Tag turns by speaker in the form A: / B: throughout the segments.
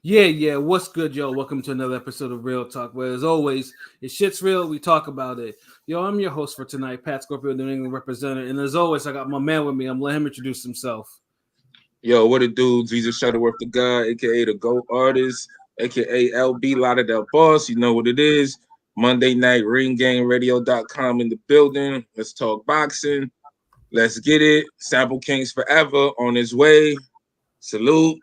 A: Yeah. What's good, yo? Welcome to another episode of Real Talk, where as always, if shit's real, we talk about it. Yo, I'm your host for tonight, Pat Scorpio, New England representative. And as always, I got my man with me. I'm letting him introduce himself.
B: Yo, what it do? Jesus Shuttleworth the God, aka the GOAT Artist, aka LB Lauderdale Boss. You know what it is. Monday night, ringgameradio.com in the building. Let's talk boxing. Let's get it. Sample Kings forever on his way. Salute.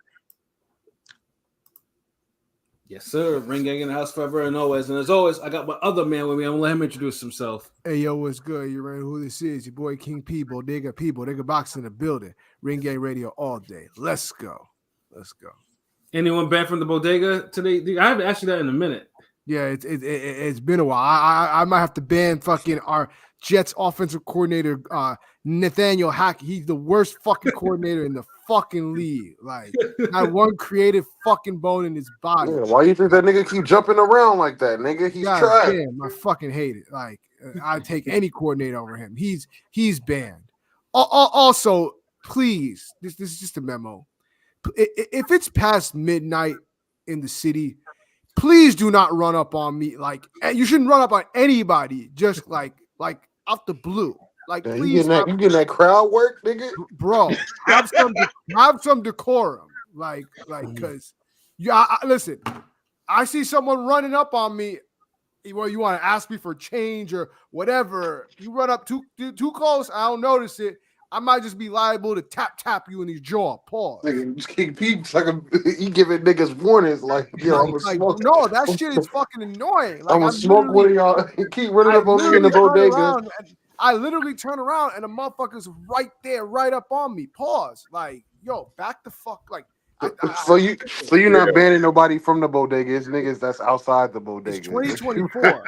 A: Yes, sir. Ring gang in the house forever and always. And as always, I got my other man with me. I'm gonna let him introduce himself.
C: Hey, yo, what's good? You ready who this is? Your boy King P, Bodega Box in the building. Ring Gang Radio all day. Let's go.
A: Anyone banned from the bodega today? I haven't asked you that in a minute.
C: Yeah, it's been a while. I might have to ban fucking our Jets offensive coordinator, Nathaniel Hackett. He's the worst fucking coordinator in the fucking league. Like, not one creative fucking bone in his body.
D: Yeah, why you think that nigga keep jumping around like that, nigga? He's trash.
C: Damn, I fucking hate it. Like, I'd take any coordinator over him. He's banned. Also, please, this is just a memo. If it's past midnight in the city, please do not run up on me. Like, you shouldn't run up on anybody just like out the blue. Like,
D: Damn,
C: please,
D: you getting that crowd work, nigga?
C: bro. Have some decorum. Like, because listen. I see someone running up on me. Well, you want to ask me for change or whatever. You run up too close. I don't notice it. I might just be liable to tap you in the jaw. Pause.
D: He's like he giving niggas warnings like, yo, I'm gonna smoke.
C: No, that shit is fucking annoying. Like,
D: I'm gonna smoke one of y'all. Keep running up on me in the bodega.
C: I literally turn around and the motherfucker's right there, right up on me. Pause. Like, yo, back the fuck. Like,
D: so you're not banning nobody from the bodega. It's niggas that's outside the bodega.
C: It's 2024.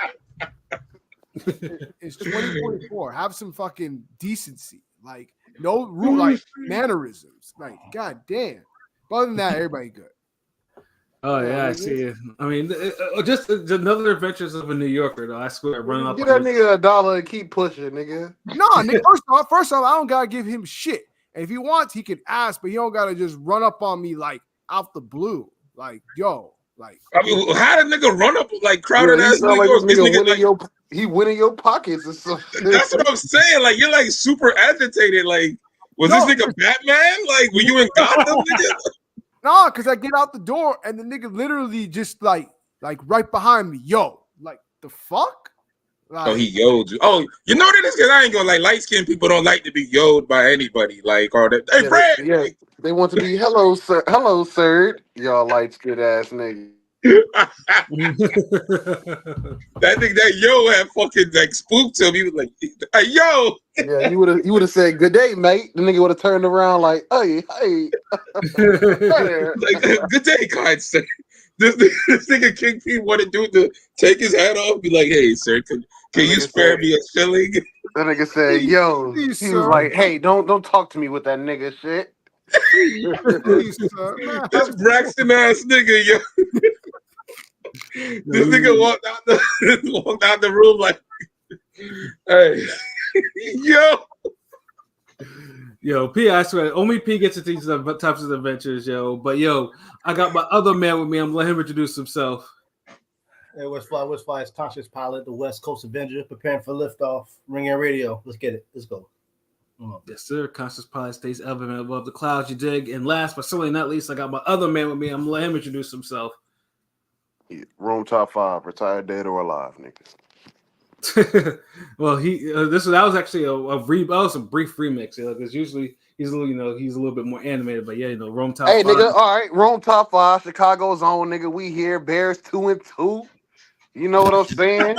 C: It's 2024. Have some fucking decency. Like, no rule, like mannerisms. Like, god damn. But other than that, everybody good.
A: Oh yeah, I see it. I mean, just another adventures of a New Yorker, though. I swear, running up.
D: Get that nigga $1 and keep pushing, nigga.
C: No, nigga. First off, I don't gotta give him shit. And if he wants, he can ask, but he don't gotta just run up on me like out the blue. Like, yo, like.
B: I mean, how did nigga run up like crowded ass New York?
D: He winning your pockets or something.
B: That's what I'm saying. Like, you're like super agitated. Like, was this nigga Batman? Like, were you in Gotham?
C: No, because I get out the door and the nigga literally just like right behind me. Yo, like the fuck? Like,
B: oh, he yelled you. Oh, you know that is because I ain't gonna like light skinned people don't like to be yelled by anybody. Like, or that. Hey, Fred.
D: They want to be hello, sir. Hello, sir. Y'all light skinned ass nigga.
B: That thing that yo had fucking like spooked him. He was like, hey, yo.
D: Yeah, you would have said good day, mate. The nigga would have turned around like, hey.
B: Like, good day, kind sir. This nigga King P wanted dude to take his hat off, be like, hey, sir, can you spare me a shilling?
D: That nigga said, yo. He was like, hey, don't talk to me with that nigga shit.
B: This Braxton ass nigga, yo. This nigga walked out the room like, hey,
A: yo, P, I swear, only P gets into these types of adventures, yo. But yo, I got my other man with me. I'm gonna let him introduce himself.
E: Hey, what's fly? It's Conscious Pilot, the West Coast Avenger, preparing for liftoff. Ring and radio. Let's get it. Let's go.
A: Yes, sir. Conscious Pilot stays elevated above the clouds. You dig? And last but certainly not least, I got my other man with me. I'm gonna let him introduce himself.
D: Rome top 5, retired, dead or alive, niggas.
A: Well, that was actually a brief remix, because usually he's a little bit more animated, but yeah, Rome top 5.
D: Hey, nigga, all right, Rome top 5, Chicago's own, nigga. We here, Bears 2-2. You know what I'm saying?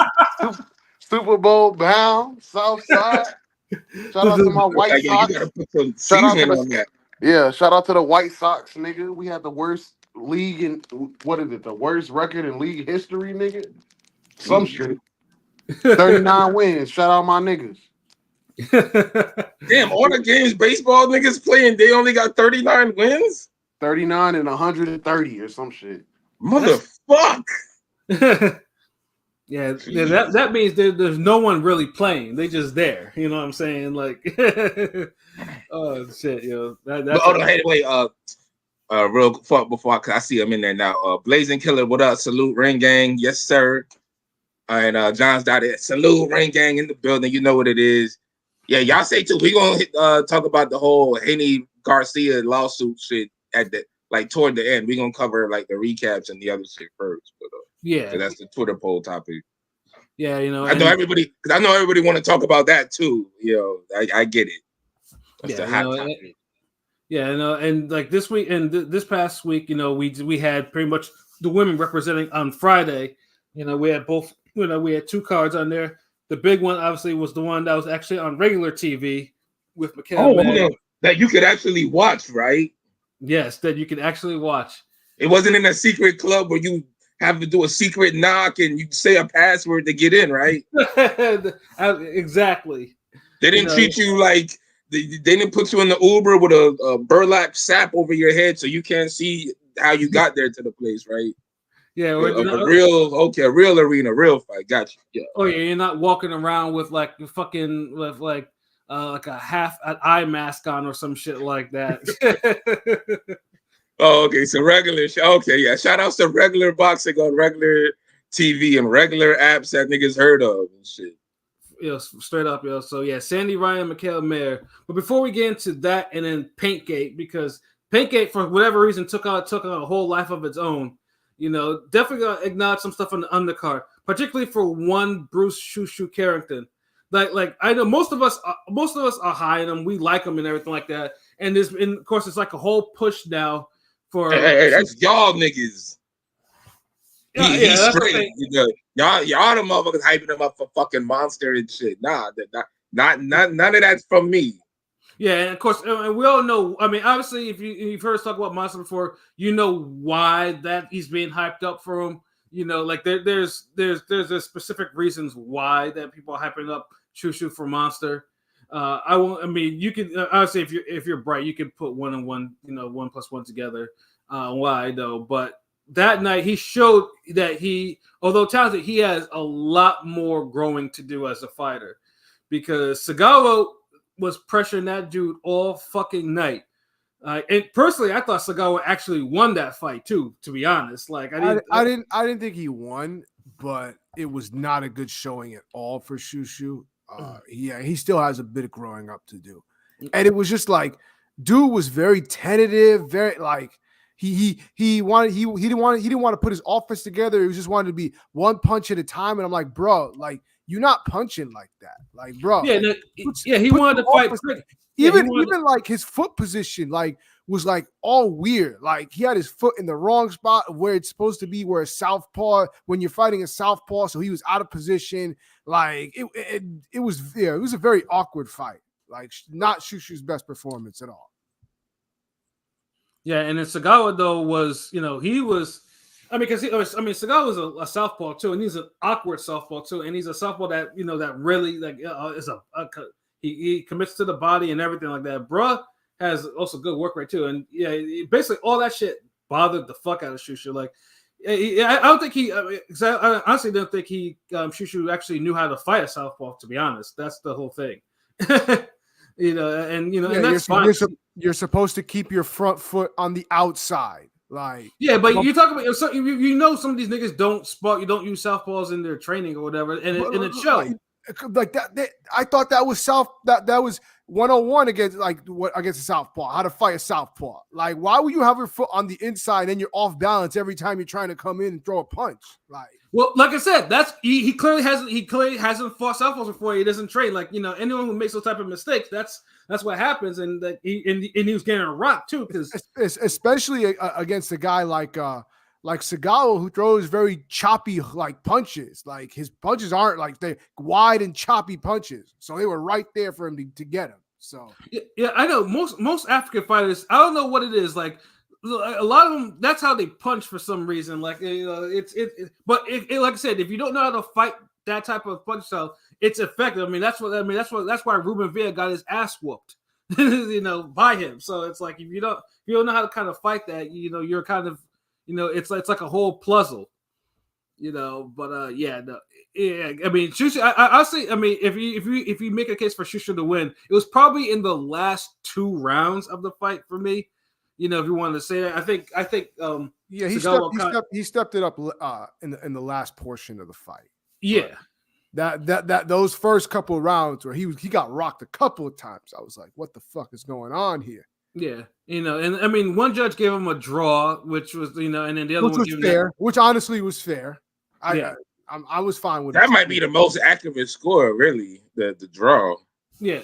D: Super Bowl bound, South Side. Shout out to my White Sox. Shout out to the White Sox, nigga. We had the worst league in the worst record in league history, nigga. Some shit. 39 wins. Shout out my niggas.
B: Damn, all the games baseball niggas playing, they only got 39 wins?
D: 39 and 130 or some shit.
B: Motherfuck.
A: Yeah, that means there's no one really playing. They just there. You know what I'm saying? Like, oh shit, yo.
B: Wait. real fuck before I see him in there now. Blazing Killer, what up? Salute Ring Gang, yes sir. And John's Dotted, salute Ring Gang in the building. You know what it is. Yeah, y'all say too. We gonna talk about the whole Haney Garcia lawsuit shit at the toward the end. We gonna cover like the recaps and the other shit first. But
A: yeah,
B: that's the Twitter poll topic.
A: Yeah,
B: I know everybody want to talk about that too. I get it. That's the hot topic.
A: And like this week and this past week, we had pretty much the women representing on Friday. We had both. We had two cards on there. The big one, obviously, was the one that was actually on regular TV with Mikaela.
B: That you could actually watch, right?
A: Yes, that you could actually watch.
B: It wasn't in a secret club where you have to do a secret knock and you say a password to get in, right?
A: Exactly.
B: They didn't treat you like they didn't put you in the Uber with a burlap sack over your head so you can't see how you got there to the place, right?
A: Yeah,
B: a real arena, real fight. Got you. Yeah.
A: Oh yeah, you're not walking around with like a half an eye mask on or some shit like that.
B: Oh, okay. So regular. Okay, yeah. Shout outs to regular boxing on regular TV and regular apps that niggas heard of and shit.
A: Straight up, So yeah, Sandy Ryan, Mikaela Mayer. But before we get into that, and then Paintgate, because Paintgate for whatever reason took on a whole life of its own. Definitely gonna acknowledge some stuff on the undercard, particularly for one Bruce Shushu Carrington. Like I know most of us are high in him. We like him and everything like that. And of course, it's like a whole push now for.
B: Hey, that's y'all niggas. He's straight. Y'all the motherfuckers hyping him up for fucking Monster and shit. Nah, none of that's from me.
A: Yeah, and of course, and we all know. I mean, obviously, if you've heard us talk about Monster before, you know why that he's being hyped up for him. Like there's specific reasons why that people are hyping up Shushu for Monster. I won't. I mean, you can obviously if you're bright, you can put 1 and 1, 1 + 1 together. Why though? But that night he showed that although talented, he has a lot more growing to do as a fighter, because Sagawa was pressuring that dude all fucking night. And personally, I thought Sagawa actually won that fight too. To be honest, like
C: I didn't think he won, but it was not a good showing at all for Shushu. He still has a bit of growing up to do, and it was just like, dude was very tentative, very like he didn't want to put his offense together. He just wanted to be one punch at a time, and I'm like, bro, like you're not punching like that, like bro.
A: He wanted to fight.
C: Even like his foot position, like was like all weird. Like he had his foot in the wrong spot where it's supposed to be, where it's southpaw when you're fighting a southpaw. So he was out of position. Like it was a very awkward fight. Like not Shushu's best performance at all.
A: Yeah, and then Sagawa though was, he was. I mean, because Sagawa was a southpaw too, and he's an awkward southpaw too, and he's a southpaw that that really is he commits to the body and everything like that. Bruh has also good work rate too, and basically all that shit bothered the fuck out of Shushu. Like, I don't think I honestly don't think Shushu actually knew how to fight a southpaw. To be honest, that's the whole thing. And that's fine.
C: You're supposed to keep your front foot on the outside. Like,
A: yeah, but you talk about some of these niggas don't use southpaws in their training or whatever, and it shows.
C: Like that, I thought that was that was 101 against a southpaw, how to fight a southpaw. Like, why would you have your foot on the inside and you're off balance every time you're trying to come in and throw a punch? Like,
A: well, like I said, that's he clearly hasn't fought southpaws before. He doesn't train. Like, anyone who makes those type of mistakes, that's what happens, and that he was getting a rock too, because
C: especially against a guy like Sagawa, who throws very choppy like punches. Like his punches aren't like they wide and choppy punches, so they were right there for him to get him. So
A: yeah, I know most African fighters. I don't know what it is. Like a lot of them, that's how they punch for some reason. Like but like I said, if you don't know how to fight that type of punch style, it's effective. That's why Ruben Villa got his ass whooped, by him. So it's like if you don't know how to kind of fight that, you're kind of. It's like a whole puzzle, But Shushu. I say, if you make a case for Shushu to win, it was probably in the last 2 rounds of the fight for me. You know, if you wanted to say that, I think
C: Yeah, he stepped it up in the last portion of the fight.
A: Yeah.
C: That those first couple of rounds where he got rocked a couple of times. I was like, what the fuck is going on here?
A: Yeah, you know, and I mean, one judge gave him a draw, which was, you know, and then the other one
C: was fair, which honestly was fair. I was fine with
B: that. Might be the most accurate score, really, the draw.
A: Yeah.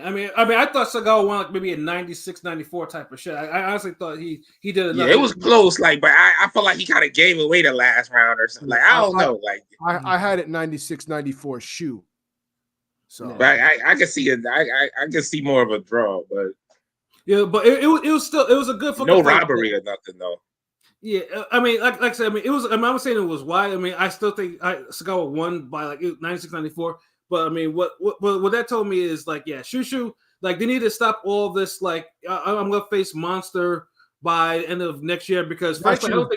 A: I mean, I thought Seagal won like maybe a 96, 94 type of shit. I honestly thought he did enough.
B: Yeah, it was close, like, but I felt like he kind of gave away the last round or something. Like, I don't know, like
C: I had it 96, 94 shoe. So,
B: but I can see it. I can see more of a draw, but
A: yeah, but it was a good fucking
B: no
A: fight.
B: robbery or nothing though.
A: Yeah, I mean, like I said, I mean, it was. I was saying it was wide. I mean, I still think Seagal won by like 96, 94. But I mean, what that told me is like, yeah, Shushu, like they need to stop all this. Like, I'm gonna face Monster by the end of next year because frankly, I don't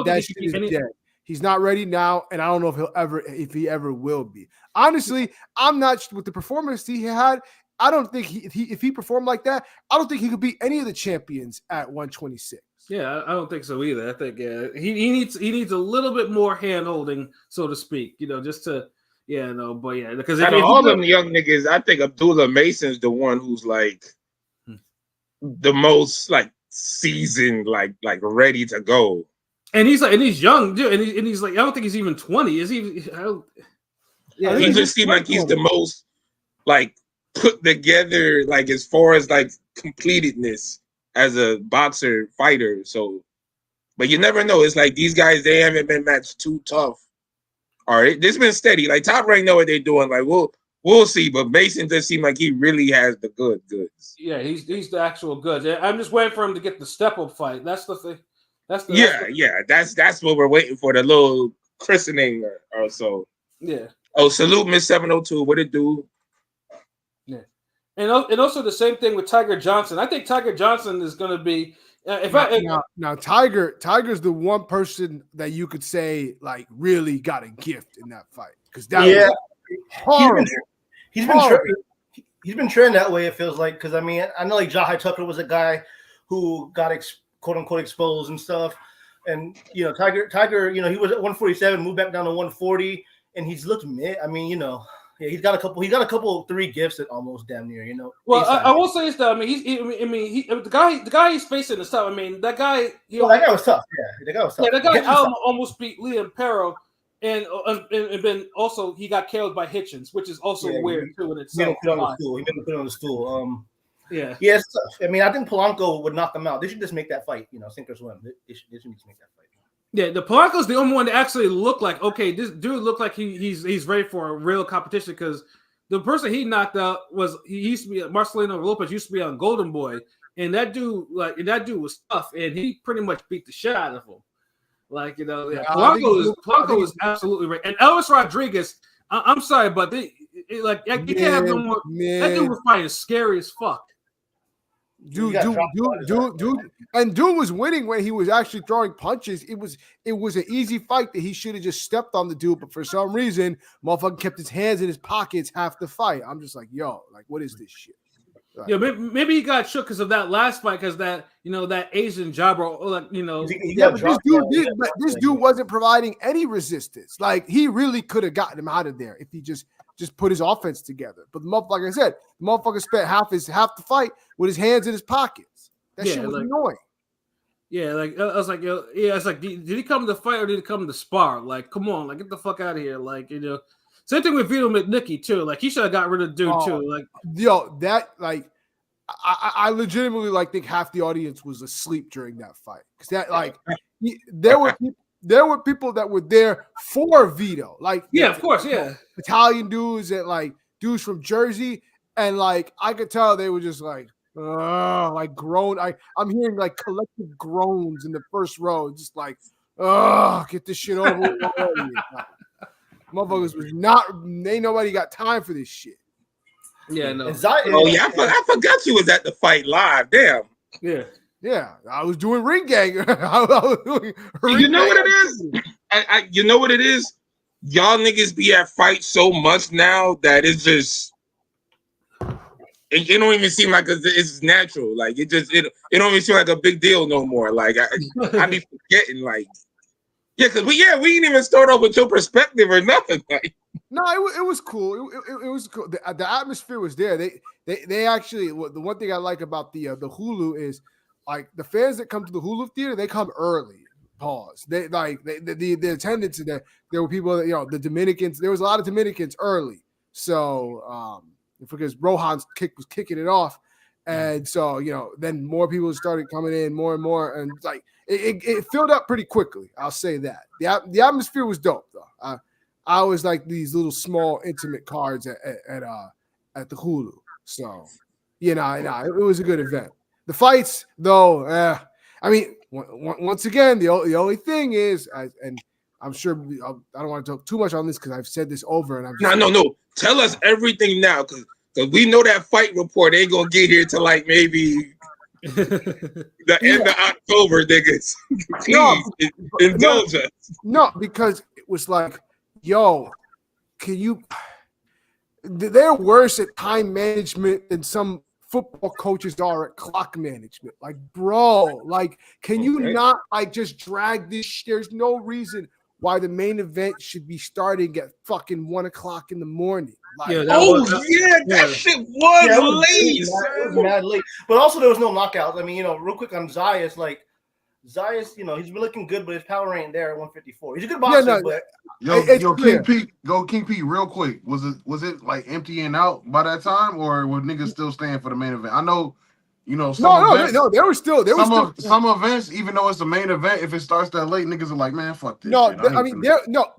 A: think he should be
C: dead. He's not ready now, and I don't know if he ever will be. Honestly, I'm not with the performance he had. I don't think if he performed like that, I don't think he could beat any of the champions at 126.
A: Yeah, I don't think so either. I think he needs a little bit more hand holding, so to speak. You know, just to. Yeah, no, but yeah, because
B: out of all them young niggas, I think Abdullah Mason's the one who's like the most like seasoned, like ready to go.
A: And he's young, dude, and he's like, I don't think he's even 20. Is he?
B: Yeah, he just seems like he's the most like put together, like as far as like completedness as a boxer fighter. So, but you never know. It's like these guys, they haven't been matched too tough. All right, this been steady. Like Top Rank know what they're doing. Like we'll see. But Mason does seem like he really has the goods.
A: Yeah, he's the actual goods. I'm just waiting for him to get the step up fight. That's the thing. That's
B: what we're waiting for, the little christening or so.
A: Yeah.
B: Oh, salute Miss 702. What it do?
A: Yeah, and also the same thing with Tiger Johnson. I think Tiger Johnson is going to be.
C: Now Tiger's the one person that you could say like really got a gift in that fight because that was horrible.
E: He's been trending that way. It feels like because I mean I know like Jahai Tucker was a guy who got quote unquote exposed and stuff, and you know Tiger you know he was at 147, moved back down to 140, and he's looked mid. I mean you know. Yeah, he's got a couple 3 gifts at almost damn near, you know.
A: Well, I will say this though. I mean, the guy he's facing is tough. I mean, that guy.
E: That guy was tough. Yeah, that guy was tough.
A: Yeah, that guy almost beat Liam Perro, and then also he got killed by Hitchens, which is also weird too in itself.
E: He didn't put on the stool.
A: Yeah,
E: it's tough. I mean, I think Polanco would knock him out. They should just make that fight, you know, sink or swim. They should just make that fight.
A: Yeah, the Polanco's the only one that actually looked like, okay, this dude looked like he's ready for a real competition because the person he knocked out he used to be Marcelino Lopez used to be on Golden Boy, and that dude was tough, and he pretty much beat the shit out of him. Like, you know, Polanco is absolutely right. And Elvis Rodriguez, I'm sorry, but you can't have no more. That dude was fighting scary as fuck.
C: Dude, and dude was winning when he was actually throwing punches. It was an easy fight that he should have just stepped on the dude, but for some reason, motherfucker kept his hands in his pockets half the fight. I'm just like, yo, like, what is this shit? Like,
A: yeah, maybe he got shook because of that last fight, because that that Asian jobber, like
C: but this dude wasn't providing any resistance. Like he really could have gotten him out of there if he just put his offense together. But like I said, the motherfucker spent half the fight with his hands in his pockets. That shit was annoying.
A: Yeah, like I was like, it's like, did he come to fight or did he come to spar? Like, come on, like get the fuck out of here. Like, same thing with Vito McNicky too. Like he should have got rid of dude too. Like,
C: that like I legitimately like think half the audience was asleep during that fight because that like there were people that were there for Vito. Like
A: of course,
C: Italian dudes and like dudes from Jersey, and like I could tell they were just like groan. I'm hearing like collective groans in the first row, just like get this shit over with already. Motherfuckers was ain't nobody got time for this shit.
A: Yeah, no.
B: I forgot you was at the fight live. Damn.
C: Yeah, I was doing ring gang.
B: You know what it is? You know what it is? Y'all niggas be at fights so much now that it's just it don't even seem like it's natural. Like it don't even seem like a big deal no more. Like I be forgetting. Like because we didn't even start off with your perspective or nothing. Like
C: No, it was cool. It was cool. The atmosphere was there. They actually the one thing I like about the Hulu is like the fans that come to the Hulu theater, they come early. Pause. They like the attendance there were people that the Dominicans. There was a lot of Dominicans early. So because Rohan's was kicking it off, and so then more people started coming in more and more, and like it filled up pretty quickly. I'll say that the atmosphere was dope though. I always like these little small intimate cards at the Hulu. So it was a good event. The fights though, I mean, once again, the only thing is, and I'm sure I don't want to talk too much on this because I've said this over and I'm
B: no. Tell us everything now because we know that fight report ain't gonna get here till like maybe the end of October, niggas. Please indulge us.
C: No, because it was like, yo, can you? They're worse at time management than some football coaches are at clock management. Like, bro, like, can you not like just drag this? There's no reason why the main event should be starting at fucking 1 o'clock in the morning. Like,
B: that shit was late.
E: It was mad late. But also there was no knockouts. I mean, real quick on Zayas, like Zayas, he's been looking good, but his power ain't there at 154. He's a good boxer, but
F: King Pete, real quick. Was it like emptying out by that time, or were niggas still staying for the main event? I know,
C: there was still
F: some events, even though it's the main event, if it starts that late, niggas are like, man, fuck this.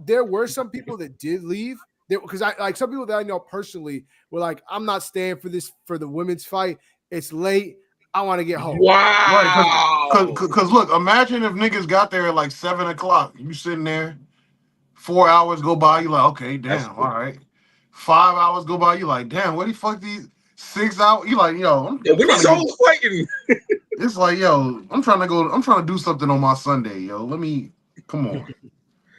C: There were some people that did leave because I like some people that I know personally were like, I'm not staying for the women's fight. It's late. I want to get home.
B: Wow.
F: Because look, imagine if niggas got there at like 7 o'clock. You sitting there, 4 hours go by. You like, okay, damn, all right. 5 hours go by. You like, damn, what the fuck these 6 hours? You like, yo,
B: when these hoes fighting?
F: It's like, yo, I'm trying to do something on my Sunday, yo. Come on.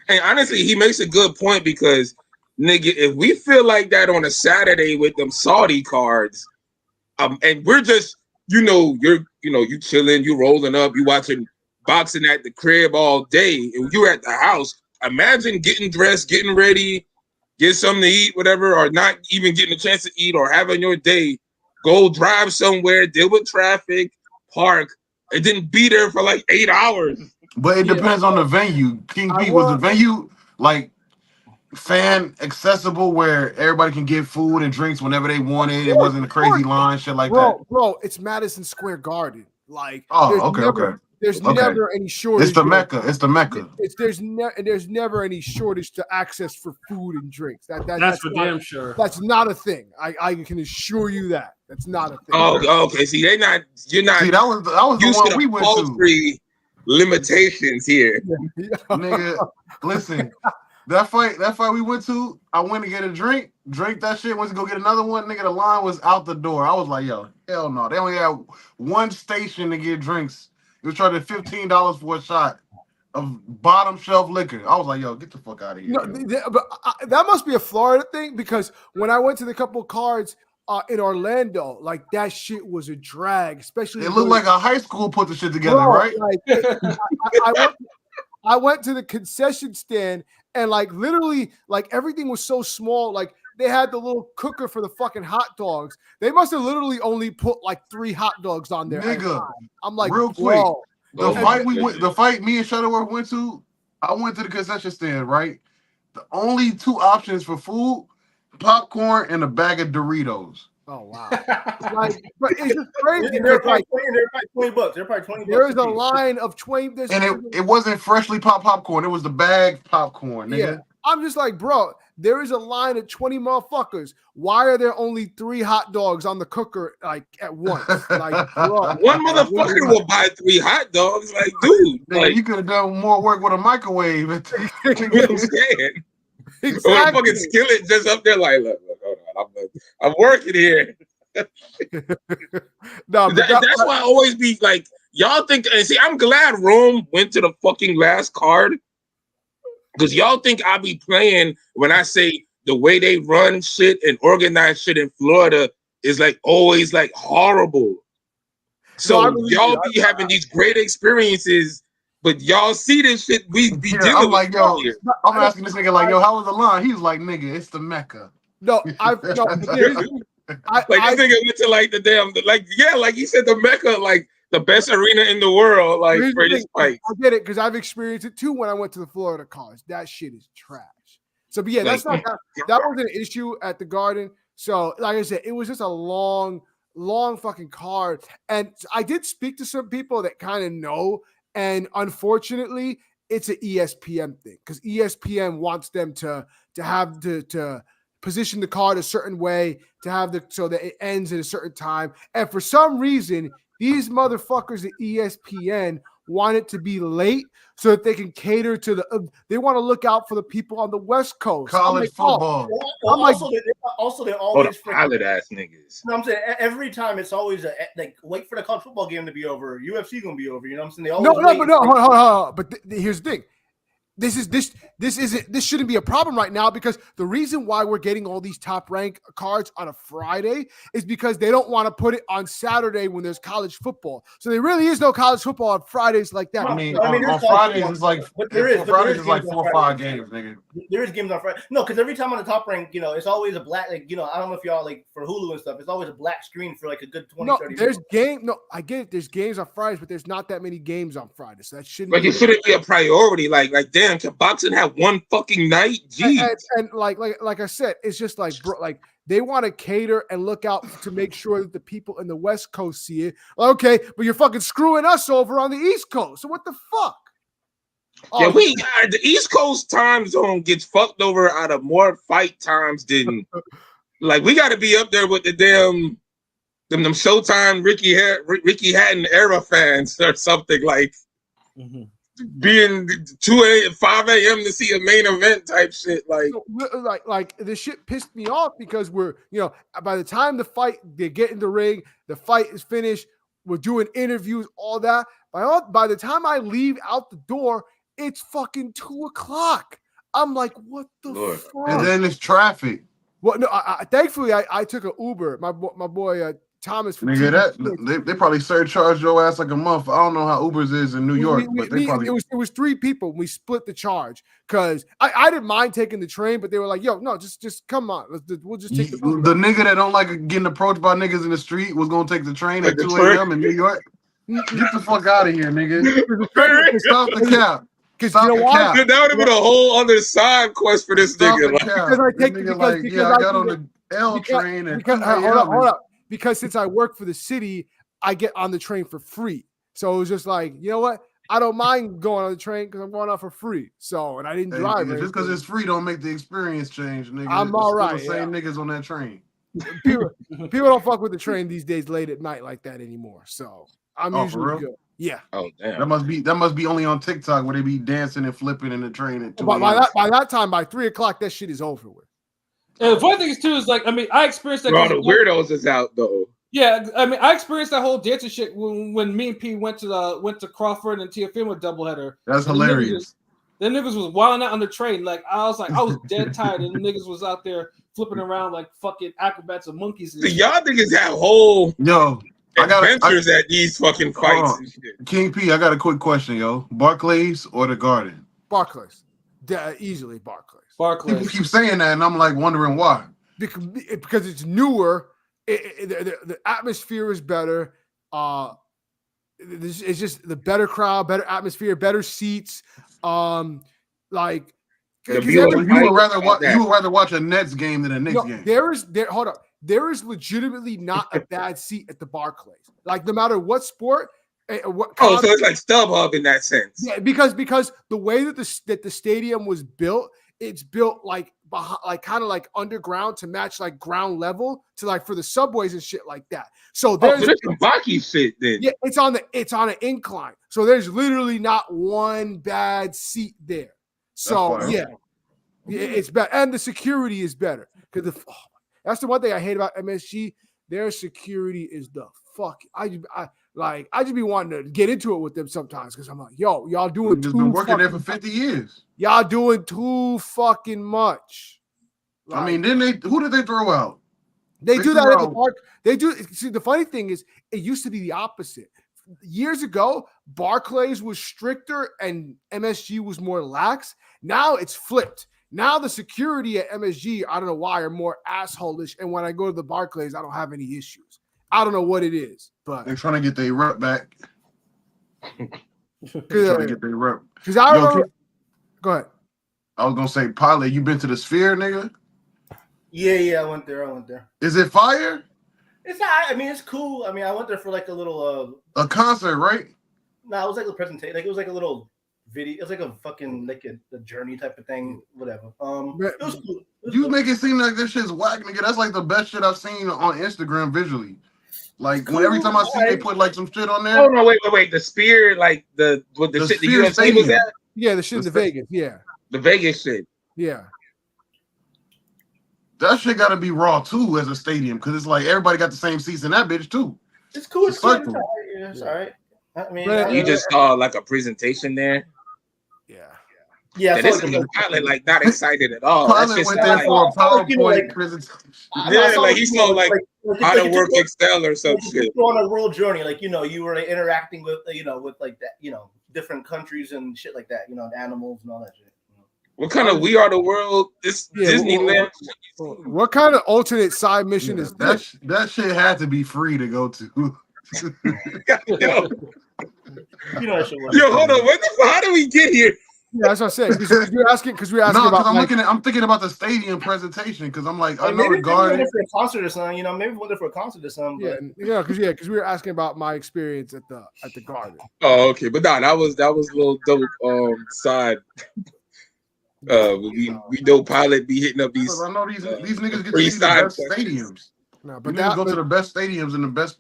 B: Hey, honestly, he makes a good point because, nigga, if we feel like that on a Saturday with them Saudi cards, and we're just, you chilling, you rolling up, you watching boxing at the crib all day, and you're at the house. Imagine getting dressed, getting ready, get something to eat, whatever, or not even getting a chance to eat or having your day, go drive somewhere, deal with traffic, park, and then be there for like 8 hours.
F: But it depends on the venue. King P, was the venue like fan accessible where everybody can get food and drinks whenever they wanted? It wasn't a crazy line, shit like that.
C: Bro, it's Madison Square Garden. Like,
F: okay.
C: There's never any shortage.
F: It's the Mecca.
C: There's never any shortage to access for food and drinks.
A: That's for damn sure.
C: That's not a thing. I can assure you that. That's not a thing.
B: Oh, okay. See, you're not. See,
F: that was the one we went to.
B: Limitations here,
F: nigga. Listen. That fight we went to, I went to get a drink that shit, went to go get another one, nigga, the line was out the door. I was like, yo, hell no. They only had one station to get drinks. It was charging $15 for a shot of bottom shelf liquor. I was like, yo, get the fuck out of here.
C: But that must be a Florida thing because when I went to the couple of cards in Orlando, like that shit was a drag, especially.
F: It looked like a high school put the shit together, right?
C: Like, I went to the concession stand and like literally like everything was so small. Like they had the little cooker for the fucking hot dogs. They must have literally only put like 3 hot dogs on there.
F: Nigga,
C: I'm like,
F: real quick. The fight me and Shuttleworth went to, I went to the concession stand, right? The only 2 options for food, popcorn and a bag of Doritos.
C: Oh wow! Like, but it's just crazy.
E: They're probably $20. They're probably $20.
C: There's a line of 20.
F: And it wasn't freshly popped popcorn. It was the bag popcorn. Nigga. Yeah,
C: I'm just like, bro. There is a line of 20 motherfuckers. Why are there only 3 hot dogs on the cooker like at once? Like, bro,
B: one motherfucker will buy 3 hot dogs. Like, dude,
F: like, you could have done more work with a microwave.
B: You know what I'm saying? Exactly. Or a fucking skillet just up there, like, look, hold on, I'm working here.
C: No,
B: that's why I always be like, y'all think, and see, I'm glad Rome went to the fucking last card because y'all think I be playing when I say the way they run shit and organize shit in Florida is like always like horrible. So
C: I believe
B: y'all
C: you.
B: be having these great experiences, but y'all see this shit we be
F: Yeah,
B: dealing
F: I'm
B: with
F: like, yo,
B: here.
F: I'm asking this nigga like, yo, how was the line? He's like, nigga, it's the Mecca.
C: No, I no. But here's the thing.
B: Like this nigga went to like the damn like like he said the Mecca, like the best arena in the world, like
C: Here's
B: for
C: the
B: this
C: thing,
B: fight.
C: I get it because I've experienced it too when I went to the Florida College. That shit is trash. So, but yeah, that's
B: Like,
C: not that wasn't an issue at the Garden. So, like I said, it was just a long fucking card. And I did speak to some people that kind of know, and unfortunately, it's an ESPN thing because ESPN wants them to have to position the card a certain way to have so that it ends at a certain time. And for some reason, these motherfuckers at ESPN want it to be late so that they can cater to they want to look out for the people on the West Coast.
F: College football.
C: I'm like-
E: Also, they're
B: Oh, the
E: always
B: pilot ass niggas.
E: No, I'm saying every time it's always like wait for the college football game to be over. UFC gonna be over. You know what I'm saying? They always
C: No,
E: wait.
C: but no, hold on. But here's the thing. This shouldn't be a problem right now because the reason why we're getting all these top rank cards on a Friday is because they don't want to put it on Saturday when there's college football. So there really is no college football on Fridays like that.
F: I mean,
E: I mean,
F: on
E: there's
F: Fridays
E: college
F: it's like
E: but there is-
F: on
E: but there
F: Fridays
E: is
F: it's like
E: games
F: 4
E: on
F: or 5
E: Friday.
F: games, nigga.
E: There is games on Friday. No, because every time on the top rank, you know, it's always a black, like, you know, I don't know if y'all like for Hulu and stuff, it's always a black screen for like a good 20,
C: No,
E: 30
C: there's
E: minutes.
C: No, I get it. There's games on Fridays, but there's not that many games on Fridays. So that shouldn't.
B: Like
C: be
B: it shouldn't be a priority. Like damn, can boxing have one fucking night? Jeez.
C: and like I said, it's just like bro, like they want to cater and look out to make sure that the people in the West Coast see it. Okay, but you're fucking screwing us over on the East Coast. So what the fuck?
B: Yeah,
C: Oh,
B: the East Coast time zone gets fucked over out of more fight times than like we got to be up there with the damn them Showtime Ricky Hatton era fans or something like being 5 a.m. to see a main event type shit. Like
C: like this shit pissed me off because we're by the time they get in the ring, the fight is finished. We're doing interviews, all that. By the time I leave out the door, it's fucking 2:00. I'm like, what the
B: Lord.
C: fuck?
F: And then there's traffic.
C: Well, no, thankfully I took an Uber. My boy Thomas. From
F: Nigga,
C: TV.
F: they probably surcharged your ass like a month. I don't know how Ubers is in New York, but they probably
C: it was 3 people. We split the charge because I didn't mind taking the train, but they were like, "Yo, no, just come on, we'll just take the Uber."
F: The nigga that don't like getting approached by niggas in the street was gonna take the train at 2 a.m. in New York. Get the fuck out of here, nigga. Stop the cap.
C: Because
F: Stop
C: you know
F: the
C: why?
F: cap.
B: that would have been a whole other side quest for this
F: Stop
B: nigga.
F: the
B: Like,
F: cap.
C: Because I
F: This
C: take-
F: nigga
C: because-
F: like,
C: because
F: yeah,
C: I
F: I got
C: do
F: on the L train at 2
C: hold
F: a.m.
C: up. Because since I work for the city, I get on the train for free. So it was just like, you know what? I don't mind going on the train because I'm going out for free. So, and I didn't drive.
F: Hey, just because it's free don't make the experience change, nigga.
C: I'm
F: It's
C: all
F: still
C: right,
F: the same niggas on that train.
C: people don't fuck with the train these days late at night like that anymore. So I'm
F: Oh, for
C: usually
F: real?
C: good. Yeah.
B: oh damn.
F: That must be only on TikTok where they be dancing and flipping in the train at 2
C: By
F: a.m.
C: that time, by 3:00, that shit is over with.
A: And the funny thing is too is like, I mean, I experienced that.
B: All the weirdos is out though.
A: Yeah, I mean, I experienced that whole dancing shit when me and P went to Crawford and Tiafimo doubleheader.
F: That's
A: And
F: hilarious.
A: The niggas was wilding out on the train. Like I was dead tired, and the niggas was out there flipping around like fucking acrobats and monkeys. And
B: See,
A: shit.
B: y'all niggas have whole
F: Yo,
B: adventures at these fucking fights and shit.
F: King P, I got a quick question, yo. Barclays or the Garden?
C: Barclays, easily Barclays.
F: People
A: Barclays.
F: keep saying that, and I'm like wondering why.
C: Because it's newer. The atmosphere is better. It's just the better crowd, better atmosphere, better seats. Like
B: The
C: 'cause
B: view of
C: every-
B: the
F: You would rather
B: like
F: watch.
B: that.
F: You would rather watch a Nets game than a Knicks
C: no,
F: game.
C: hold up. There is legitimately not a bad seat at the Barclays. Like no matter what sport, what
B: Oh, so it's like StubHub in that sense.
C: yeah, because the way that the stadium was built, it's built like behind, like kind of like underground to match like ground level to like for the subways and shit like that. So
B: Oh,
C: there's
B: so this some Baki shit then.
C: yeah, it's on an incline. So there's literally not one bad seat there. So
F: fire.
C: yeah, it's better, and the security is better because that's the one thing I hate about MSG. Their security is the fuck. I just be wanting to get into it with them sometimes because I'm like, yo, y'all doing
F: Just
C: too
F: been working there
C: fucking
F: for 50 years.
C: y'all doing too fucking much.
F: I mean, who did they throw out?
C: They do that at the
F: Bro.
C: park. They do. See, the funny thing is, it used to be the opposite. Years ago, Barclays was stricter and MSG was more lax. Now it's flipped. Now the security at MSG, I don't know why, are more asshole-ish. And when I go to the Barclays, I don't have any issues. I don't know what it is, but
F: They're trying to get their rep back. Trying to
C: because
F: get their rep.
C: I
F: Yo,
C: remember. Go ahead.
F: I was gonna say, Pilot, you been to the Sphere, nigga?
E: Yeah, I went there.
F: Is it fire?
E: It's not. I mean, it's cool. I mean, I went there for like a little.
F: A concert, right?
E: No, it was like a presentation. Like it was like a little video. It was like a fucking like a journey type of thing. Whatever. It was cool.
F: You make it seem like this shit's whack, nigga. That's like the best shit I've seen on Instagram visually. Like when every time I see they put like some shit on there.
B: Oh no, wait. The Spear, like the shit the
F: Sphere
B: UFC
F: Stadium.
B: was at,
C: Yeah, the shit in the Vegas. Yeah,
B: the Vegas shit.
C: yeah.
F: That shit gotta be raw too as a stadium, because it's like everybody got the same seats in that bitch too.
E: It's cool. It's
F: It's
E: cool.
F: circle.
E: Yeah, it's all right. I mean,
C: But
B: You just saw like a presentation there.
C: Yeah.
E: yeah.
B: And this nigga Pilot like not excited at all.
F: Pilot
B: That shit
F: went
B: sound
F: there
B: like,
F: for a
E: like, you know,
F: PowerPoint
E: like-
F: presentation.
B: Yeah, like he saw like how to work Excel or some
E: Like,
B: shit.
E: you go on a world journey, like you were like, interacting with with like that, different countries and shit like that, and animals and all that shit.
B: What kind of We Are the World? This
C: Yeah,
B: Disneyland?
C: What kind of alternate side mission is
F: that
C: this?
F: that shit had to be free to go to.
B: Yo,
E: That shit was.
B: hold on. What the fuck? How did we get here?
C: Yeah, that's what I said. Because we're asking
F: No,
C: about.
F: because
C: Like,
F: I'm thinking about the stadium presentation because I'm like, I
E: Like,
F: know
E: maybe
F: the
E: we
F: garden.
E: went for a concert or something. Maybe we went there for a concert or something.
C: yeah,
E: But
C: because we were asking about my experience at the Garden.
B: Oh, okay, but nah, that was a little dope side. We know Pilot be hitting up these.
F: Because I know these niggas get to
B: free
F: see the
B: side
F: best
B: questions.
F: stadiums.
C: No,
F: But
C: but
F: you go to
C: that
F: the best stadiums and the best,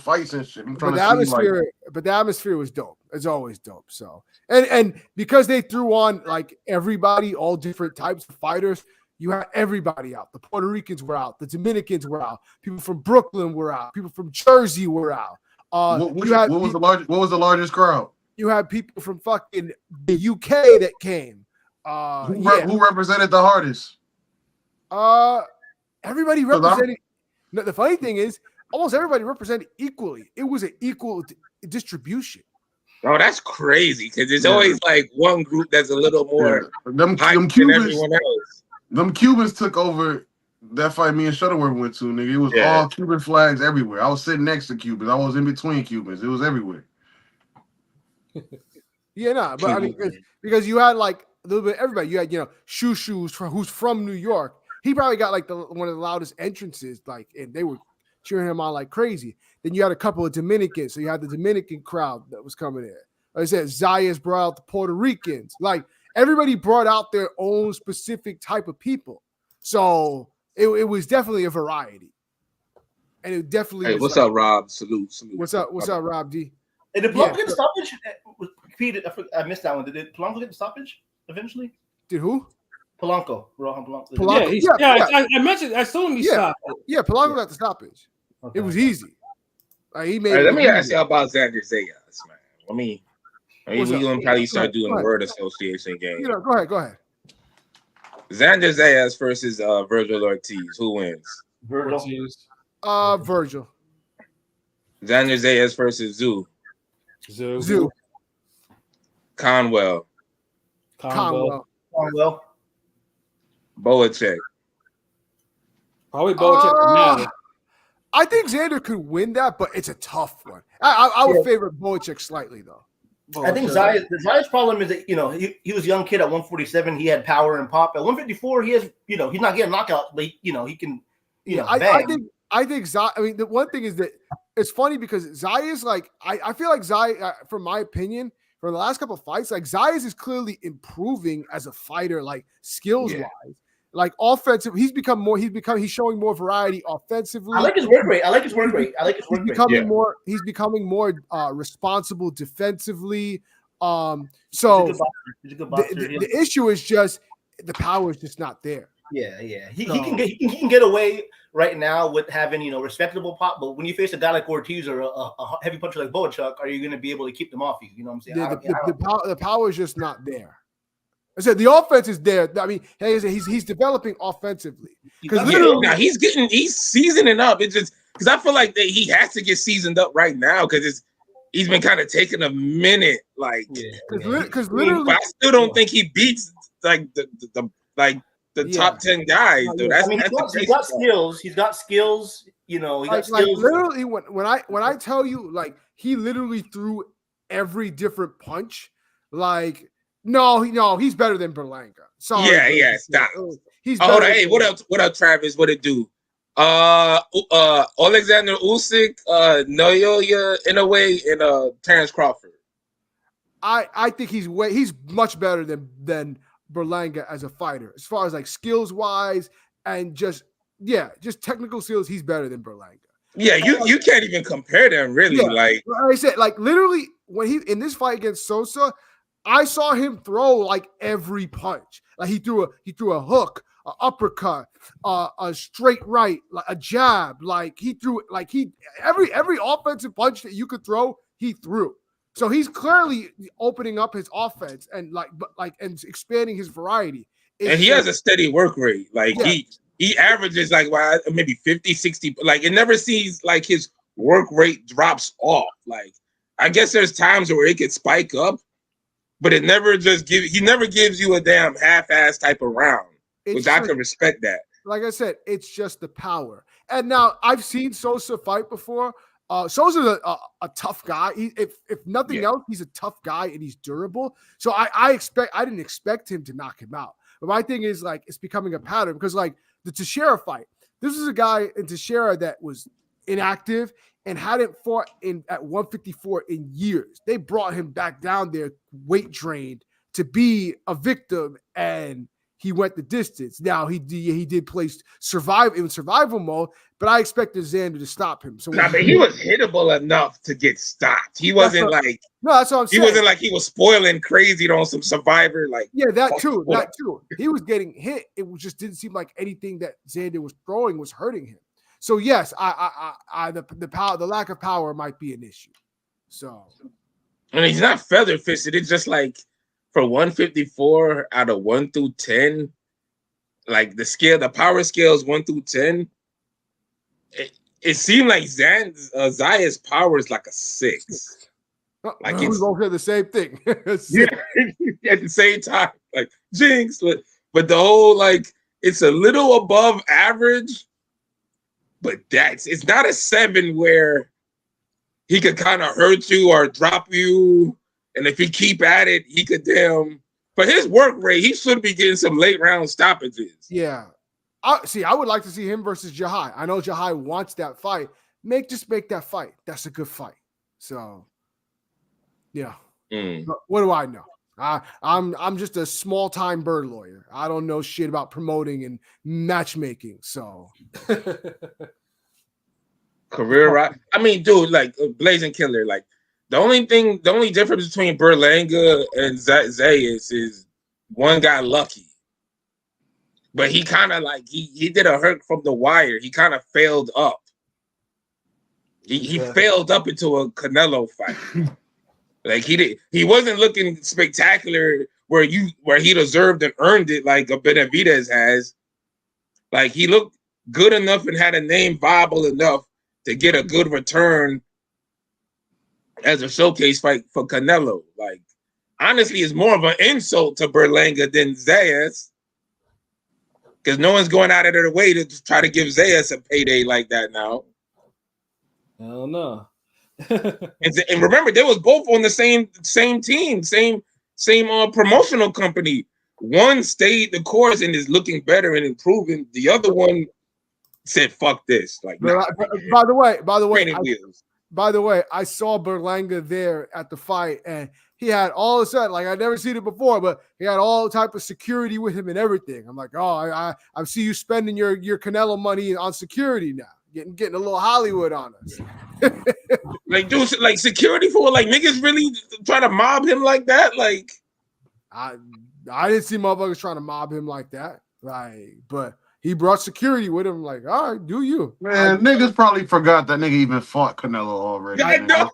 F: fights and shit. I'm
C: but
F: trying
C: the
F: to see
C: atmosphere, but the atmosphere was dope. It's always dope. So and because they threw on like everybody, all different types of fighters. You had everybody out. The Puerto Ricans were out. The Dominicans were out. People from Brooklyn were out. People from Jersey were out.
F: what was the largest crowd?
C: You had people from fucking the UK that came.
F: Who represented the hardest?
C: Everybody
F: So that-
C: represented. No, the funny thing is, almost everybody represented equally. It was an equal distribution.
B: Oh, that's crazy because there's
F: Yeah.
B: always like one group that's a little more
F: Them
B: hyped than
F: Cubans,
B: everyone else.
F: them Cubans took over that fight me and Shuttleworth went to, nigga. It was
B: Yeah.
F: all Cuban flags everywhere. I was sitting next to Cubans. I was in between Cubans. It was everywhere.
C: Yeah, no, but I mean, because you had like a little bit of everybody. You had Shoes who's from New York. He probably got like one of the loudest entrances, like, and they were cheering him on like crazy. Then you had a couple of Dominicans, so you had the Dominican crowd that was coming in. Like I said, Zayas brought out the Puerto Ricans. Like everybody brought out their own specific type of people. So it was definitely a variety, and it definitely.
B: Hey,
C: was
B: what's
C: like,
B: up, Rob? Salute.
C: What's up? What's up, Rob D?
E: And did Polanco
C: Yeah.
E: get the stoppage? Pete, I missed that one. Did Polanco get the stoppage eventually?
C: Did who?
E: Polanco, Rohan Polanco.
C: Polanco.
A: I mentioned. I saw him. He
C: Yeah.
A: stopped.
C: Yeah, Polanco got the stoppage.
E: Okay.
C: It was easy. He made.
B: All right, let
C: it
B: me
C: easy.
B: ask you about Xander Zayas, man. We
C: What's up?
B: gonna probably start
C: Go
B: doing
C: ahead.
B: word association games.
C: Go ahead.
B: Xander Zayas versus Virgil Ortiz. Who wins?
E: Virgil.
C: Virgil.
B: Xander Zayas versus
C: Zoo.
B: Conwell.
C: Conwell.
E: Conwell.
B: Boacek.
A: Probably Belichick.
C: I think Xander could win that, but it's a tough one. I would favor Boacek slightly though.
E: I think Zaya's problem is that he was a young kid at 147. He had power and pop. At 154, he has he's not getting knockouts, but he can
C: I think Zay. I mean, the one thing is that it's funny because Zayas like I feel like Zay, from my opinion, for the last couple of fights, like Zayas is clearly improving as a fighter, like skills wise, like offensive. He's showing more variety offensively.
E: I like his work rate.
C: He's becoming more responsible defensively. So
E: He's a good boxer.
C: the issue is just the power is just not there.
E: Yeah. He can get away right now with having respectable pop, but when you face a guy like Ortiz or a heavy puncher like Boacek, are you going to be able to keep them off you? You know what I'm saying?
C: The power is just not there. I said the offense is there. I mean, hey, he's developing offensively. Because
B: he's seasoning up. It's just because I feel like that he has to get seasoned up right now because he's been kind of taking a minute. Like,
C: because literally,
B: I still don't think he beats like the top 10 guys. Though.
E: He's got skills. He's got skills. You know, he got skills.
C: Like literally, when I tell you, like he literally threw every different punch. Like, he's better than Berlanga. Sorry,
B: yeah. Stop.
C: He's
B: hey, what up? What up, Travis? What it do? Alexander Usyk, Naoya Inoue, and Terrence Crawford.
C: I think he's much better than Berlanga as a fighter, as far as like skills wise and just technical skills. He's better than Berlanga.
B: Yeah, you can't even compare them really.
C: Yeah,
B: like
C: I said, like literally when he in this fight against Sosa, I saw him throw like every punch. Like he threw a hook, an uppercut, a straight right, like a jab. Like he threw every offensive punch that you could throw, he threw. So he's clearly opening up his offense and and expanding his variety.
B: And he has a steady work rate. Like he averages like maybe 50, 60. Like it never seems like his work rate drops off. Like I guess there's times where it could spike up, but it never he never gives you a damn half-ass type of round. Which I can respect that.
C: Like I said, it's just the power. And now I've seen Sosa fight before. Sosa's a tough guy. If nothing else, he's a tough guy and he's durable. So I didn't expect him to knock him out. But my thing is like it's becoming a pattern because like the Teixeira fight, this is a guy in Teixeira that was inactive and hadn't fought at 154 in years. They brought him back down there, weight drained, to be a victim, and he went the distance. Now he did play survival mode, but I expected Xander to stop him. So
B: he was hittable enough to get stopped. He wasn't like
C: that's what I'm saying.
B: He wasn't like he was spoiling crazy on some Survivor. Like
C: that too. He was getting hit. It just didn't seem like anything that Xander was throwing was hurting him. So yes, the lack of power might be an issue. So,
B: and he's not feather fisted. It's just like. For 154 out of 1 through 10, like the power scale is 1 through 10. It seemed like Zaya's power is like a 6.
C: Like it's going to the same thing.
B: At the same time, like jinx, but the whole like it's a little above average, but it's not a 7 where he could kind of hurt you or drop you. And if he keep at it, he could for his work rate, he should be getting some late round stoppages.
C: Yeah. I would like to see him versus Jahai. I know Jahai wants that fight. Just make that fight. That's a good fight. So, yeah. What do I know? I'm just a small time bird lawyer. I don't know shit about promoting and matchmaking. So,
B: career right. I mean, dude, like Blazing Killer, like. The only difference between Berlanga and Zayas is one got lucky. But he kind of like he did a hurt from the wire. He kind of failed up. He failed up into a Canelo fight. Like he wasn't looking spectacular where he deserved and earned it like a Benavidez has. Like he looked good enough and had a name viable enough to get a good return as a showcase fight for Canelo. Like, honestly, it's more of an insult to Berlanga than Zayas. Because no one's going out of their way to try to give Zayas a payday like that now.
A: Hell no.
B: and remember, they was both on the same team, same promotional company. One stayed the course and is looking better and improving. The other one said, "Fuck this." Like, nah.
C: By the way, I saw Berlanga there at the fight, and he had all of a sudden, like I'd never seen it before, but he had all type of security with him and everything. I'm like, oh, I see you spending your Canelo money on security now, getting a little Hollywood on us.
B: Like, dude, like security for like niggas really trying to mob him like that? Like,
C: I didn't see motherfuckers trying to mob him like that. Like, but he brought security with him. Like, all right, do you?
F: Man, niggas probably forgot that nigga even fought Canelo already.
B: I know.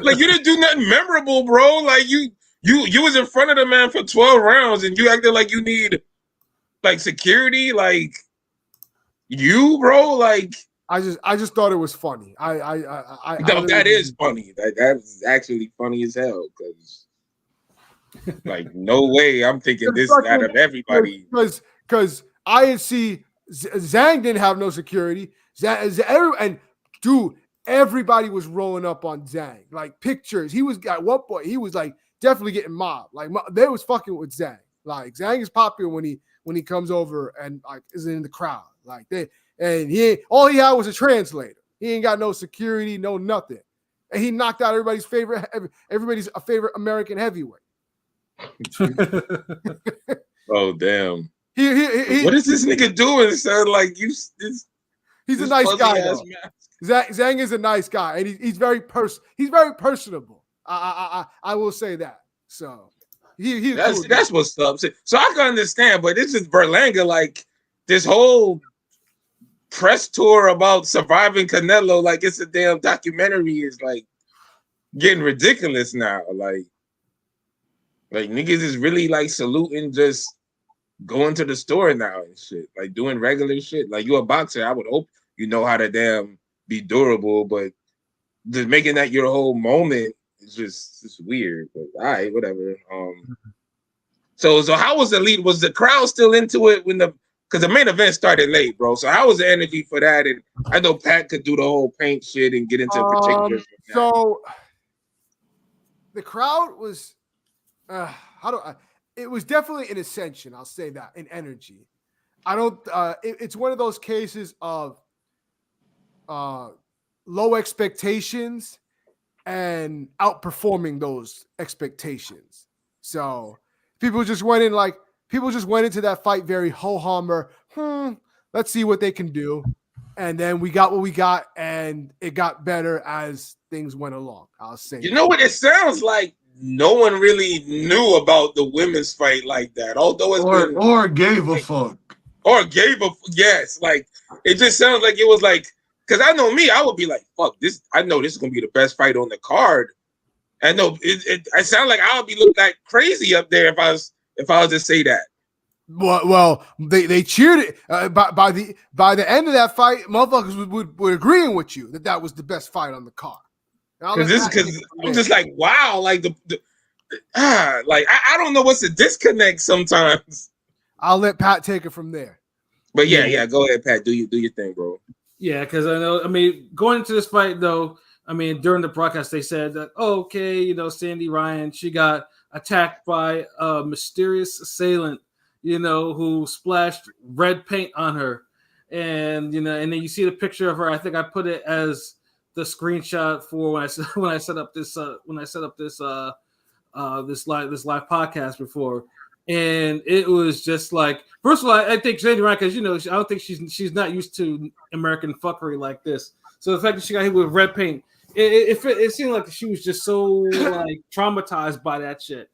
B: Like, you didn't do nothing memorable, bro. Like, you You was in front of the man for 12 rounds, and you acted like you need like security, like you, bro. Like
C: I just thought it was funny.
B: that is funny. That's actually funny as hell. Because like no way, I'm thinking this out of everybody.
C: Because INC Zhang didn't have no security. And dude, everybody was rolling up on Zhang. Like pictures. He was at one point. He was like definitely getting mobbed. Like they was fucking with Zhang. Like Zhang is popular when he comes over and like is in the crowd. Like all he had was a translator. He ain't got no security, no nothing. And he knocked out everybody's favorite American heavyweight.
B: Oh damn.
C: What
B: is this nigga doing, son? Like he's
C: a nice guy. Zhang is a nice guy, and he's very personable. I will say that. So
B: that's what's up. So I can understand, but this is Berlanga, like this whole press tour about surviving Canelo, like it's a damn documentary, is like getting ridiculous now. Like niggas is really like saluting just going to the store now and shit, like doing regular shit. Like you a boxer, I would hope you know how to damn be durable, but just making that your whole moment is just weird. But all right, whatever. So how was the lead? Was the crowd still into it because the main event started late, bro? So how was the energy for that? And I know Pat could do the whole paint shit and get into particulars.
C: So the crowd was it was definitely an ascension, I'll say that, in energy. I don't it's one of those cases of low expectations and outperforming those expectations. So people just went into that fight very ho-hummer. Let's see what they can do. And then we got what we got, and it got better as things went along. I'll say.
B: You know what it sounds like? No one really knew about the women's fight like that, although
F: or gave a fuck,
B: or gave a yes. Like it just sounds like it was like, because I know me, I would be like, fuck this. I know this is gonna be the best fight on the card. I know I sound like I would be looking like crazy up there if I was to say that.
C: Well, they cheered it by the end of that fight. Motherfuckers were agreeing with you that was the best fight on the card.
B: Because I'm just like, wow, like like I don't know what's the disconnect sometimes.
C: I'll let Pat take it from there.
B: But yeah, go ahead, Pat. Do your thing, bro.
A: Yeah, because I mean, going into this fight though, I mean, during the broadcast they said that okay, Sandy Ryan, she got attacked by a mysterious assailant, who splashed red paint on her, and and then you see the picture of her. I think I put it as the screenshot for when I set up this live podcast before, and it was just like, first of all, I think Sandy Ryan, because I don't think she's not used to American fuckery like this. So the fact that she got hit with red paint, it seemed like she was just so like traumatized by that shit.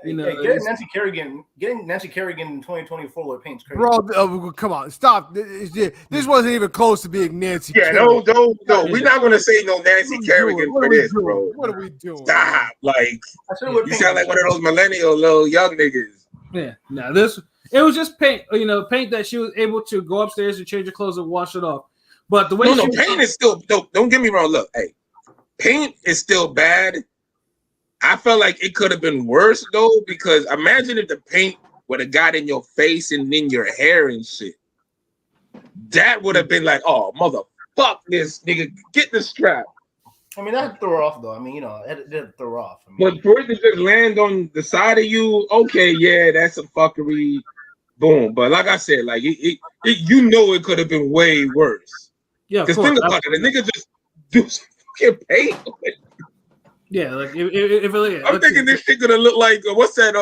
E: Getting Nancy Kerrigan in 2024 with paint's crazy.
C: Bro, come on, stop. This wasn't even close to being Nancy.
B: Yeah,
C: Kerrigan.
B: no. We're not gonna say no Nancy Kerrigan for this, bro.
C: What are we doing?
B: Stop. Like you sound like one of those millennial little young niggas.
A: Yeah, no, it was just paint. Paint that she was able to go upstairs and change her clothes and wash it off. But the way
B: paint is still. Don't get me wrong. Look, hey, paint is still bad. I felt like it could have been worse though, because imagine if the paint would have got in your face and in your hair and shit. That would have been like, oh motherfuck this nigga, get the strap.
E: I mean, that threw her off though. I mean, it did throw her off. I mean,
B: but for it to just land on the side of you, okay, yeah, that's some fuckery. Boom. But like I said, like it it could have been way worse.
A: Yeah,
B: because think about it, a nigga just do some fucking paint.
A: Yeah, like if
B: I'm thinking this shit gonna look like what's that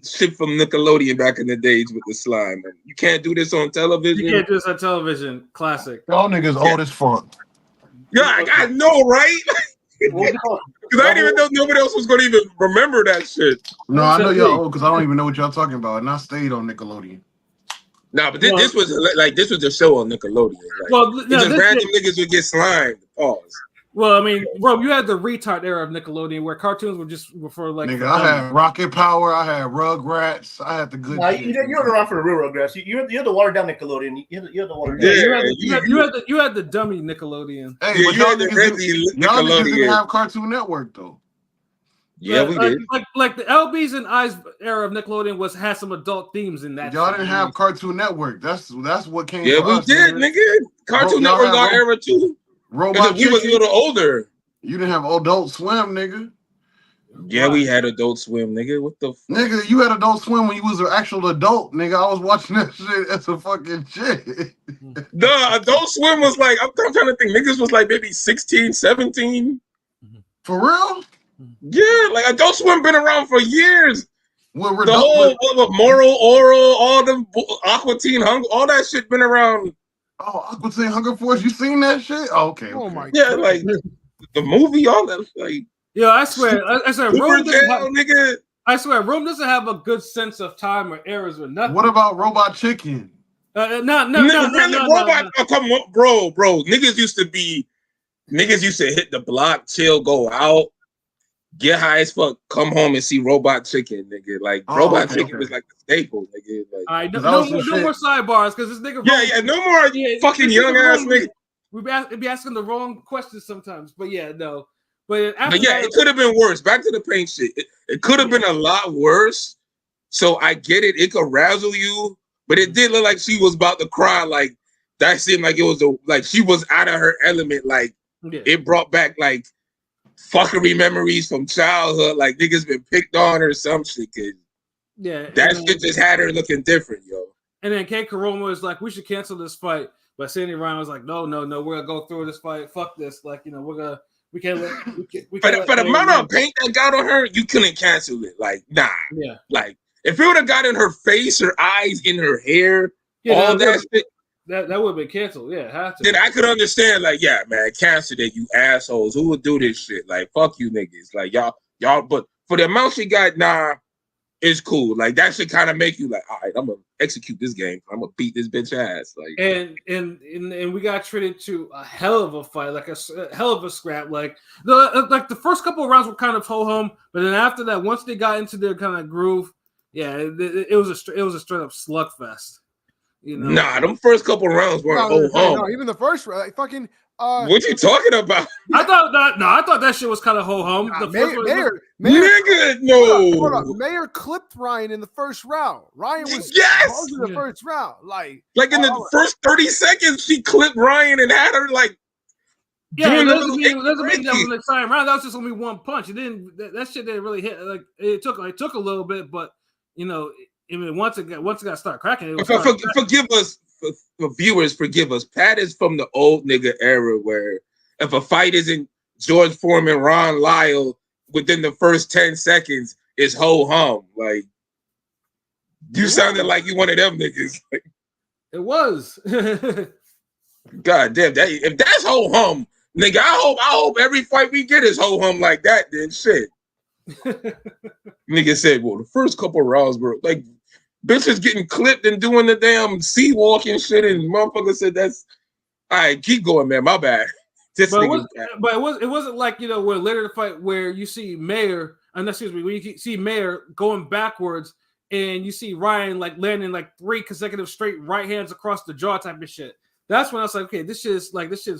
B: shit from Nickelodeon back in the days with the slime? Man. You can't do this on television.
A: You can't do this on television. Classic.
F: Y'all niggas old as fuck.
B: Yeah, I know, right? Because I didn't even know nobody else was gonna even remember that shit.
F: No, I know y'all old because I don't even know what y'all talking about, and I stayed on Nickelodeon.
B: No, but this was the show on Nickelodeon. Like,
A: well, no,
B: just random niggas would get slimed. Pause.
A: Well, I mean, bro, you had the retard era of Nickelodeon where cartoons were for like.
F: Nigga, I had Rocket Power, I had Rugrats, I had the good
E: Nah,
F: shit.
E: you're around for the real Rugrats. You're the watered down Nickelodeon. You're the watered down.
A: You had the dummy Nickelodeon.
F: Hey,
B: Yeah,
F: but
B: you
F: y'all
B: had the
F: niggas didn't have Cartoon Network though.
B: Yeah, we did.
A: Like the LBs and I's era of Nickelodeon had some adult themes in that.
F: Y'all didn't have Cartoon Network. That's what came.
B: Yeah,
F: for
B: we
F: us,
B: did, nigga. Cartoon Network our era too.
F: Robot
B: we was a little older.
F: You didn't have Adult Swim, nigga.
B: Yeah, we had Adult Swim, nigga. What the fuck?
F: Nigga, you had Adult Swim when you was an actual adult, nigga. I was watching that shit as a fucking shit.
B: The Adult Swim was like, I'm trying to think, niggas was like maybe 16, 17.
F: For real?
B: Yeah, like Adult Swim been around for years.
F: Well,
B: The whole Moral, Oral, all the Aqua Teen Hunger, all that shit been around.
F: Oh, Aqua Teen Hunger Force, you seen that shit? Oh, okay.
C: Oh my
B: Yeah,
C: god.
B: like the movie, all that, like.
A: Yeah, I swear,
B: Rome nigga.
A: I swear, Rome doesn't have a good sense of time or eras or nothing.
F: What about Robot Chicken?
A: No.
B: Robot, oh, come on, bro. Niggas used to hit the block, chill, go out, get high as fuck, come home and see Robot Chicken, nigga. Like Robot Chicken was like the staple, nigga. Like,
A: all right, no more sidebars because this nigga.
B: Yeah, no more fucking young ass nigga.
A: We be asking the wrong questions sometimes, but yeah, no. But
B: yeah, it could have been worse. Back to the paint shit. It could have been a lot worse. So I get it. It could razzle you, but it did look like she was about to cry. Like that seemed like it was like she was out of her element. Like it brought back like fuckery memories from childhood. Like niggas been picked on or some shit.
A: Yeah,
B: that shit just had her looking different, yo.
A: And then Kate Karoma was like, "We should cancel this fight," but Sandy Ryan was like, "No, we're gonna go through this fight. Fuck this. Like, you know, we're gonna." We can't let.
B: For the amount of paint that got on her, you couldn't cancel it. Like, nah.
A: Yeah.
B: Like, if it would have got in her face, her eyes, in her hair, all that shit,
A: that would have been canceled. Yeah, had to.
B: Then I could understand. Like, yeah, man, cancel it, you assholes. Who would do this shit? Like, fuck you niggas. Like, y'all. But for the amount she got, nah, it's cool. Like, that should kind of make you like, all right, I'm gonna execute this game. I'm gonna beat this bitch ass. Like,
A: and we got treated to a hell of a fight, like a hell of a scrap. Like the first couple of rounds were kind of ho hum, but then after that, once they got into their kind of groove, yeah, it was a straight up slugfest. You know?
B: Nah, them first couple of rounds weren't ho hum.
C: No, even the first round, like fucking.
B: What you talking about?
A: I thought that shit was kind of ho hum.
C: Mayor,
B: nigga, no.
C: Hold on. Mayor clipped Ryan in the first round. Ryan was in the first round, like
B: in the first 30 seconds, she clipped Ryan and had her like.
A: Yeah, that doesn't mean that was an exciting round. That was just only one punch. It didn't. That shit didn't really hit. Like it took a little bit, but you know, I mean, once it got started cracking,
B: forgive us. For viewers, forgive us. Pat is from the old nigga era where if a fight isn't George Foreman, Ron Lyle within the first 10 seconds, it's ho hum. Like you sounded like you one of them niggas. Like,
A: it was.
B: God damn, if that's ho hum, nigga, I hope every fight we get is ho hum like that. Then shit. Nigga said, well, the first couple rounds were like. Bitches getting clipped and doing the damn sea walking shit, and motherfucker said that's all right. Keep going, man. My bad.
A: But it wasn't like, you know, where later in the fight where you see Mayor, when you see Mayor going backwards and you see Ryan like landing like 3 consecutive straight right hands across the jaw type of shit. That's when I was like, okay, this shit's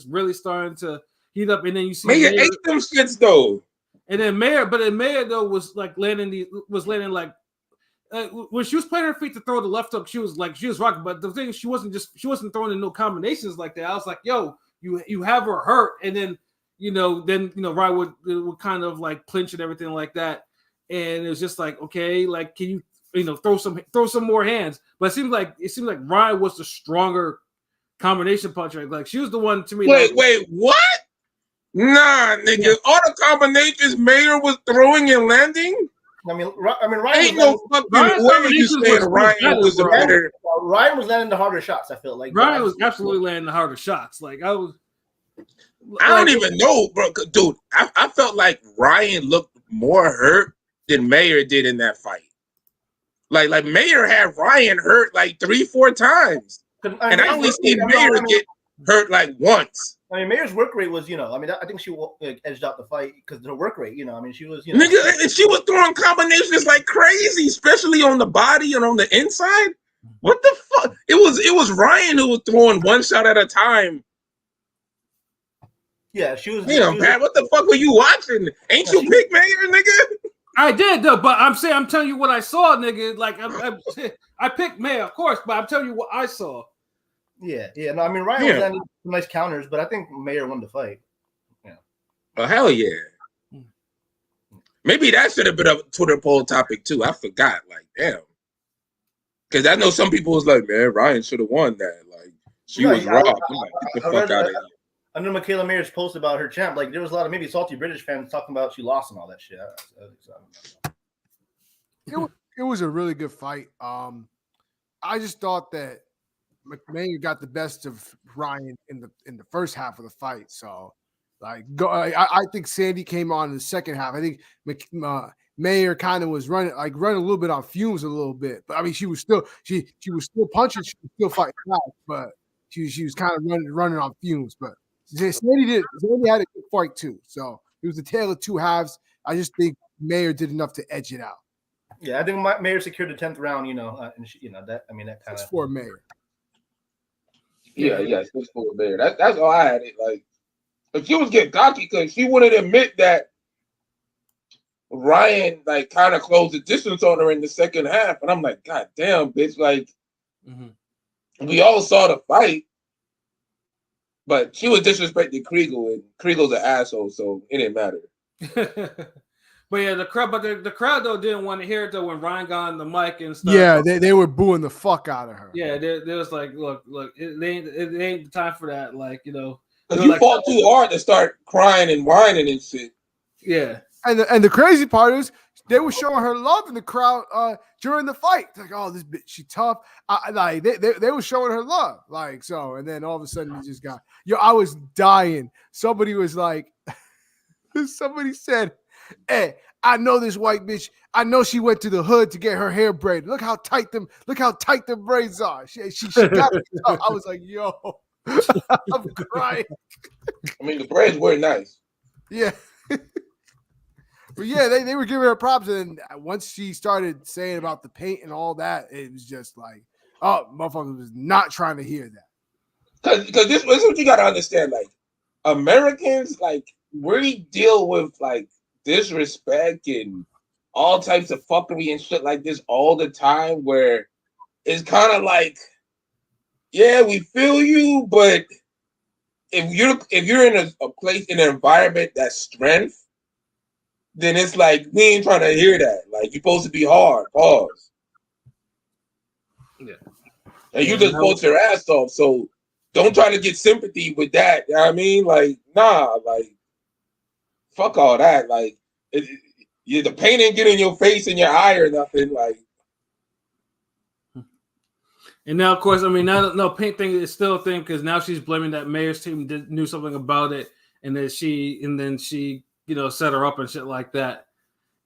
A: really starting to heat up. And then you see
B: Mayor ate them shits though.
A: And then Mayor though was like landing like. When she was playing her feet to throw the left hook, she was rocking. But the thing is, she wasn't throwing in no combinations like that. I was like, yo, you have her hurt, and then Ryan would kind of like clinch and everything like that. And it was just like, okay, like can you throw some more hands? But it seemed like Ryan was the stronger combination puncher. Like she was the one to me.
B: Wait, what? Nah, nigga, yeah. All the combinations Mayor was throwing and landing.
E: I mean, Ryan
B: ain't no fucking way you saying Ryan was the better.
E: Ryan was landing the harder shots. I feel like
A: Ryan was absolutely landing the harder shots. Like I
B: don't even know, bro. Dude, I felt like Ryan looked more hurt than Mayor did in that fight. Like Mayor had Ryan hurt like 3-4 times, and I only seen Mayor get hurt like once.
E: I mean, Mayer's work rate was, I think she edged out the fight because her work rate, I mean, she was,
B: Nigga, and she was throwing combinations like crazy, especially on the body and on the inside. What the fuck? It was Ryan who was throwing one shot at a time.
E: Yeah, she was.
B: Damn, Pat, what the fuck were you watching? Ain't you pick Mayer, nigga?
A: I did though, but I'm telling you what I saw, nigga. Like I picked Mayer, of course, but I'm telling you what I saw.
E: Yeah. No, I mean Ryan was landing some nice counters, but I think Mayer won the fight. Yeah.
B: Oh hell yeah. Maybe that should have been a Twitter poll topic too. I forgot. Like, damn. Because I know some people was like, man, Ryan should have won that. Like, she was robbed. I'm like, get the fuck out of here.
E: I know Michaela Mayer's post about her champ. Like, there was a lot of maybe salty British fans talking about she lost and all that shit.
C: It was a really good fight. I just thought that Mayer got the best of Ryan in the first half of the fight. So, like, I think Sandy came on in the second half. I think Mayer kind of was running a little bit on fumes a little bit. But I mean, she was still punching, she was still fighting back, but she was kind of running on fumes. But Sandy had a good fight too. So it was a tale of two halves. I just think Mayer did enough to edge it out.
E: Yeah, I think Mayer secured the 10th round. And she, that kind of.
C: It's for Mayer.
B: Yeah, it's for Mayer. That's all I had it like. But she was getting cocky because she wouldn't admit that Ryan like kind of closed the distance on her in the second half, and I'm like, God damn, bitch! Like, we all saw the fight, but she was disrespecting Kriegel, and Kriegel's an asshole, so it didn't matter.
A: But yeah, the crowd though didn't want to hear it though when Ryan got on the mic and stuff.
C: Yeah, they were booing the fuck out of her.
A: Yeah, they was like, look, it ain't the time for that. Like,
B: because you fought too hard to start crying and whining and shit.
A: Yeah.
C: And the crazy part is they were showing her love in the crowd during the fight. It's like, oh, this bitch, she tough. They were showing her love. Like, so, and then all of a sudden it just got I was dying. Somebody was like, somebody said, hey, I know this white bitch. I know she went to the hood to get her hair braided. Look how tight the braids are. She got it. I was like, yo, I'm crying.
B: I mean, the braids were nice.
C: Yeah. But yeah, they were giving her props, and once she started saying about the paint and all that, it was just like, oh, motherfucker was not trying to hear that.
B: Because this is what you gotta understand. Like, Americans, like, we deal with like disrespect and all types of fuckery and shit like this all the time. Where it's kind of like, yeah, we feel you, but if you're in a place in an environment that's strength, then it's like we ain't trying to hear that. Like, you're supposed to be hard. Pause.
A: Yeah.
B: And you just vote your ass off. So don't try to get sympathy with that. You know what I mean? Like, nah, like, fuck all that. Like, the pain ain't get in your face and your eye or nothing. Like,
A: and now, of course, I mean, no paint thing is still a thing because now she's blaming that Mayer's team knew something about it, and then she set her up and shit like that.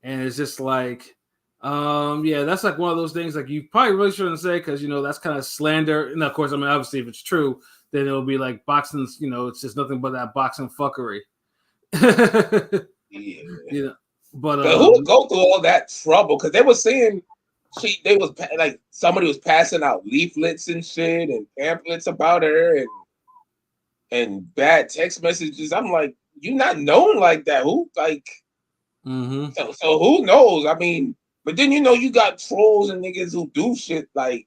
A: And it's just like, yeah, that's like one of those things like you probably really shouldn't say because, that's kind of slander. And of course, I mean, obviously, if it's true, then it'll be like boxing, it's just nothing but that boxing fuckery.
B: yeah.
A: But
B: who would go through all that trouble? Because they were saying somebody was passing out leaflets and shit and pamphlets about her and bad text messages. I'm like, you're not known like that. Who like? So who knows? I mean, but then you got trolls and niggas who do shit like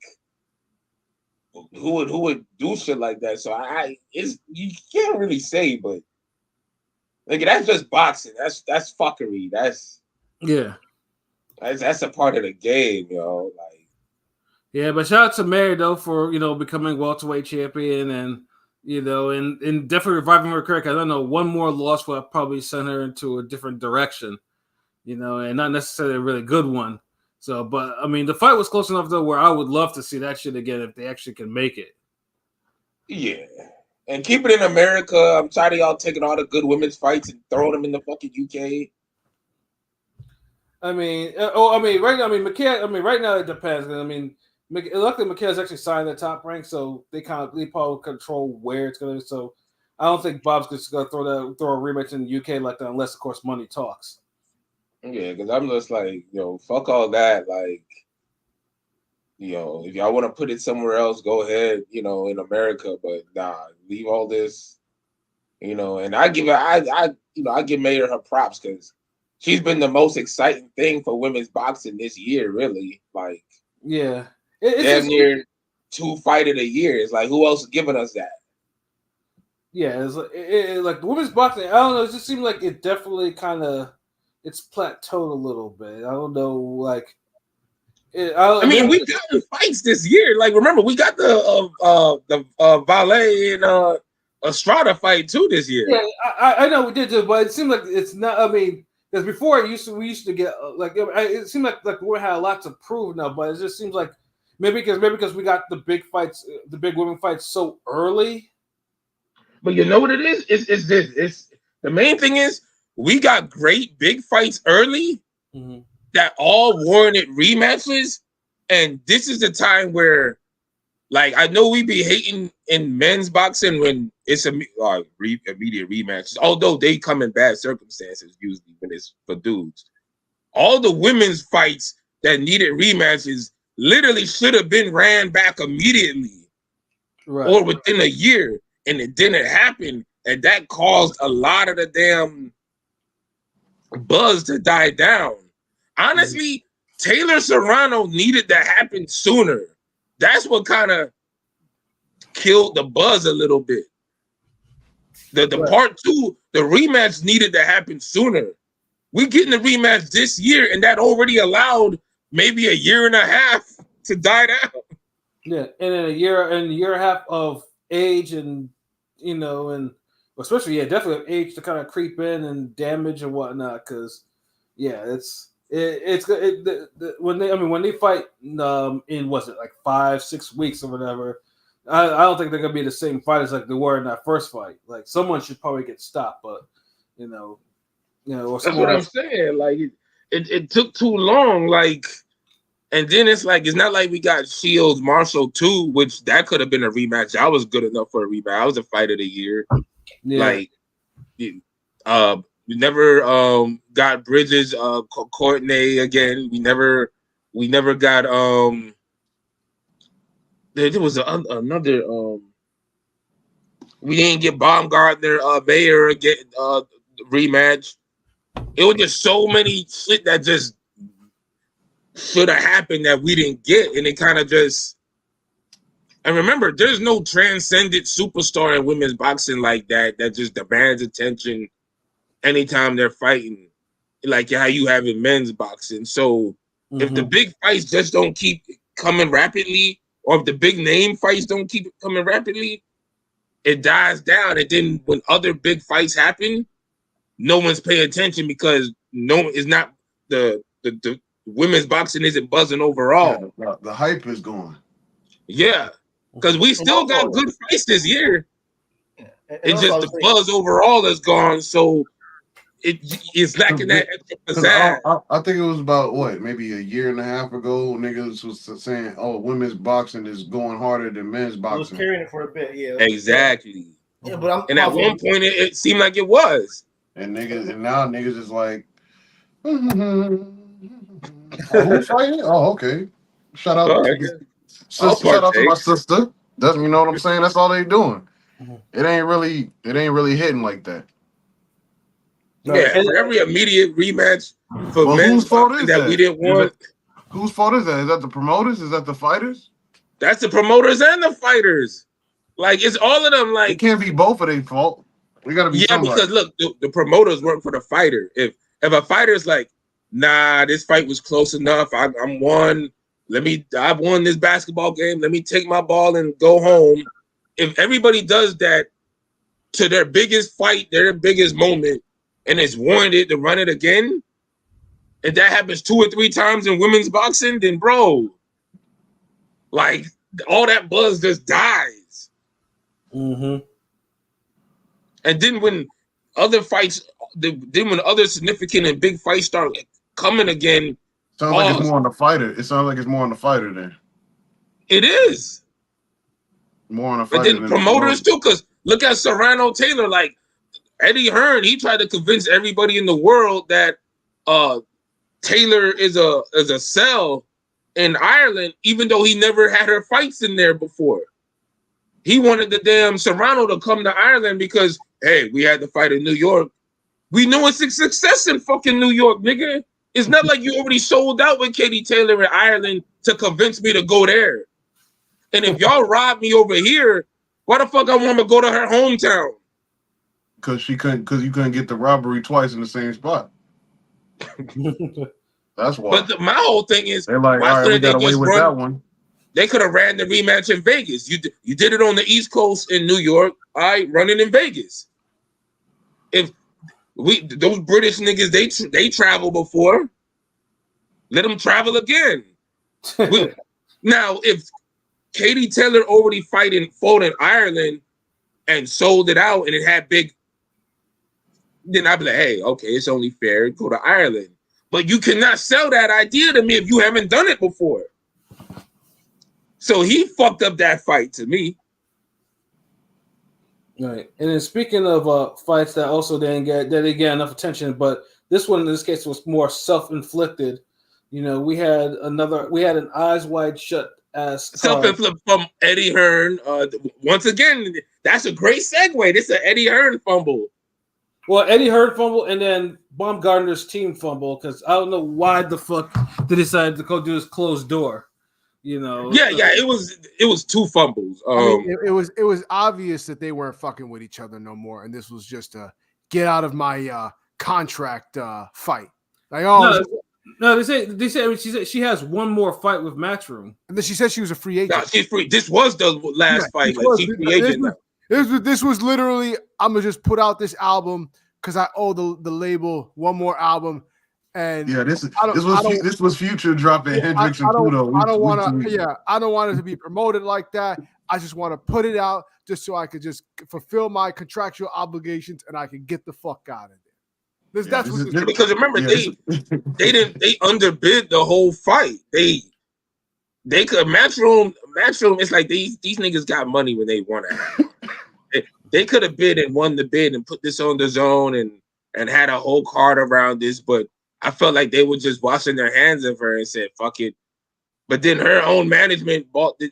B: who would do shit like that. So you can't really say, but like that's just boxing. That's fuckery. That's a part of the game, yo. Like,
A: yeah, but shout out to Mary though for becoming welterweight champion and. And definitely reviving her career. Because I don't know, one more loss will probably send her into a different direction, and not necessarily a really good one. So, but I mean, the fight was close enough though where I would love to see that shit again if they actually can make it.
B: Yeah, and keep it in America. I'm tired of y'all taking all the good women's fights and throwing them in the fucking UK.
A: I mean, right now it depends. I mean, luckily Michaela's actually signed the Top Rank, so they probably control where it's going to. So I don't think Bob's just going to throw a rematch in the UK like that, unless of course money talks.
B: Yeah, because I'm just like, fuck all that. Like, if y'all want to put it somewhere else, go ahead. In America, but nah, leave all this. And I give Mayer her props because she's been the most exciting thing for women's boxing this year, really. Like,
A: yeah,
B: damn near 2 fight of the year. It's like, who else is giving us that?
A: Yeah, it's like the women's boxing. I don't know. It just seemed like it definitely it's plateaued a little bit. I don't know, like.
B: We got fights this year. Like, remember, we got the Valle and Estrada fight too this year.
A: Yeah, I know we did too, but it seemed like it's not. I mean, because before we used to get it seemed like we had a lot to prove now, but it just seems like maybe because we got the big fights, the big women fights so early.
B: But you know what it is? It's this. It's the main thing is we got great big fights early that all warranted rematches, and this is the time where, like, I know we be hating in men's boxing when it's immediate rematches, although they come in bad circumstances usually when it's for dudes. All the women's fights that needed rematches literally should have been ran back immediately, or within a year. And it didn't happen, and that caused a lot of the damn buzz to die down. Honestly, Taylor Serrano needed to happen sooner. That's what kind of killed the buzz a little bit. The part 2, the rematch needed to happen sooner. We getting the rematch this year, and that already allowed maybe a year and a half to die down.
A: Yeah, and in a year and a half of age and and especially definitely age to kind of creep in and damage and whatnot, because when they fight in was it like 5-6 weeks or whatever, I don't think they're gonna be the same fighters like they were in that first fight. Like, someone should probably get stopped, but or
B: that's what I'm saying. Like, it took too long. Like. And then it's like, it's not like we got Shields Marshall too, which that could have been a rematch. I was good enough for a rematch. I was a fight of the year. Yeah. Like, we never got Bridges, Courtney again. We never got there was another we didn't get Baumgartner, Mayer again rematch. It was just so many shit that just should have happened that we didn't get, and it kind of just. And remember, there's no transcendent superstar in women's boxing like that just demands attention anytime they're fighting, like how you have in men's boxing. So if the big fights just don't keep coming rapidly, or if the big name fights don't keep coming rapidly, it dies down. And then when other big fights happen, no one's paying attention because it's not the women's boxing isn't buzzing overall.
F: Yeah, the hype is gone.
B: Yeah, because we still got good fights this year. Yeah. It's just the buzz overall is gone, so it's lacking that extra pizzazz.
F: I think it was about maybe a year and a half ago, niggas was saying, "Oh, women's boxing is going harder than men's boxing."
E: It was carrying it for a bit, yeah.
B: Exactly.
E: Yeah, but
B: at one point it seemed like it was.
F: And now niggas is like. Who's fighting? Oh, okay. Shout out to my sister. That's, you know what I'm saying? That's all they doing. It ain't really hitting like that.
B: Yeah, for every immediate rematch for men's
F: fault is
B: that we didn't want.
F: Whose fault is that? Is that the promoters? Is that the fighters?
B: That's the promoters and the fighters. Like, it's all of them. Like,
F: it can't be both of their fault. We gotta be somebody.
B: Because look, the promoters work for the fighter. If a fighter's like, nah, this fight was close enough. I'm won. I've won this basketball game. Let me take my ball and go home. If everybody does that to their biggest fight, their biggest moment, and it's warranted to run it again, if that happens 2 or 3 times in women's boxing, then bro, like, all that buzz just dies.
A: Mm-hmm.
B: And then when other fights, when other significant and big fights start coming again.
F: Sounds like it's more on the fighter. It sounds like it's more on the fighter then.
B: It is.
F: More on a
B: But
F: fighter
B: then
F: than
B: promoters too, because look at Serrano Taylor. Like Eddie Hearn, he tried to convince everybody in the world that Taylor is a sell in Ireland, even though he never had her fights in there before. He wanted the damn Serrano to come to Ireland because, hey, we had the fight in New York. We know it's a success in fucking New York, nigga. It's not like you already sold out with Katie Taylor in Ireland to convince me to go there. And if y'all rob me over here, why the fuck I want to go to her hometown?
F: because you couldn't get the robbery twice in the same spot. That's why.
B: But my whole thing is,
F: They're like,
B: why
F: all right, we
B: couldn't they
F: got away
B: just
F: with
B: run?
F: that one.
B: They could have ran the rematch in Vegas. You did it on the East Coast in New York. I run it in Vegas. If those British niggas, they travel before. Let them travel again. Now, if Katie Taylor already fought in Ireland and sold it out and it had big, then I'd be like, hey, okay, it's only fair. Go to Ireland. But you cannot sell that idea to me if you haven't done it before. So he fucked up that fight to me.
A: Right. And then speaking of fights that also didn't get enough attention, but this one in this case was more self-inflicted. You know, we had an eyes wide shut ass
B: Self-inflicted from Eddie Hearn. Once again, that's a great segue. This is an Eddie Hearn fumble.
A: Well, Eddie Hearn fumble and then Baumgartner's team fumble because I don't know why the fuck they decided to go do this closed door. You know.
B: Yeah, it was two fumbles.
C: I mean, it was obvious that they weren't fucking with each other no more, and this was just a get out of my contract fight. Like,
A: no, they say. I mean, she has one more fight with Matchroom,
C: and then she said she was a free agent.
B: No, she's free. This was the last fight. Like, she's free agent now.
C: This was literally, I'm gonna just put out this album because I owe the label one more album. And
F: yeah, this was Future dropping Hendrix and Pluto.
C: I don't want it to be promoted like that. I just want to put it out just so I could just fulfill my contractual obligations and I can get the fuck out of there.
B: Because remember, they underbid the whole fight. They could Matchroom. It's like these niggas got money when they want to. They could have bid and won the bid and put this on the zone and had a whole card around this, but I felt like they were just washing their hands of her and said, fuck it. But then her own management bought it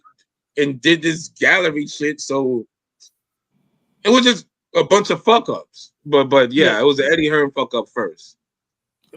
B: and did this gallery shit. So it was just a bunch of fuck ups. But yeah, it was an Eddie Hearn fuck up first.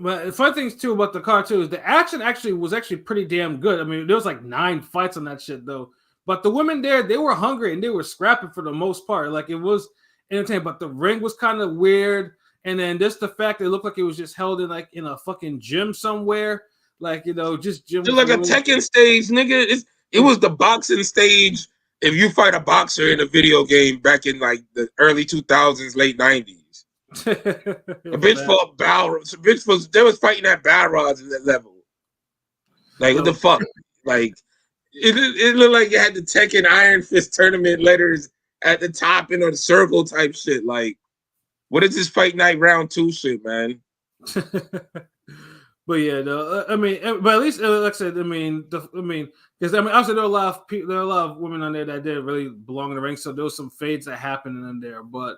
A: But the fun things too about the card too is the action was pretty damn good. I mean, there was like 9 fights on that shit though. But the women there, they were hungry and they were scrapping for the most part. Like it was entertaining, but the ring was kind of weird. And then just the fact it looked like it was just held in a fucking gym somewhere, like just gym.
B: It's like a Tekken stage, nigga. It was the boxing stage. If you fight a boxer in a video game back in like the early 2000s, late 90s, a bitch fought Balrog. They was fighting at Balrog at that level. Like what the fuck? Like it looked like it had the Tekken Iron Fist tournament letters at the top in a circle type shit. Like. What is this fight night round 2 shit, man?
A: But yeah, no, I mean, but at least like I said, because obviously there are a lot of women on there that didn't really belong in the ring, so there was some fades that happened in there. But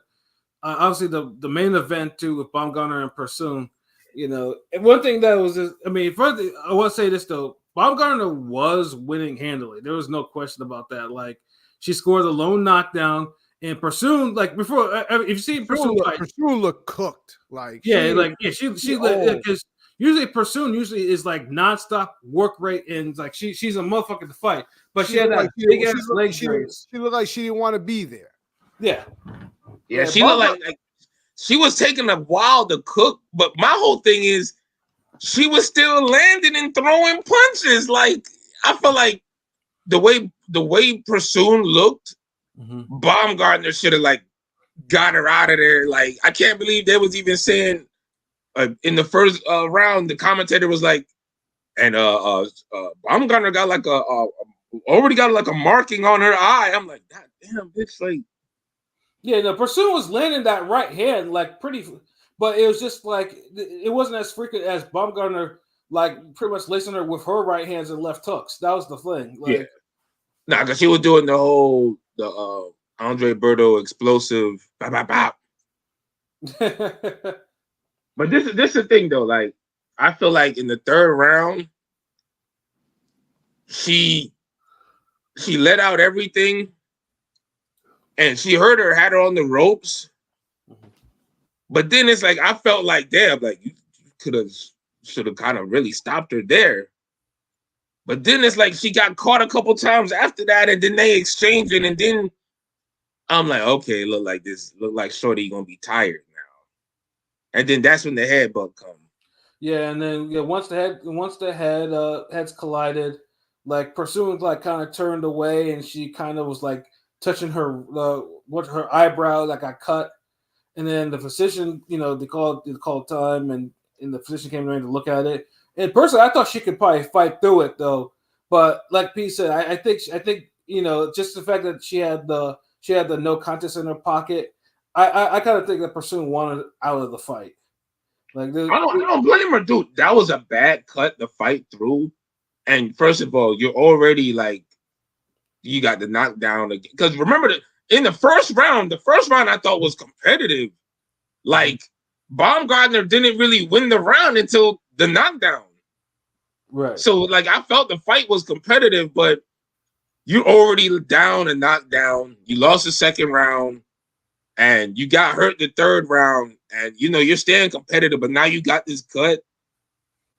A: obviously the main event too with Baumgartner and Persoon, and one thing that was, first I want to say this though, Baumgartner was winning handily. There was no question about that. Like she scored a lone knockdown. And Persoon, like before, if you see Persoon
C: look cooked, she because usually Persoon is like nonstop work rate and like she's a motherfucker to fight, but she had that big ass leg raise. She looked like she didn't want to be there.
A: Yeah,
B: she looked like she was taking a while to cook, but my whole thing is she was still landing and throwing punches. Like I feel like the way Persoon looked. Mm-hmm. Baumgartner should have like got her out of there. Like I can't believe they was even saying in the first round the commentator was like, and Baumgartner got like already got like a marking on her eye. I'm like, God damn, bitch, like.
A: Yeah, no, Persoon was landing that right hand like pretty, but it was just like it wasn't as frequent as Baumgartner like pretty much lacing her with her right hands and left hooks. That was the thing. Like,
B: Nah, because she was doing the Andre Berto explosive. Bop, bop, bop. But this is the thing though. Like, I feel like in the third round, she let out everything, and she had her on the ropes. But then it's like I felt like, damn, like you should have kind of really stopped her there. But then it's like she got caught a couple times after that, and then they exchanged it, and then I'm like, okay, look like Shorty gonna be tired now. And then that's when the headbutt comes.
A: Yeah, and then once the heads collided, like Pursuing like kind of turned away, and she kind of was like touching her her eyebrow that got cut, and then the physician, they called time, and the physician came in to look at it. And personally, I thought she could probably fight through it though, but like Pete said, I think just the fact that she had the no contest in her pocket, I kind of think that Pursuing wanted out of the fight. Like
B: I don't blame her, dude. That was a bad cut to fight through. And first of all, you're already like, you got the knockdown again. Because remember, in the first round I thought was competitive. Like, Baumgartner didn't really win the round until the knockdown.
A: Right.
B: So, like, I felt the fight was competitive, but you're already down and knocked down. You lost the second round, and you got hurt the third round, and, you're staying competitive, but now you got this cut.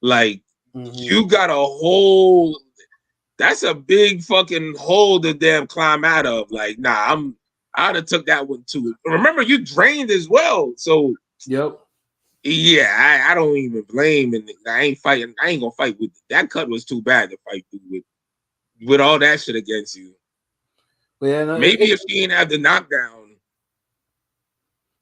B: Like, you got a hole. That's a big fucking hole to damn climb out of. Like, nah, I'd have took that one too. Remember, you drained as well. So,
A: yep.
B: Yeah, I don't even blame, and I ain't gonna fight with that cut. Was too bad to fight with all that shit against you.
A: Yeah, no,
B: maybe if she didn't have the knockdown.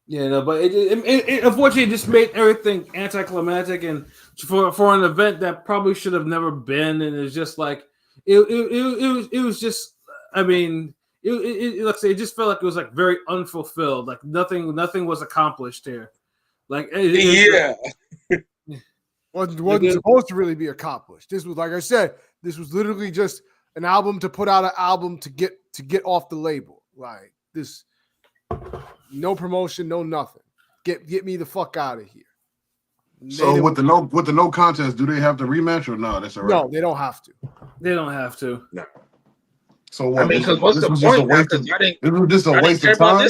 A: Yeah, no, but it unfortunately just made everything anticlimactic, and for an event that probably should have never been, and it's just like it was just. I mean, let's say it just felt like it was like very unfulfilled. Like nothing was accomplished here. Like
C: wasn't supposed to really be accomplished. This was, like I said, this was literally just an album to put out an album to get off the label. Like this, no promotion, no nothing. Get me the fuck out of here.
F: So with the no contest, do they have to rematch or no? That's all right.
C: No, they don't have to.
A: They don't have to.
B: No.
F: So what?
B: I mean, because what's the point?
F: It was just a waste of time.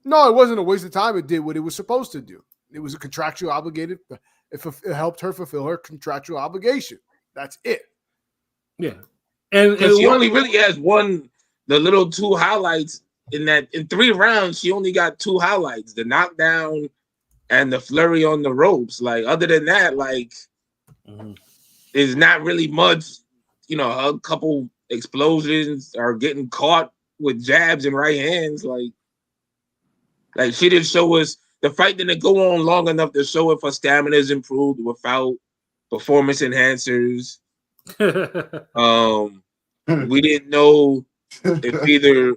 C: No, it wasn't a waste of time. It did what it was supposed to do. It was a contractual obligated. It helped her fulfill her contractual obligation. That's it.
A: Yeah, and
B: she only really has the little two highlights in 3 rounds. She only got 2 highlights: the knockdown and the flurry on the ropes. Like, other than that, like, there's not really much. A couple explosions are getting caught with jabs and right hands. Like she didn't show us. The fight didn't go on long enough to show if her stamina is improved without performance enhancers. We didn't know if either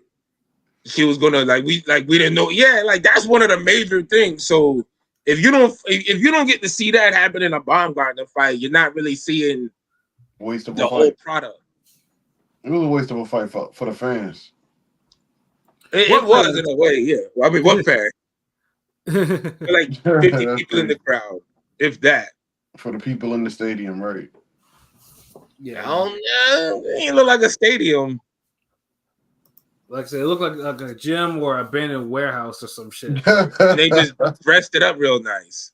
B: she was gonna we didn't know. Yeah, like that's one of the major things. So if you don't get to see that happen in a Baumgartner fight, you're not really seeing the whole product.
F: It was a waste of a fight for the fans.
B: It was in a way, yeah. Well, I mean, what fan? Like 50 people in the crowd, if that.
F: For the people in the stadium, right?
A: Yeah,
B: it didn't look like a stadium.
A: Like I said, it looked like a gym or abandoned warehouse or some shit.
B: They just dressed it up real nice.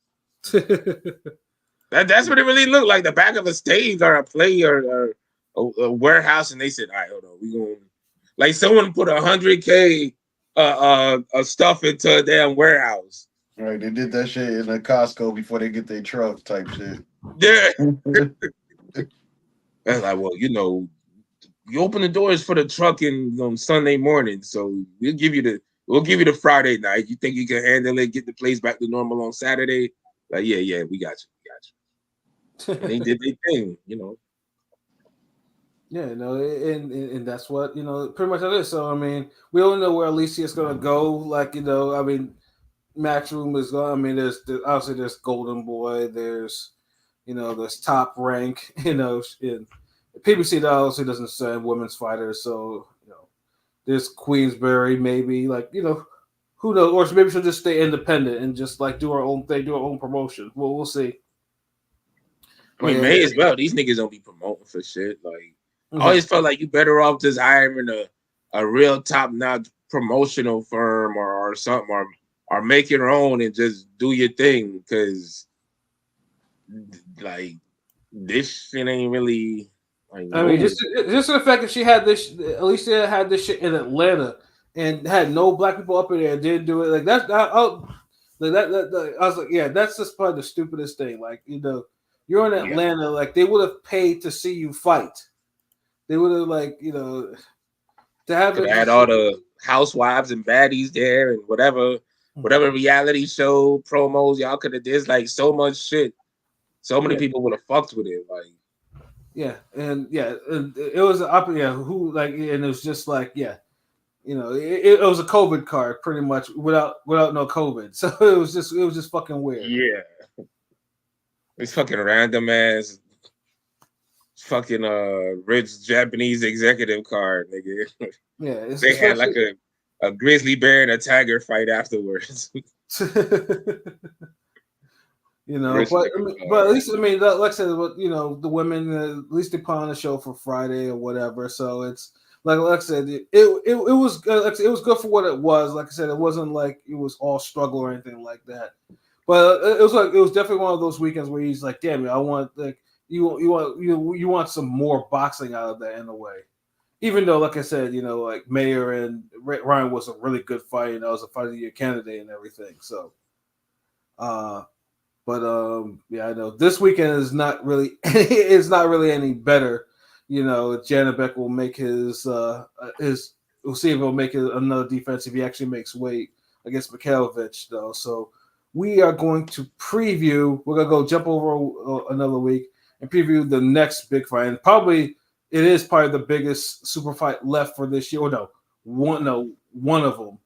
B: That's what it really looked like. The back of a stage or a play or a warehouse, and they said, "All right, hold on, we going." Like someone put $100K stuff into a damn warehouse.
F: Right, they did that shit in a Costco before they get their truck type shit.
B: Yeah. That's like, well, you open the doors for the truck on Sunday morning, so we'll give you the Friday night. You think you can handle it? Get the place back to normal on Saturday? Like, yeah, we got you. And they did their thing,
A: Yeah, no, and that's what pretty much it is. So I mean, we don't know where Alicia's gonna go. Like I mean, Matchroom is going. I mean, there's Golden Boy. There's there's Top Rank. And PBC obviously doesn't send women's fighters, so there's Queensberry maybe, who knows, or maybe she'll just stay independent and just do her own thing, do her own promotion. Well, we'll see.
B: I mean, may as well. These niggas don't be promoting for shit. I always felt like you better off just hiring a real top-notch promotional firm or something, or make your own and just do your thing, because this shit ain't really.
A: I mean, just the fact that she had this, at least they had this shit in Atlanta and had no black people up in there and didn't do it. I was like, yeah, that's just probably the stupidest thing. You're in Atlanta, they would have paid to see you fight. They would have to have
B: it. Had all the housewives and baddies there and whatever reality show promos y'all could have did. So much shit. So many people would have fucked with it.
A: And it was and it was just it was a COVID card pretty much without no COVID. So it was just fucking weird.
B: Yeah. It's fucking random ass fucking rich Japanese executive card, nigga.
A: Yeah,
B: they had a grizzly bear and a tiger fight afterwards.
A: But at least like I said, the women at least they put on a show for Friday or whatever. So it's like I said, it was good. It was good for what it was. Like I said, it wasn't like it was all struggle or anything like that. But it was definitely one of those weekends where he's like, damn it, I want you want some more boxing out of that in a way. Even though, like I said, Mayer and Ryan was a really good fight, and that was a fight of the year candidate and everything. So, I know this weekend is not really any better. Janibek will make we'll see if he'll make another defense if he actually makes weight against Mikhailovich, though. So we are going to preview. We're gonna go jump over another week and preview the next big fight, and probably it is probably the biggest super fight left for this year. Or one of them.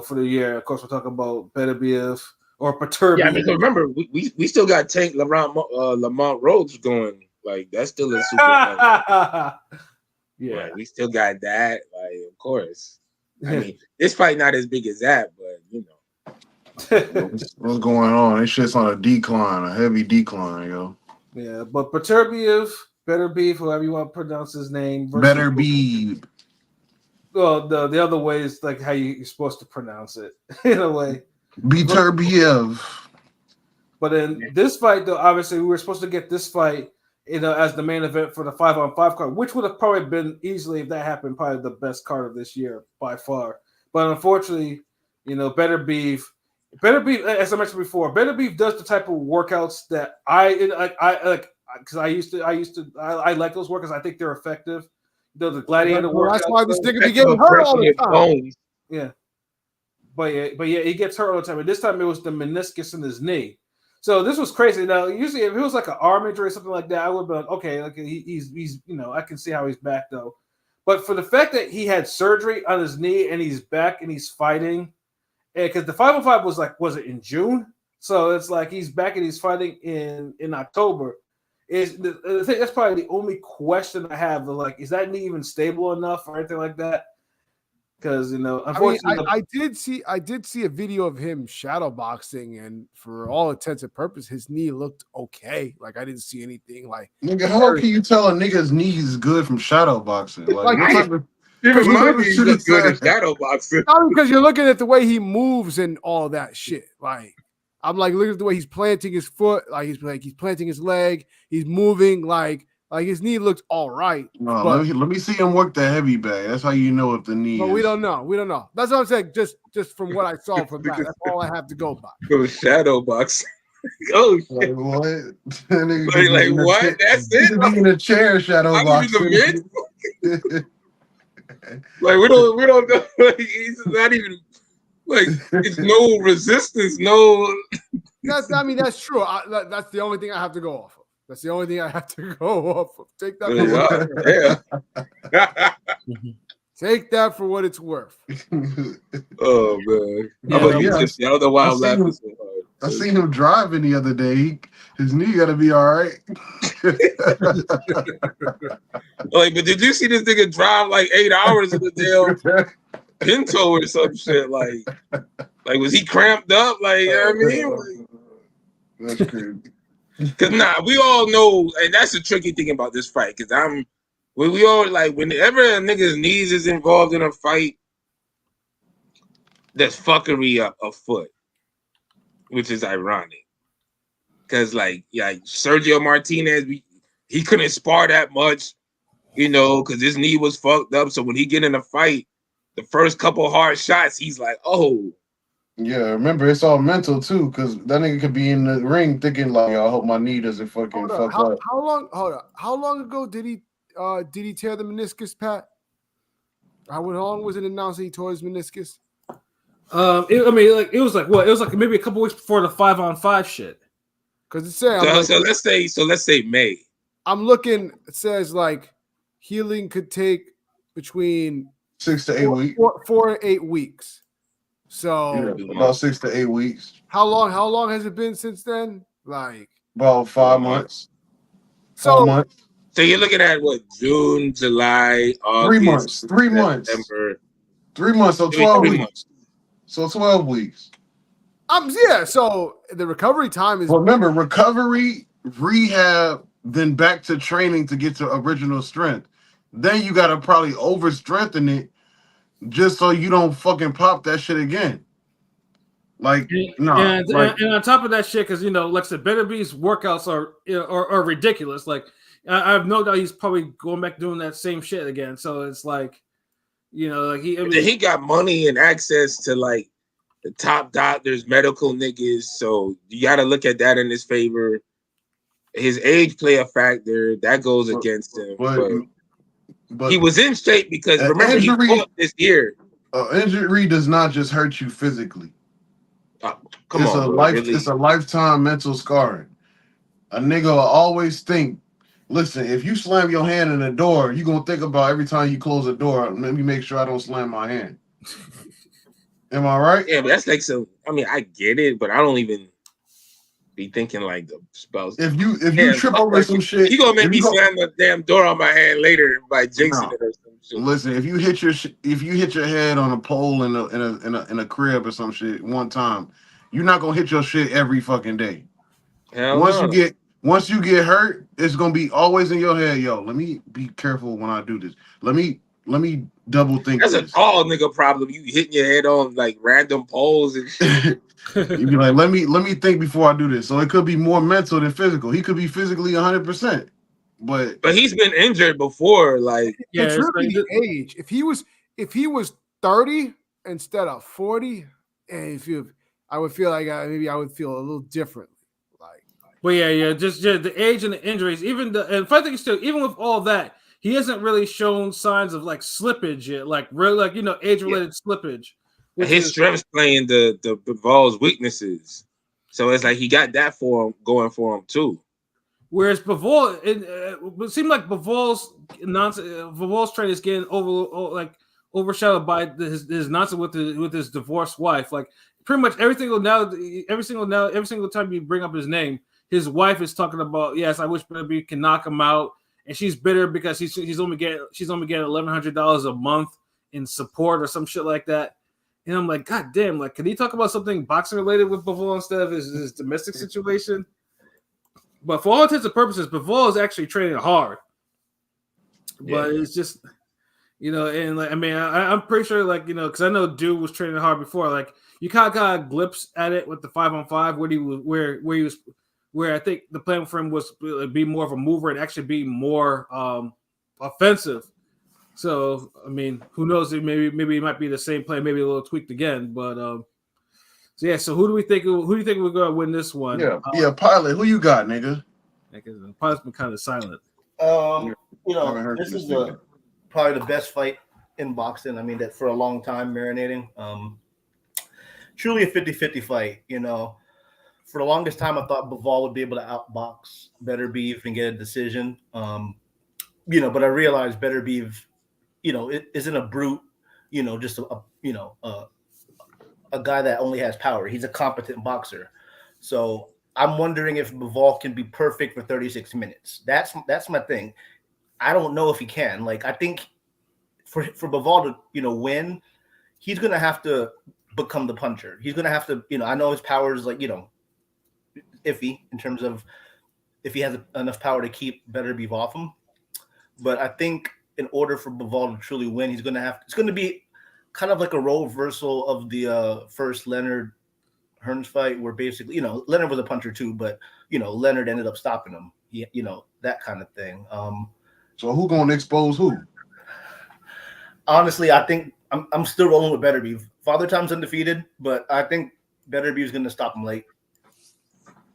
A: For the year. Of course, we're talking about Beterbiev or Beterbiev.
B: Yeah, I mean, remember we still got Tank Lamont Rhodes going. That's still a super fight. Yeah, we still got that. Of course. I mean, this fight not as big as that, but
F: What's going on? This shit's on a decline, a heavy decline, yo.
A: Yeah, but Beterbiev, whoever you want to pronounce his name.
F: Beterbiev.
A: Well, the other way is how you're supposed to pronounce it in a way.
F: Beterbiev.
A: But in this fight, though, obviously we were supposed to get this fight, as the main event for the 5-on-5 card, which would have probably been easily, if that happened, probably the best card of this year by far. But unfortunately, Beterbiev, as I mentioned before, Beterbiev does the type of workouts that I like because I like those workouts. I think they're effective. The gladiator workouts.
C: That's why this nigga be getting hurt all the time.
A: Yeah. But he gets hurt all the time. And this time it was the meniscus in his knee. So this was crazy. Now, usually if it was like an arm injury or something like that, I would be like, okay, he's I can see how he's back though. But for the fact that he had surgery on his knee and he's back and he's fighting, because the 5-on-5 was it in June? So it's he's back and he's fighting in October. I think that's probably the only question I have. Is that knee even stable enough or anything like that? Because unfortunately,
C: I did see a video of him shadow boxing, and for all intents and purposes, his knee looked okay. I didn't see anything
F: Nigga, how can you tell a nigga's knee is good from shadow boxing?
B: Even my knee looks good at shadow boxing.
C: Not because you're looking at the way he moves and all that shit. I'm looking at the way he's planting his foot, he's planting his leg, he's moving, his knee looks all right.
F: No, let me see him work the heavy bag. That's how you know if the knee.
C: But we don't know. That's what I'm saying. Just from what I saw from that, that's all I have to go by.
B: Go shadow boxing. Oh shit!
F: What?
B: What? That's it.
F: Be in a chair shadow boxing.
B: We don't know. He's not even. It's no resistance, no.
C: That's true. That's the only thing I have to go off of. That's the only thing I have to go off of. Take that. Take that for what it's worth.
B: Oh man! I don't know why I'm laughing so hard.
F: I seen him driving the other day. His knee got to be all right.
B: Like, but did you see this nigga drive like 8 hours in the damn Pinto or some shit? Like was he cramped up? Like, you know what I mean?
F: That's crazy.
B: Cause we all know, and that's the tricky thing about this fight. Cause we all like whenever a nigga's knees is involved in a fight, there's fuckery afoot, which is ironic. Cause like Sergio Martinez, he couldn't spar that much, you know, cause his knee was fucked up. So when he get in a fight, the first couple hard shots, he's like, oh.
F: Yeah, remember it's all mental too, because that nigga could be in the ring thinking like, I hope my knee doesn't fucking fuck up.
C: How long ago did he tear the meniscus, Pat? How long was it announced that he tore his meniscus?
A: It was like maybe a couple weeks before the 5-on-5 shit.
C: Because it said
B: so let's say May.
C: I'm looking. It says like healing could take between
F: 6 to 8 weeks.
C: 4 to 8 weeks. So
F: about 6 to 8 weeks.
C: How long has it been since then? Like
F: about 5 months.
C: So
F: 4 months.
B: So you're looking at what? June, July, August,
F: 3 months.
B: September.
F: 3 months. So 12 weeks. So 12 weeks.
C: Yeah. So the recovery time is.
F: Remember, recovery, rehab, then back to training to get to original strength. Then you gotta probably over strengthen it just so you don't fucking pop that shit again. Like, no.
A: And on top of that shit, because, you know, like I said, Better B's workouts are ridiculous. Like, I have no doubt he's probably going back doing that same shit again. So it's like, you know, like
B: he got money and access to like the top doctors, medical niggas. So you got to look at that in his favor. His age play a factor that goes against him. But he was in shape because remember he fought this year.
F: Injury does not just hurt you physically. It's a lifetime mental scarring. A nigga will always think, listen, if you slam your hand in a door, you're gonna think about every time you close a door, let me make sure I don't slam my hand. Am I right?
B: Yeah, but that's like I get it, but I don't even be thinking like the spells.
F: If you trip over some shit,
B: you gonna make me slam the damn door on my hand later by jinxing it or some shit.
F: Listen, if you hit your head on a pole in a crib or some shit one time, you're not gonna hit your shit every fucking day. Once you get hurt, it's gonna be always in your head. Yo, let me be careful when I do this. Let me double think.
B: That's a tall nigga problem. You hitting your head on like random poles and shit.
F: You be like, let me think before I do this. So it could be more mental than physical. He could be physically 100%, but
B: he's been injured before. Like,
C: it's really the age. If he was 30 instead of 40, and I would feel like maybe I would feel a little differently.
A: But yeah, just the age and the injuries. And funny thing is too, even with all that, he hasn't really shown signs of like slippage yet, like really, like, you know, age-related slippage.
B: His strengths playing the Bivol's weaknesses, so it's like he got that going for him too.
A: Whereas Bivol, it seemed like Bivol's training is getting overshadowed by his nonsense with his divorced wife. Like pretty much every single time you bring up his name, his wife is talking about, yes, I wish Better B can knock him out, and she's bitter because she's only getting $1,100 a month in support or some shit like that. And I'm like, God damn, like, can he talk about something boxing related with Bivol instead of his domestic situation? But for all intents and purposes, Bivol is actually training hard. But it's just, you know, and like, I mean, I'm pretty sure, like, you know, because I know Dude was training hard before. Like, you kind of got a glimpse at it with the 5-on-5 where I think the plan for him was to be more of a mover and actually be more offensive. So, I mean, who knows? Maybe it might be the same play, maybe a little tweaked again. But so who do you think we're gonna win this one?
F: Pilot, who you got, nigga?
A: The Pilot's been kind of silent.
E: You know, this is probably the best fight in boxing. I mean, that for a long time marinating. Truly a 50-50 fight, you know. For the longest time, I thought Bivol would be able to outbox Better Beef and get a decision. You know, but I realized Better Beef, you know, it isn't a brute, you know, just a guy that only has power. He's a competent boxer. So I'm wondering if Bivol can be perfect for 36 minutes. That's my thing. I don't know if he can. Like, I think for Bivol to win, he's gonna have to become the puncher. He's gonna have to, I know his power is like iffy in terms of if he has enough power to keep Beterbiev off him. But I think in order for Bivol to truly win, it's going to be kind of like a role reversal of the first Leonard Hearns fight, where basically, Leonard was a puncher too, but Leonard ended up stopping him. That kind of thing.
F: So who gonna expose who?
E: Honestly, I think I'm still rolling with Beterbiev. Father Time's undefeated, but I think Beterbiev is going to stop him late.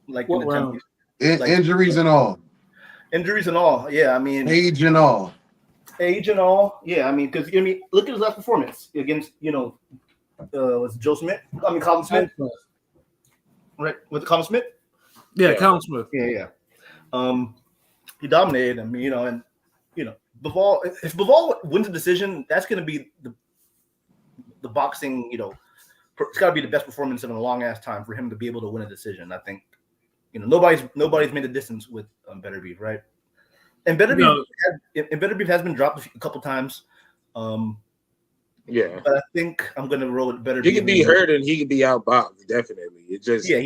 E: Like
A: What round?
F: Injuries and all.
E: Injuries and all, yeah. I mean,
F: Age and all.
E: Yeah. I mean, because look at his last performance against was it Joe Smith? I mean, Colin Smith, right? Was it Colin Smith?
A: Yeah, Colin Smith.
E: Yeah. He dominated him, and Bivol. If Bivol wins a decision, that's going to be the boxing. It's got to be the best performance in a long ass time for him to be able to win a decision. I think. Nobody's made a distance with Beterbiev, right? And Beterbiev has been dropped a couple times.
B: Yeah,
E: but I think I'm gonna roll with Beterbiev.
B: He could be hurt and he could be outboxed. Definitely,
E: he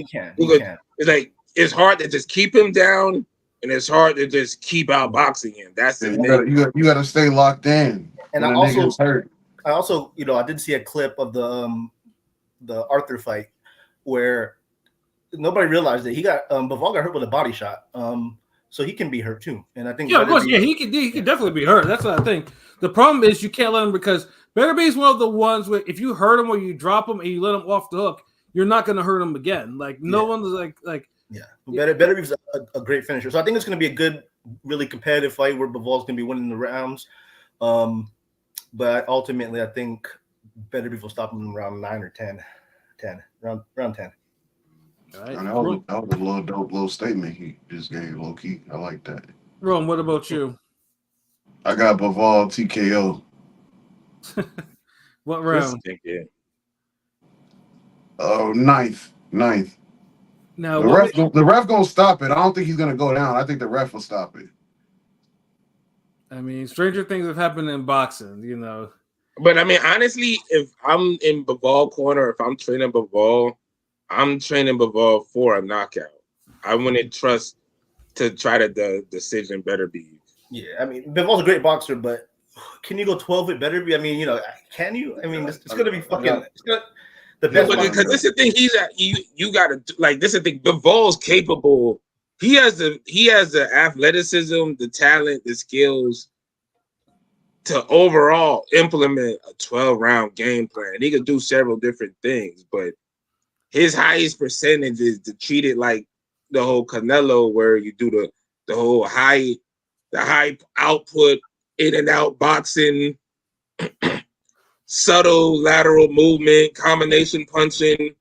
E: can.
B: It's like it's hard to just keep him down, and it's hard to just keep outboxing him. That's the thing.
F: You got to stay locked in.
E: And I also, I did see a clip of the Arthur fight where nobody realized that Bivol got hurt with a body shot. So he can be hurt too. And I think
A: of course, he can definitely be hurt. That's what I think. The problem is you can't let him, because Beterbiev is one of the ones where if you hurt him or you drop him and you let him off the hook, you're not going to hurt him again. Like no one's like.
E: Yeah, Beterbiev's a great finisher. So I think it's going to be a good, really competitive fight where Bivol's going to be winning the rounds. But ultimately, I think Beterbiev will stop him in round 9 or 10. Round 10.
A: All right.
F: That was a little dope little statement he just gave, low key. I like that.
A: Ron, what about you?
F: I got Bivol TKO.
A: What round?
F: Ninth.
A: Now
F: the ref gonna stop it. I don't think he's gonna go down. I think the ref will stop it.
A: I mean, stranger things have happened in boxing,
B: But I mean, honestly, if I'm in Bivol corner, if I'm training Bivol, I'm training Bivol for a knockout. I wouldn't trust to try to decision Beterbiev.
E: Yeah, I mean, Bivol's a great boxer, but can you go 12 with Beterbiev? I mean, can you? I mean, it's going to be fucking the best.
B: Because this is the thing you got to like. This is the thing. Bivol's capable. He has the athleticism, the talent, the skills to overall implement a 12-round game plan. He could do several different things, but his highest percentage is to treat it like the whole Canelo, where you do the whole high output, in and out boxing, subtle lateral movement, combination punching,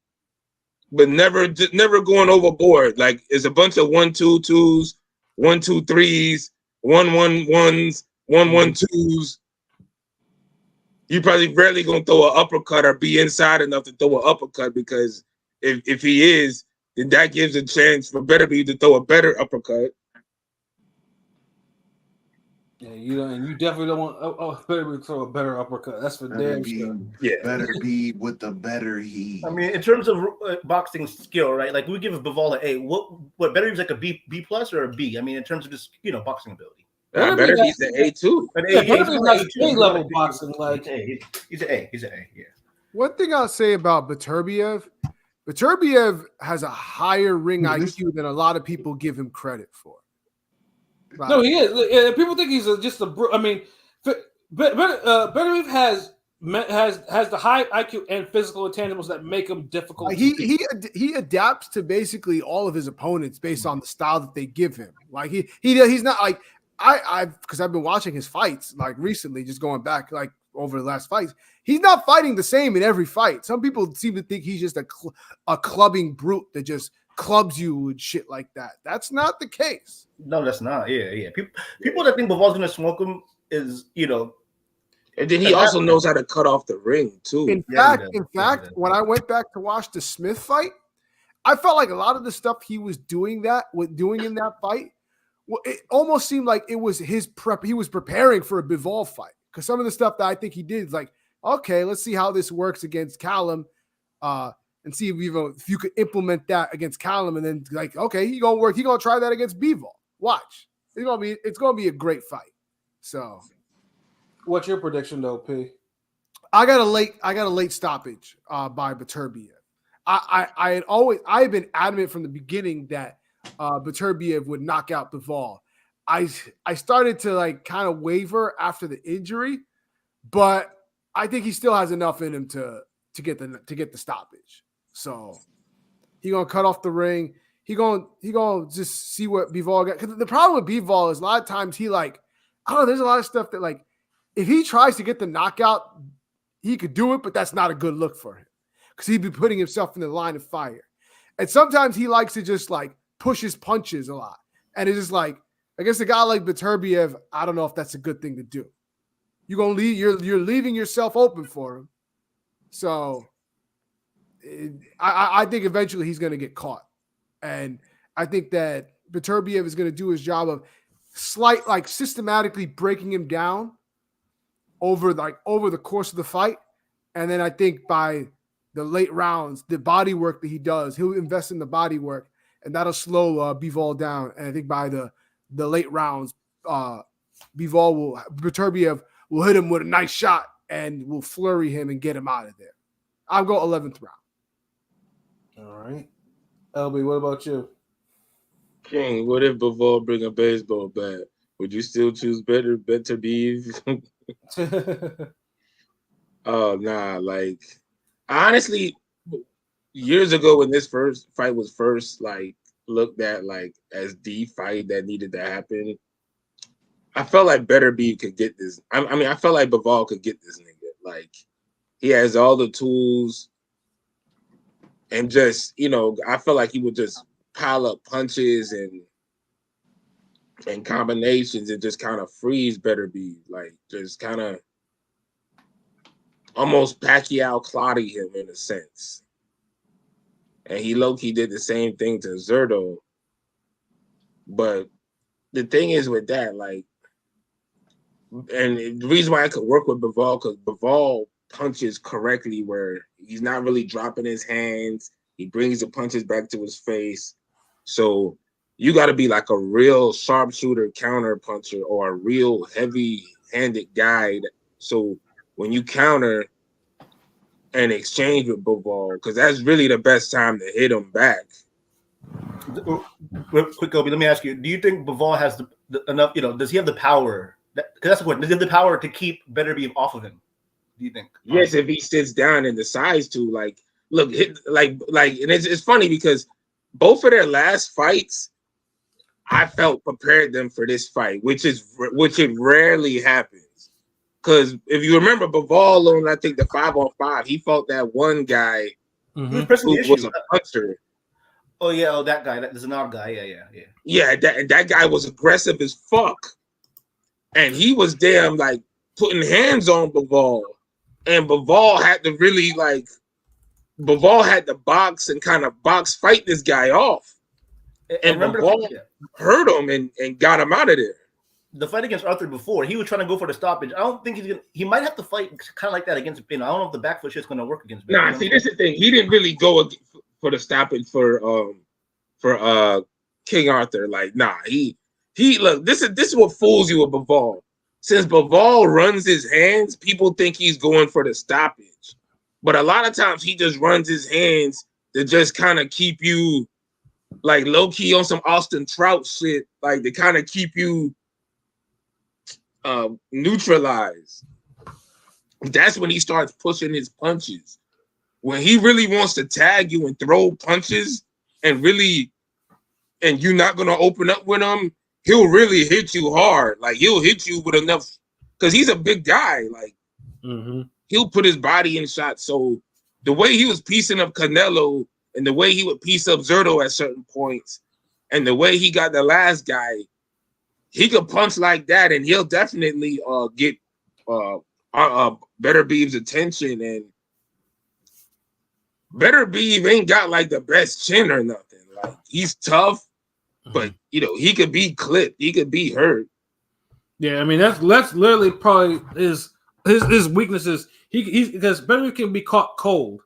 B: but never going overboard. Like it's a bunch of 1-2-2s, 1-2-3s, 1-1-1s, 1-1-2s. You probably rarely gonna throw an uppercut or be inside enough to throw an uppercut, because if he is, then that gives a chance for Beterbiev to throw a better uppercut.
A: Yeah, and you definitely don't want Beterbiev to throw a better uppercut. That's for damn sure.
B: Yeah,
F: Beterbiev with the better heat.
E: I mean, in terms of boxing skill, right? Like we give Bivol an A. What Beterbiev's like a B plus or a B? I mean, in terms of just boxing ability.
B: Beterbiev's an A too.
A: Beterbiev A level boxing. Like
E: he's an A. Yeah.
C: One thing I'll say about Beterbiev has a higher ring IQ than a lot of people give him credit for. Right.
A: No, he is. People think he's just a. I mean, Beterbiev has the high IQ and physical intangibles that make him difficult.
C: He adapts to basically all of his opponents based on the style that they give him. Like he's not like because I've been watching his fights like recently, just going back like over the last fights. He's not fighting the same in every fight. Some people seem to think he's just a clubbing brute that just clubs you and shit like that. That's not the case.
E: No, that's not. Yeah. People that think Bivol's gonna smoke him is,
B: and then he also knows how to cut off the ring too.
C: In fact, when I went back to watch the Smith fight, I felt like a lot of the stuff he was doing in that fight, well, it almost seemed like it was his prep. He was preparing for a Bivol fight because some of the stuff that I think he did is like, okay, let's see how this works against Callum, and see if you could implement that against Callum, and then like, okay, he gonna work. He gonna try that against Bivol. Watch, it's gonna be a great fight. So,
A: what's your prediction though, P?
C: I got a late stoppage by Beterbiev. I've been adamant from the beginning that Beterbiev would knock out Bivol. I started to like kind of waver after the injury, but I think he still has enough in him to get the stoppage. So he gonna cut off the ring. He gonna just see what Bivol got. Because the problem with Bivol is a lot of times he like, I don't know, there's a lot of stuff that like if he tries to get the knockout, he could do it, but that's not a good look for him because he'd be putting himself in the line of fire. And sometimes he likes to just like push his punches a lot. And it's just like, I guess a guy like Beterbiev, I don't know if that's a good thing to do. You're leaving yourself open for him. So I think eventually he's going to get caught. And I think that Beterbiev is going to do his job of systematically breaking him down over the course of the fight. And then I think by the late rounds, the body work that he does, he'll invest in the body work, and that'll slow Bivol down. And I think by the late rounds, Beterbiev will hit him with a nice shot and will flurry him and get him out of there. I'll go 11th round.
A: All right. LB, what about you?
B: King, what if Bivol bring a baseball bat? Would you still choose Beterbiev? Oh, nah, like honestly, years ago when this first fight was first like looked at like as the fight that needed to happen, I felt like Beterbiev could get this. I felt like Bivol could get this nigga. Like he has all the tools, and just I felt like he would just pile up punches and combinations and just kind of freeze Beterbiev, like just kind of almost Pacquiao clotty him in a sense. And he low-key did the same thing to Zurdo. But the thing is with that, like, and the reason why I could work with Bivol, because Bivol punches correctly where he's not really dropping his hands. He brings the punches back to his face. So you got to be like a real sharpshooter counter puncher or a real heavy-handed guy. So when you counter and exchange with Bivol, because that's really the best time to hit him back.
E: Real quick, Kobe, let me ask you, do you think Bivol has enough, does he have the power? Because that's the question. Does he have the power to keep Beterbiev off of him? Do you think?
B: Yes, if he sits down and decides to, like, look, and it's funny because both of their last fights, I felt prepared them for this fight, which it rarely happens. Because if you remember, Bivol on I think the 5-on-5, he fought that one guy
E: Who
B: who was a puncher.
E: Oh yeah, that guy. There's another guy. Yeah.
B: Yeah, that guy was aggressive as fuck, and he was damn like putting hands on Bivol, and Bivol had to really box and kind of box fight this guy off, and Bivol hurt him and got him out of there.
E: The fight against Arthur before, he was trying to go for the stoppage. I don't think he might have to fight kind of like that against I don't know if the back foot shit's going to work against Beterbiev.
B: Nah, see, this is the thing. He didn't really go for the stoppage for King Arthur. Like, nah, he look, this is what fools you with Bivol. Since Bivol runs his hands, people think he's going for the stoppage. But a lot of times he just runs his hands to just kind of keep you like low-key on some Austin Trout shit, like to kind of keep you neutralized. That's when he starts pushing his punches. When he really wants to tag you and throw punches and you're not gonna open up with him, he'll really hit you hard. Like he'll hit you with enough, because he's a big guy. Like he'll put his body in shots. So the way he was piecing up Canelo and the way he would piece up Zurdo at certain points, and the way he got the last guy, he could punch like that, and he'll definitely get Beterbiev's attention. Better Beef ain't got like the best chin or nothing. Like he's tough, but you know he could be clipped, he could be hurt.
A: Yeah, I mean that's literally probably his weaknesses. He because Better Beef can be caught cold.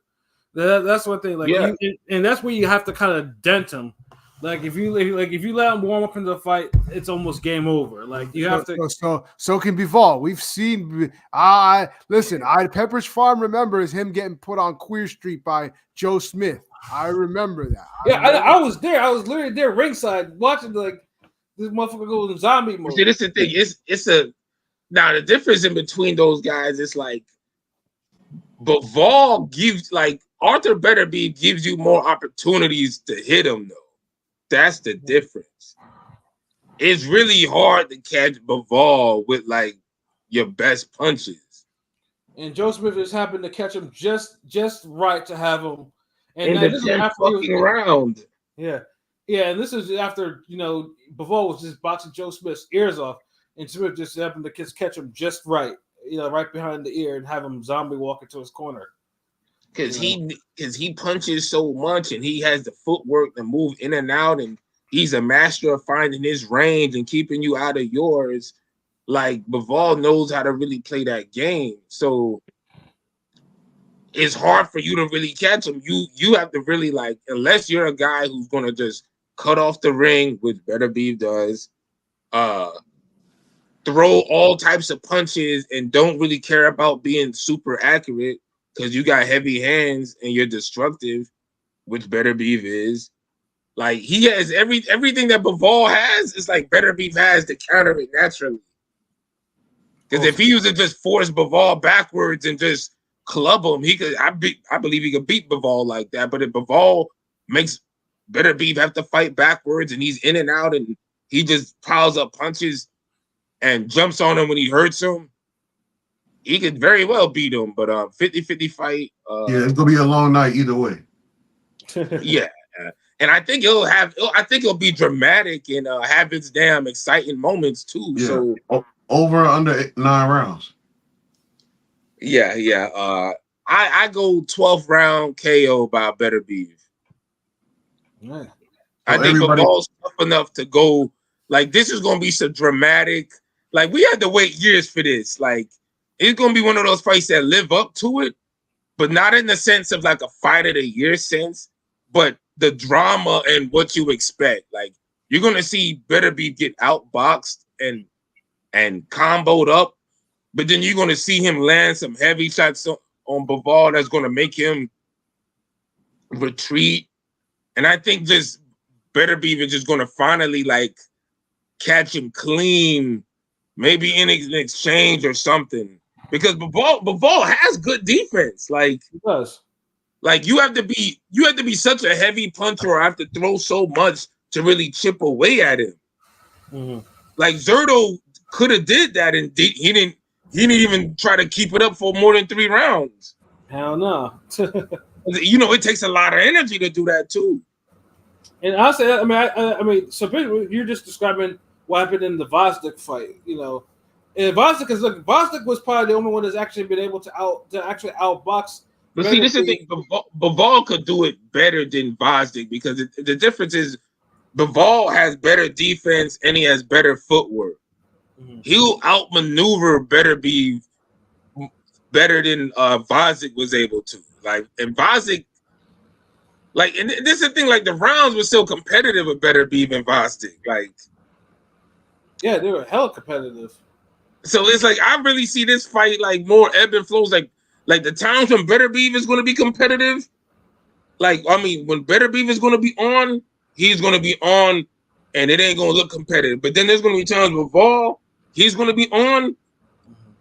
A: That's one thing. Like,
B: Yeah.
A: and that's where you have to kind of dent him. Like if you let him warm up into the fight, it's almost game over. Like you have to.
C: So can Bivol. We've seen. Listen. Pepperidge Farm remembers him getting put on Queer Street by Joe Smith. I remember that.
A: I was there. I was literally there ringside watching like this motherfucker go in zombie mode.
B: See, this is the thing. It's now the difference in between those guys is like Bivol gives like Arthur Better Beef gives you more opportunities to hit him though. That's the difference. It's really hard to catch Bivol with like your best punches.
A: And Joe Smith just happened to catch him just right to have him. And
B: In the 10th fucking round.
A: Yeah. Yeah, and this is after, Bivol was just boxing Joe Smith's ears off, and Smith just happened to catch him just right, right behind the ear and have him zombie walk into his corner.
B: Because he punches so much and he has the footwork to move in and out, and he's a master of finding his range and keeping you out of yours. Like Bivol knows how to really play that game. So it's hard for you to really catch him. You have to really like, unless you're a guy who's gonna just cut off the ring, which Better Beef does, throw all types of punches and don't really care about being super accurate because you got heavy hands and you're destructive, which Better Beef is. Like he has everything that Bivol has is like Better Beef has to counter it naturally. Because if he was to just force Bivol backwards and just club him, he could. I believe he could beat Bivol like that. But if Bivol makes Better Beef have to fight backwards and he's in and out and he just piles up punches and jumps on him when he hurts him, he could very well beat him. But 50-50 fight.
F: Yeah, it's gonna be a long night either way.
B: Yeah. And I think it'll be dramatic and have its damn exciting moments too.
F: Yeah.
B: So
F: over or under 9 rounds.
B: Yeah. I go 12th round KO by Better Beef.
A: Yeah.
B: I think Bivol's tough enough to go. Like this is gonna be some dramatic. Like we had to wait years for this. Like it's gonna be one of those fights that live up to it, but not in the sense of like a fight of the year sense, but the drama and what you expect. Like you're gonna see Better Beef get outboxed and comboed up, but then you're gonna see him land some heavy shots on Bivol that's gonna make him retreat. And I think just Better Beef is just gonna finally like catch him clean, maybe in an exchange or something. Because Bivol has good defense. Like
A: He does.
B: Like you have to be such a heavy puncher or have to throw so much to really chip away at him.
A: Mm-hmm.
B: Like Zerto could have did that and he didn't even try to keep it up for more than 3 rounds.
A: Hell no.
B: It takes a lot of energy to do that too.
A: And honestly, I mean, so you're just describing what happened in the Vosdick fight, And Vosdick was probably the only one that's actually been able to actually outbox.
B: But see, this is the thing. Bivol could do it better than Vosdick because the difference is Bivol has better defense and he has better footwork. Mm-hmm. He'll outmaneuver Better Beef better than Vosdick was able to. Like, and Vosdick, like, and this is the thing. Like, the rounds were still competitive with Better Beef and Vosdick. Like,
A: yeah, they were hella competitive.
B: So it's like I really see this fight like more ebb and flows. Like the times when Better Beef is going to be competitive, when Better Beef is going to be on, he's going to be on, and it ain't going to look competitive. But then there's going to be times with Bivol, he's going to be on,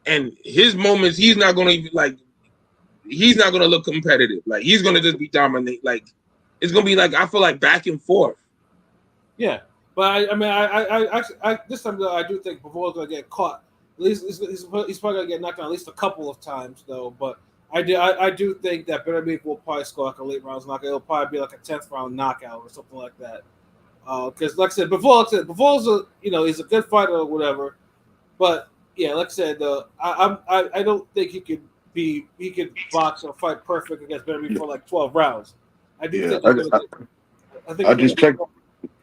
B: and his moments he's not going to he's not going to look competitive. Like he's going to just be dominant. Like it's going to be like I feel like back and forth.
A: Yeah, but I this time though, I do think Bivol's going to get caught. At least he's probably gonna get knocked down at least a couple of times though. But I do think that Better Beef will probably score like a late rounds knockout. It'll probably be like a 10th round knockout or something like that. Because like I said, Bivol's he's a good fighter or whatever. But yeah, like I said, I don't think he could box or fight perfect against Beterbiev for like 12 rounds. I do
G: Yeah,
A: think. I think.
G: I just checked.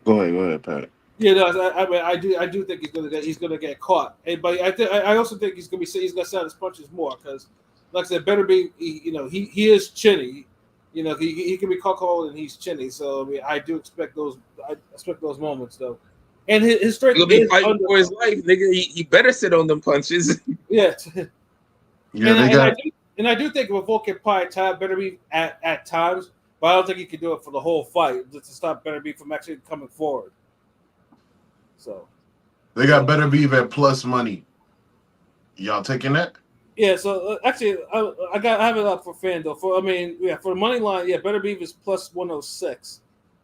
G: Go ahead, Pat.
A: Yeah, no, I mean, I do think he's gonna get caught. But I also think he's gonna set his punches more because, like I said, Beterbiev, he is chinny. He can be caught cold and he's chinny. So I mean, I expect those moments though. And his strength
B: He'll be
A: is
B: fighting for his life, nigga. He better sit on them punches.
A: Yeah.
F: Yeah,
A: I do think Bivol can probably tie Beterbiev at times, but I don't think he can do it for the whole fight just to stop Beterbiev from actually coming forward. So
F: they got Beterbiev at plus money. Y'all taking that?
A: yeah, so actually I have it up for FanDuel. For the money line, yeah, Beterbiev is plus 106,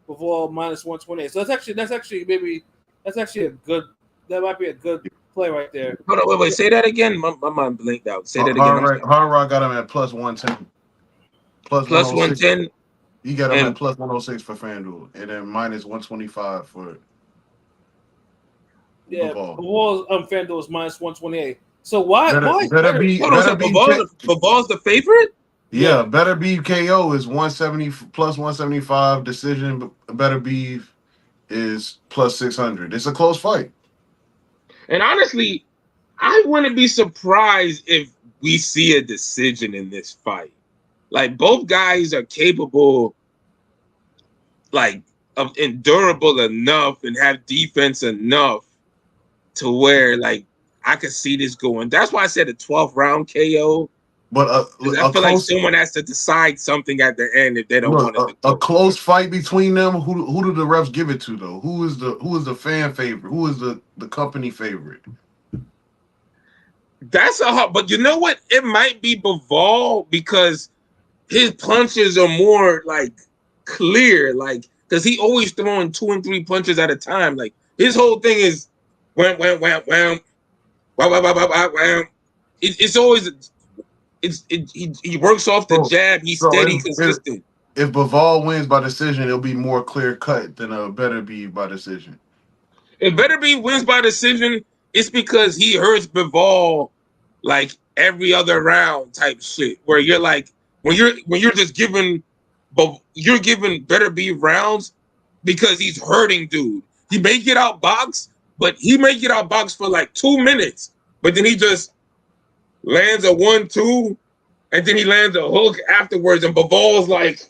A: Bivol minus 128. So that's actually a good. That might be a good play right there.
B: Hold on, wait. Say that again. My mind blinked out. Say that again.
F: Hard Rock got him at plus 110.
B: Plus 110.
F: You got him at plus 106 for FanDuel, and then minus 125 for.
A: Yeah,
F: Bivol.
A: FanDuel is minus 128. So why?
B: Bivol's the favorite?
F: Yeah, Beterbiev KO is 170 plus 175. Decision Beterbiev is plus 600. It's a close fight.
B: And honestly, I wouldn't be surprised if we see a decision in this fight. Like both guys are capable, like of endurable enough and have defense enough to where like I could see this going. That's why I said a 12th round KO.
F: But
B: I feel like someone has to decide something at the end if they don't want it.
F: A close fight between them. Who do the refs give it to though? Who is the fan favorite? Who is the company favorite?
B: That's a hard, but you know what? It might be Bivol because his punches are more like clear, like because he always throwing 2 and 3 punches at a time. Like his whole thing is wham. It's always he works off the jab. He's steady, consistent.
F: If Bivol wins by decision, it'll be more clear cut than a Beterbiev by decision.
B: If Beterbiev wins by decision, it's because he hurts Bivol like every other round type shit. Where you're like when you're just giving, but you're giving Beterbiev rounds because he's hurting dude. He may get out boxed, but he may get out boxed for like 2 minutes, but then he just lands a 1-2, and then he lands a hook afterwards, and Bivol's like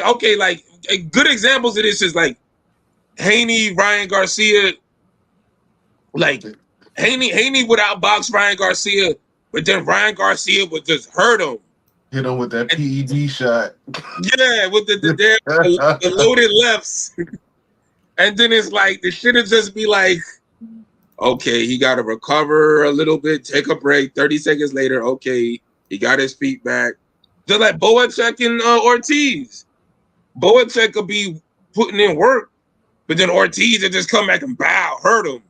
B: okay, like good examples of this is like Haney, Ryan Garcia. Like Haney would outbox Ryan Garcia, but then Ryan Garcia would just hurt him.
F: Hit him with that PED shot.
B: Yeah, with the loaded lefts. And then it's like the shit would just be like, okay, he got to recover a little bit, take a break. 30 seconds later, okay, he got his feet back. Just like Boacek and Ortiz. Boacek could be putting in work, but then Ortiz would just come back and hurt him.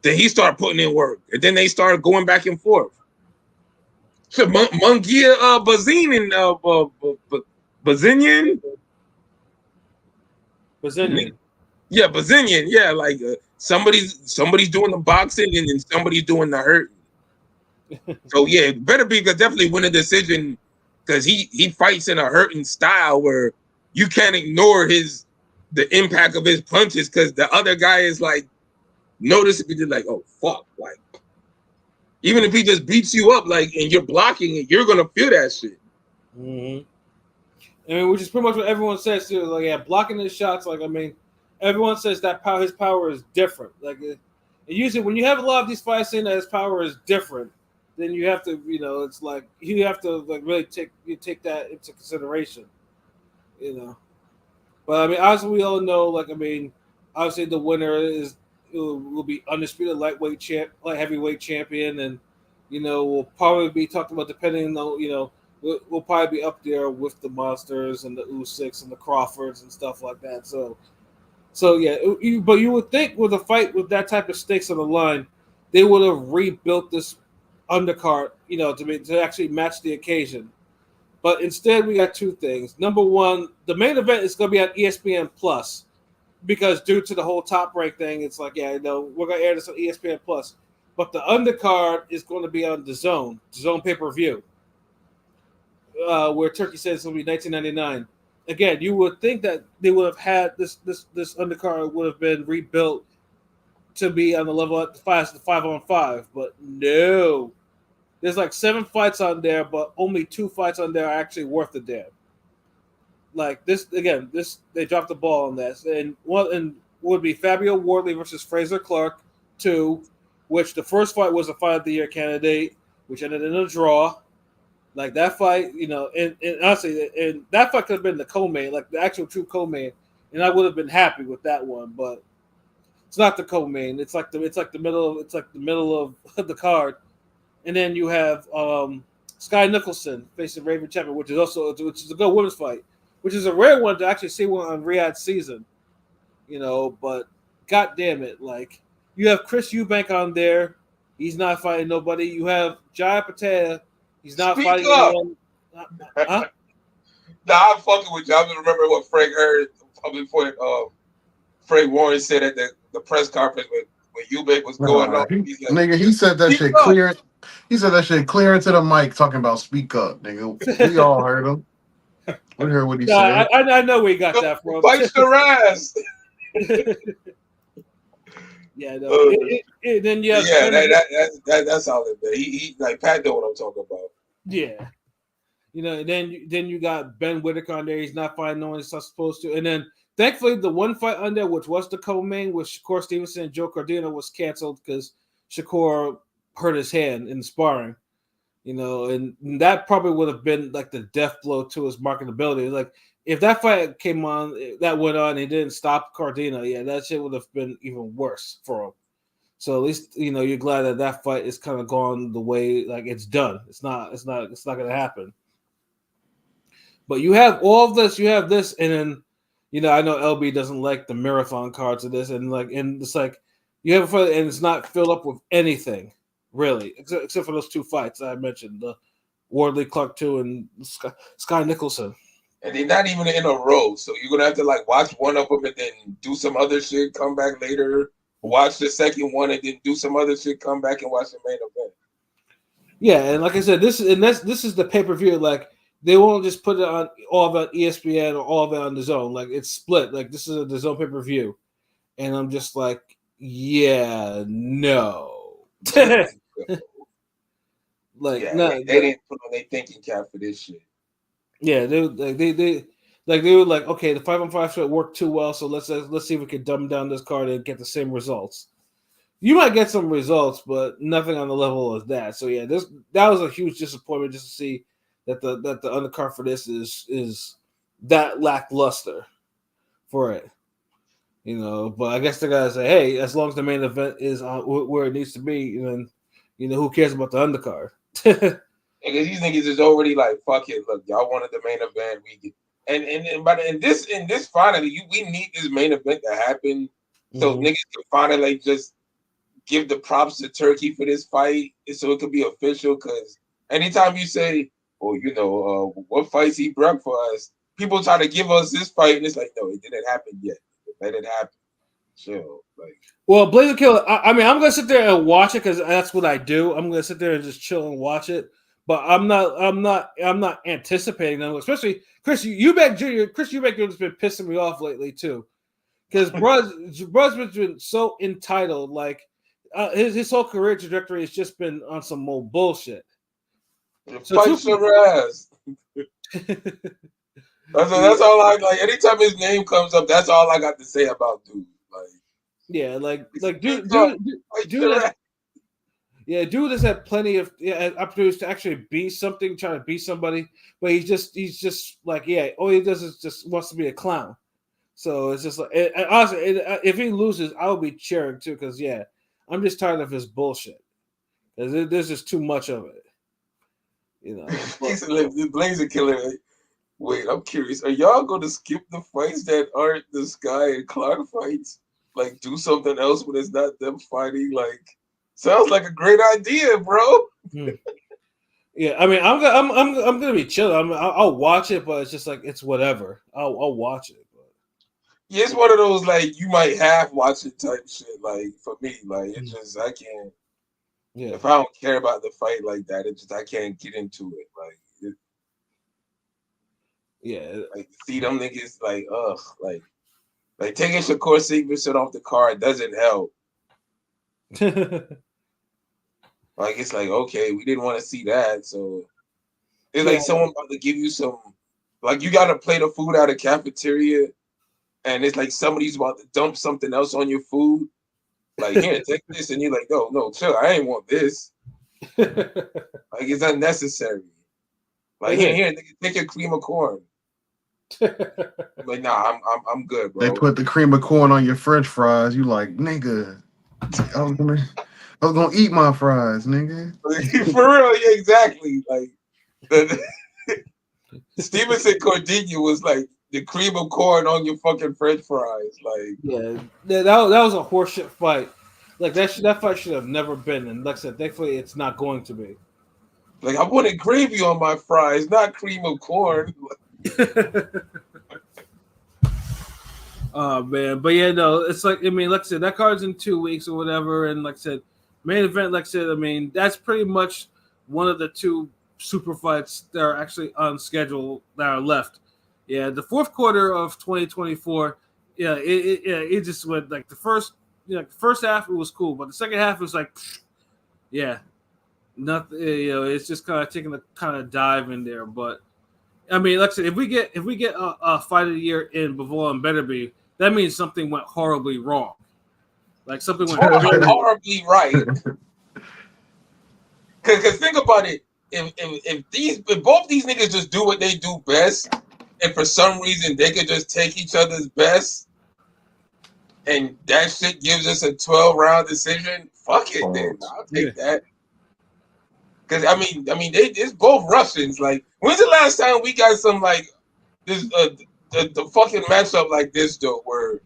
B: Then he started putting in work, and then they started going back and forth. So Munguia Bazinian. Yeah, Bazinian. Yeah, like somebody's doing the boxing and then somebody's doing the hurting. So yeah, Beterbiev could definitely win a decision because he fights in a hurting style where you can't ignore the impact of his punches because the other guy is like noticeably like, oh fuck, like even if he just beats you up like and you're blocking it, you're gonna feel that shit.
A: Mm-hmm. I mean, which is pretty much what everyone says too. Like, yeah, blocking his shots. Like, I mean, everyone says that his power is different. Like, usually when you have a lot of these fights saying that his power is different, then you have to, it's like you have to like really take that into consideration, But I mean, obviously we all know, like, I mean, obviously the winner will be undisputed light heavyweight champion, and will probably be talked about depending on we'll probably be up there with the Monsters and the Usyks and the Crawfords and stuff like that. So yeah, but you would think with a fight with that type of stakes on the line, they would have rebuilt this undercard, to actually match the occasion. But instead, we got two things. Number one, the main event is going to be on ESPN Plus because due to the whole Top Rank thing, it's like, we're going to air this on ESPN Plus. but the undercard is going to be on the Zone pay-per-view, where Turkey says it's going to be $19.99. Again, you would think that they would have had this undercard would have been rebuilt to be on the level at the 5-on-5, but no. There's like 7 fights on there, but only 2 fights on there are actually worth the damn. Like this again, they dropped the ball on this, and would be Fabio Wardley versus Fraser Clark 2, which the first fight was a fight of the year candidate, which ended in a draw. Like that fight, you know, and honestly, and that fight could have been the co-main, like the actual true co-main, and I would have been happy with that one, but it's not the co-main. It's like the middle of the card. And then you have Sky Nicholson facing Raven Chapman, which is a good women's fight, which is a rare one to actually see one on Riyadh season, you know. But god damn it, like you have Chris Eubank on there, he's not fighting nobody. You have Jaya Patel, he's not
B: Speak
A: fighting
B: up.
A: anyone. Huh?
B: Nah, I'm fucking with you. I remember what Frank heard before. Frank Warren said at the press conference when Eubank was going on.
F: Nigga, he said that shit clear. He said that shit clear into the mic, talking about speak up, nigga. We all heard him. We heard what he said.
A: I know where he got that from.
B: Fight your ass.
A: Yeah, no. Then you have
B: that's solid, man. He like Pat know what I'm talking about.
A: Yeah, you know. Then you got Ben Whitaker on there. He's not fighting no one he's not supposed to. And then thankfully the one fight on there, which was the co-main with Shakur Stevenson and Joe Cardino, was canceled because Shakur hurt his hand in sparring, you know, and that probably would have been like the death blow to his marketability. Like if that fight came on, that went on, and he didn't stop Cardino, yeah, that shit would have been even worse for him. So at least you know you're glad that fight is kind of gone the way like it's done. It's not going to happen. But you have all of this, and then you know I know LB doesn't like the marathon cards of this, and it's like you have a fight and it's not filled up with anything. Really, except for those 2 fights I mentioned, the Wardley Clark 2 and Sky Nicholson.
B: And they're not even in a row, so you're gonna have to like watch one of them and then do some other shit, come back later, watch the second one, and then do some other shit, come back and watch the main event.
A: Yeah, and like I said, this is the pay-per-view. Like they won't just put it on all of it on ESPN or all of it on the Zone. Like it's split. Like this is the Zone pay-per-view, and I'm just like, yeah, no. Like
B: yeah,
A: no,
B: they didn't put on their thinking cap for this shit.
A: Yeah, they were like, okay, the 5-on-5 should work too well, so let's see if we can dumb down this card and get the same results. You might get some results, but nothing on the level of that. So yeah, that was a huge disappointment just to see that the undercard for this is that lackluster for it. You know, but I guess they gotta say, hey, as long as the main event is on where it needs to be, then you know who cares about the undercard?
B: Because these niggas is already like, fuck it. Look, y'all wanted the main event. And this finally, we need this main event to happen so niggas can finally just give the props to Turkey for this fight, so it could be official. Because anytime you say, "Oh, you know, what fights he brought for us," people try to give us this fight, and it's like, no, it didn't happen yet. Let it happen. Chill, like.
A: Well, Blazer Killer. I mean, I'm gonna sit there and watch it because that's what I do. I'm gonna sit there and just chill and watch it. But I'm not anticipating them, especially Chris Eubank Jr. Chris Eubank Jr. has been pissing me off lately too, because Bru's been so entitled. Like his whole career trajectory has just been on some more bullshit.
B: Fight your ass. That's all I like. Anytime his name comes up, that's all I got to say about dude. Like,
A: yeah, dude has had plenty of opportunities to actually be something, trying to be somebody, but he's just like, yeah, all he does is just wants to be a clown. So it's just like, and honestly, if he loses, I'll be cheering too, because yeah, I'm just tired of his bullshit. There's just too much of it, you know.
B: The Blazer Killer. Wait, I'm curious. Are y'all going to skip the fights that aren't the Sky and Clark fights? Like, do something else when it's not them fighting? Like, sounds like a great idea, bro.
A: Yeah, I mean, I'm gonna be chill. I'll watch it, but it's just like it's whatever. I'll watch it. But.
B: Yeah, it's one of those like you might half watch it type shit. Like for me, like it's just I can't.
A: Yeah.
B: If I don't care about the fight like that, it just I can't get into it. Like see them niggas like like taking Shakur Stevenson off the card doesn't help. Like it's like okay, we didn't want to see that, so it's like someone about to give you some, like you got to play the food out of cafeteria, and it's like somebody's about to dump something else on your food. Like here, take this, and you're like, no, chill, I ain't want this. Like it's unnecessary. Like here, nigga, take your cream of corn. Like nah, I'm good, bro.
F: They put the cream of corn on your French fries. You like, nigga, I was gonna eat my fries, nigga.
B: For real, yeah, exactly. Like Stevenson Cordelia was like the cream of corn on your fucking French fries. Like
A: that was a horseshit fight. Like that fight should have never been, and like I said, thankfully it's not going to be.
B: Like I wanted gravy on my fries, not cream of corn.
A: Oh man, but yeah, no, it's like I mean, like I said, that card's in 2 weeks or whatever, and like I said, main event, like I said, I mean, that's pretty much one of the 2 super fights that are actually on schedule that are left. Yeah, the fourth quarter of 2024, yeah, it just went like the first half it was cool, but the second half was like, yeah, nothing. It's just kind of taking a kind of dive in there. But I mean, like I said, if we get a fight of the year in Bivol and Beterbiev, that means something went horribly wrong. Like something went
B: horribly right. Because think about it, if both these niggas just do what they do best, and for some reason they could just take each other's best, and that shit gives us a 12-round decision, fuck it, then I'll take that. Because I mean, it's both Russians. Like, when's the last time we got some like this the fucking matchup like this though, where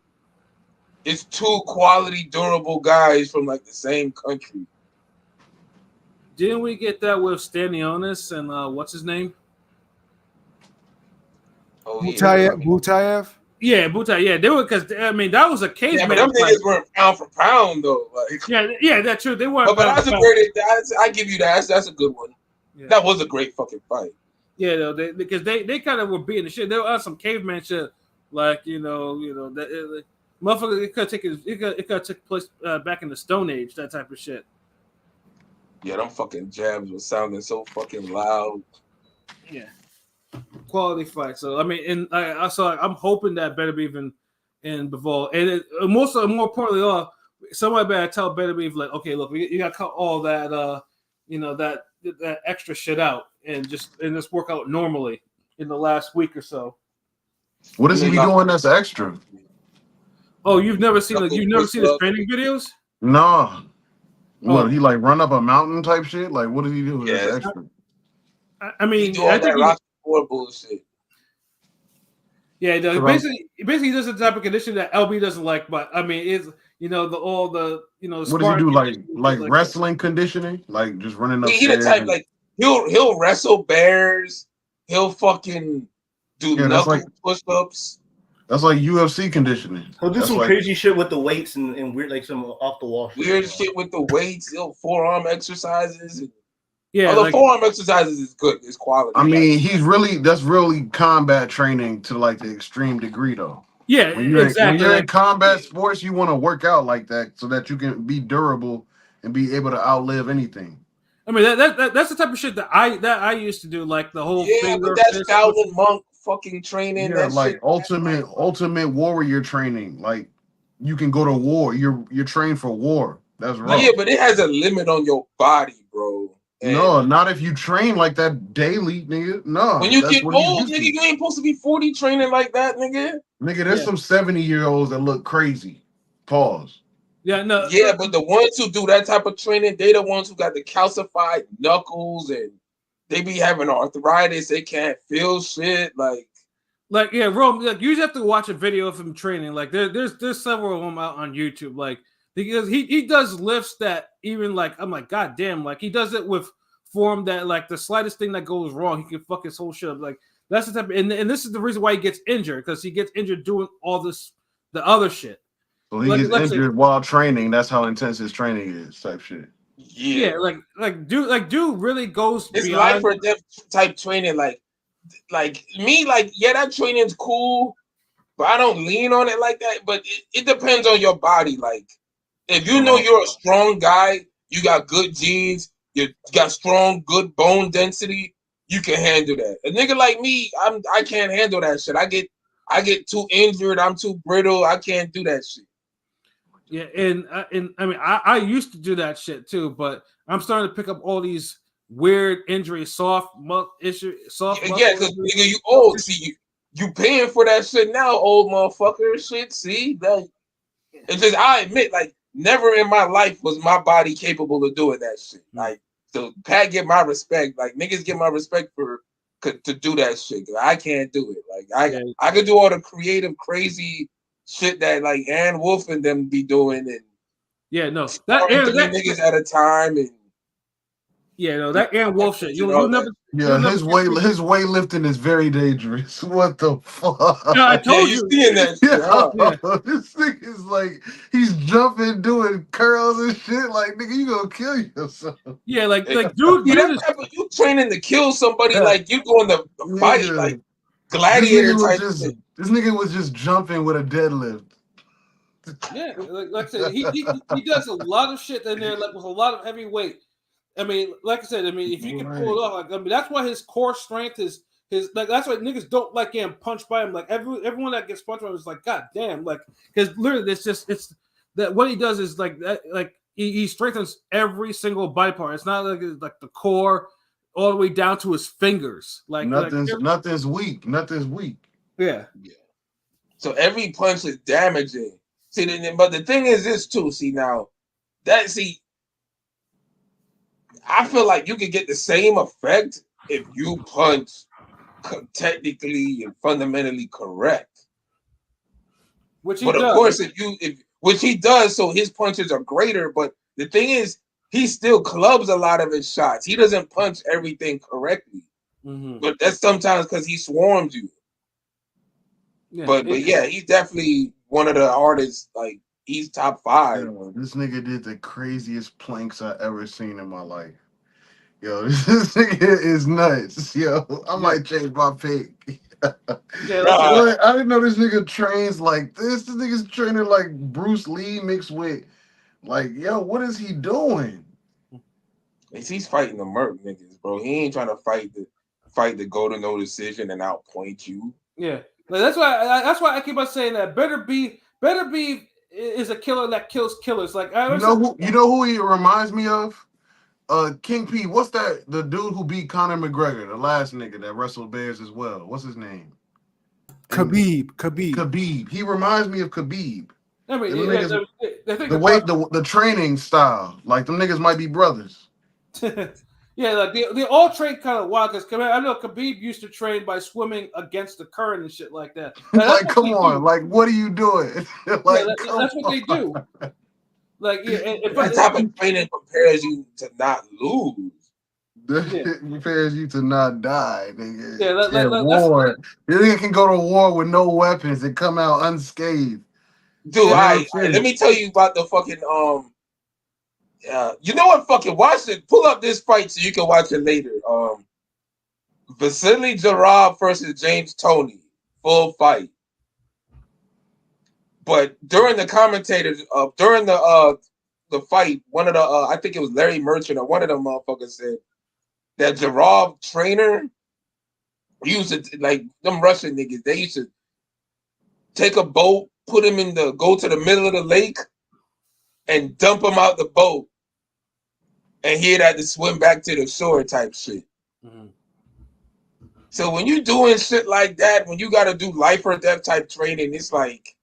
B: it's 2 quality, durable guys from like the same country?
A: Didn't we get that with Stanionis and what's his name?
B: Oh,
C: Butayev?
A: Yeah, Butayev. Yeah, they were because I mean that was a case.
B: Yeah, but them niggas weren't pound for pound though. Like,
A: yeah, that's true. They weren't.
B: But that's a great. I give you that. That's a good one. Yeah. That was a great fucking fight.
A: Yeah, though, because they kind of were beating the shit. They were on some caveman shit, like that. Motherfucker, it could have took place back in the Stone Age, that type of shit.
B: Yeah, them fucking jabs were sounding so fucking loud.
A: Yeah, quality fight. So I mean, and I'm hoping that Beterbiev and Bivol, and more importantly, somebody better tell Beterbiev like, okay, look, you got to cut all that, that extra shit out and just work out normally in the last week or so.
F: What is he doing that's extra?
A: Oh, you've never seen his training videos?
F: No. What, he like run up a mountain type shit? Like, what does he do that's extra?
A: I mean,
B: I think Rocky IV bullshit.
A: Yeah, basically he does the type of condition that LB doesn't like, but I mean, it's what does he do?
F: Like wrestling conditioning, like just running up.
B: He the type like he'll wrestle bears. He'll fucking do knuckle push-ups.
F: That's like UFC conditioning.
E: He'll do some crazy shit with the weights and weird, like some off the wall shit.
B: Weird shit with the weights. He'll forearm exercises.
A: Yeah,
B: although forearm exercises is good. It's quality.
F: I mean, that's really combat training to like the extreme degree, though.
A: Yeah, exactly.
F: When you're in combat sports, you want to work out like that so that you can be durable and be able to outlive anything.
A: I mean, that's the type of shit that I used to do, like the whole
B: but that's Shaolin monk fucking training.
F: Yeah, like ultimate warrior training. Like you can go to war. You're trained for war. That's right.
B: Yeah, but it has a limit on your body, bro.
F: And no, not if you train like that daily, nigga. No.
B: When you get old, nigga, you ain't supposed to be 40 training like that, nigga.
F: Nigga, there's some 70-year-olds that look crazy. Pause.
A: Yeah, no.
B: Yeah, but the ones who do that type of training, they the ones who got the calcified knuckles and they be having arthritis. They can't feel shit.
A: Like yeah, Rome. Like you just have to watch a video of him training. Like there's several of them out on YouTube. Like because he does lifts that even like I'm like god damn. Like he does it with form that like the slightest thing that goes wrong, he can fuck his whole shit up. Like that's the type. And this is the reason why he gets injured because he gets injured doing all this the other shit.
F: So he gets injured while training. That's how intense his training is, type shit.
B: Yeah,
A: dude really goes
B: it's
A: beyond.
B: life or death type training. Like me, like yeah, that training's cool, but I don't lean on it like that. But it depends on your body. Like if you know you're a strong guy, you got good genes, you got strong, good bone density, you can handle that. A nigga like me, I can't handle that shit. I get too injured. I'm too brittle. I can't do that shit.
A: Yeah, and I mean, I used to do that shit too, but I'm starting to pick up all these weird injuries, soft
B: Yeah,
A: muscle
B: because
A: injuries.
B: nigga, you old. See, you paying for that shit now, old motherfucker. Shit, see that. It's just I admit, like, never in my life was my body capable of doing that shit. Like, so Pat get my respect. Like, niggas get my respect to do that shit. I can't do it. Like, I could do all the creative, crazy shit that like Ann Wolf and them be doing, and
A: no,
B: sparring three niggas at a time, and
A: that Aaron Wolf shit. You'll never.
F: Yeah, his weightlifting is very dangerous. What the fuck?
A: No, I told
B: you
A: you.
B: seeing that shit, huh?
F: This thing is like he's jumping, doing curls and shit. Like nigga, you gonna kill yourself.
A: Yeah, like dude,
B: that type of, you training to kill somebody, like you going to fight,
F: Nigga,
B: like gladiator type.
F: This nigga was just jumping with a deadlift.
A: Yeah, like I said, he does a lot of shit in there, like with a lot of heavy weight. I mean, like I said, if you can pull it off, like that's why his core strength is his like that's why niggas don't like getting punched by him. Like everyone that gets punched by him is like, God damn, like because literally it's that what he does is like that like he strengthens every single body part. It's not like the core all the way down to his fingers. Like
F: nothing's weak. Nothing's weak.
A: Yeah.
B: So every punch is damaging. See, but the thing is this too. I feel like you could get the same effect if you punch technically and fundamentally correct.
A: Which he
B: does.
A: Of
B: course, which he does, so his punches are greater. But the thing is, he still clubs a lot of his shots. He doesn't punch everything correctly.
A: Mm-hmm.
B: But that's sometimes because he swarms you. Yeah, but yeah, he's definitely one of the hardest. Like he's top 5.
F: Yo, this nigga did the craziest planks I ever seen in my life. Yo, this nigga is nuts. Yo, I might change my pick. I didn't know this nigga trains like this. This nigga's training like Bruce Lee mixed with like, yo, what is he doing?
B: He's fighting the Merc niggas, bro. He ain't trying to fight the go to no decision and outpoint you.
A: Yeah. Like, that's why I keep on saying that better be is a killer that kills killers. Like
F: you know who he reminds me of? King P. What's that? The dude who beat Conor McGregor, the last nigga that wrestled Bears as well. What's his name? Khabib. He reminds me of Khabib.
A: I mean,
F: the training style, like them niggas might be brothers.
A: Yeah, like they all train kind of wild because I know Khabib used to train by swimming against the current and shit like that.
F: Like, come on, like, what are you doing? Like,
A: that's what they do. Like,
B: that type of training prepares you to not lose.
F: It prepares you to not die, nigga.
A: Yeah,
F: war. You nigga can go to war with no weapons and come out unscathed.
B: Dude, let me tell you about the fucking you know what? Fucking watch it. Pull up this fight so you can watch it later. Vasily Jarab versus James Toney, full fight. But during the commentators, during the fight, one of the I think it was Larry Merchant or one of them motherfuckers said that Jarab trainer used to, like them Russian niggas, they used to take a boat, put him go to the middle of the lake and dump him out the boat. And he'd have to swim back to the shore type shit. Mm-hmm. So when you doing shit like that, when you got to do life or death type training, it's like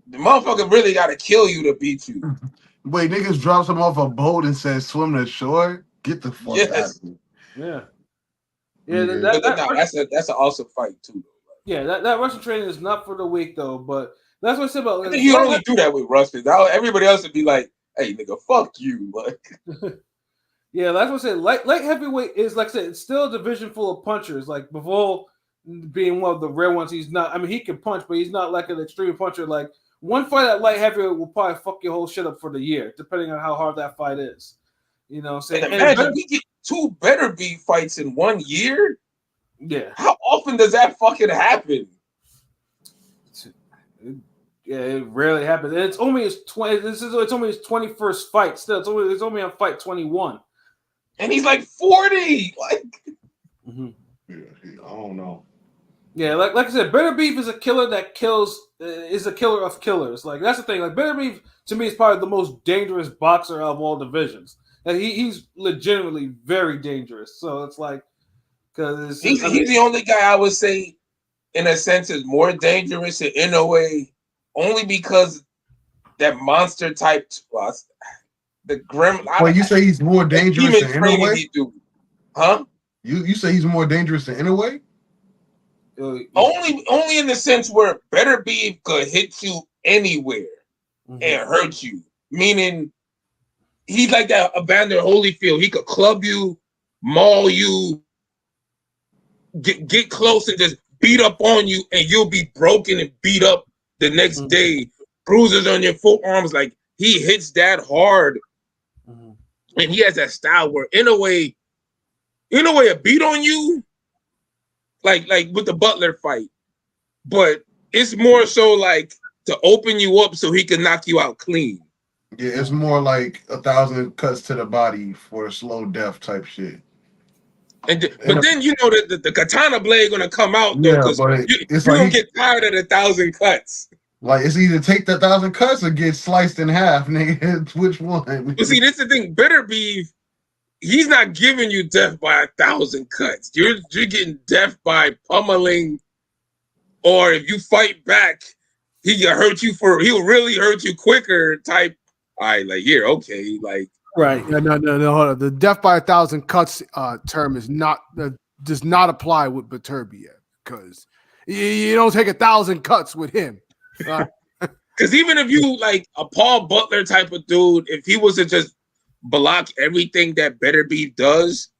B: the motherfucker really got to kill you to beat you.
F: Wait, niggas drops him off a boat and says swim to shore? Get the fuck out of
A: Yeah.
F: here.
B: That's an awesome fight too.
A: Yeah, that Russian training is not for the weak though, but that's what I said about.
B: I think you only do that with Russians. Everybody else would be like, "Hey, nigga, fuck you." Like,
A: yeah, that's what I said. Light heavyweight is, like I said, it's still a division full of punchers. Like Bivol being one of the rare ones, he's not. I mean, he can punch, but he's not like an extreme puncher like one fight at light heavyweight will probably fuck your whole shit up for the year, depending on how hard that fight is. You know what I'm saying?
B: And imagine we get 2 Better Be fights in 1 year.
A: Yeah.
B: How often does that fucking happen?
A: Yeah, it rarely happens. And it's only his 21st fight. Still, it's only on fight 21.
B: And he's like 40. Like,
F: Yeah, I don't know.
A: Yeah, like I said, Better Beef is a killer that kills. Is a killer of killers. Like that's the thing. Like Better Beef to me is probably the most dangerous boxer of all divisions. Like he's legitimately very dangerous. So it's like because
B: he's the only guy I would say, in a sense, is more dangerous in a way, only because that monster type, the grim.
F: Wait, you say he's more dangerous than Inoue?
B: Huh?
F: You say he's more dangerous than Inoue?
B: Only in the sense where Better Beef could hit you anywhere and hurt you. Meaning, he's like that Evander Holyfield. He could club you, maul you, get close and just beat up on you, and you'll be broken and beat up the next day. Bruises on your forearms. Like, he hits that hard. And he has that style where, in a way, a beat on you, like with the Butler fight. But it's more so like to open you up so he can knock you out clean.
F: Yeah, it's more like 1,000 cuts to the body for a slow death type shit.
B: But then you know that the katana blade gonna come out though, because
F: it's
B: you're
F: like
B: gonna get tired of the 1,000 cuts.
F: Like it's either take the 1,000 cuts or get sliced in half, nigga. Which one?
B: But see, this is the thing. Better Beef, he's not giving you death by 1,000 cuts. You're getting death by pummeling, or if you fight back, he'll really hurt you quicker. Type, all right, like here, okay, like
A: right.
C: No, hold on. The death by 1,000 cuts term is not does not apply with Beterbiev because you don't take 1,000 cuts with him.
B: Because even if you like a Paul Butler type of dude, if he was to just block everything that Better Beef does,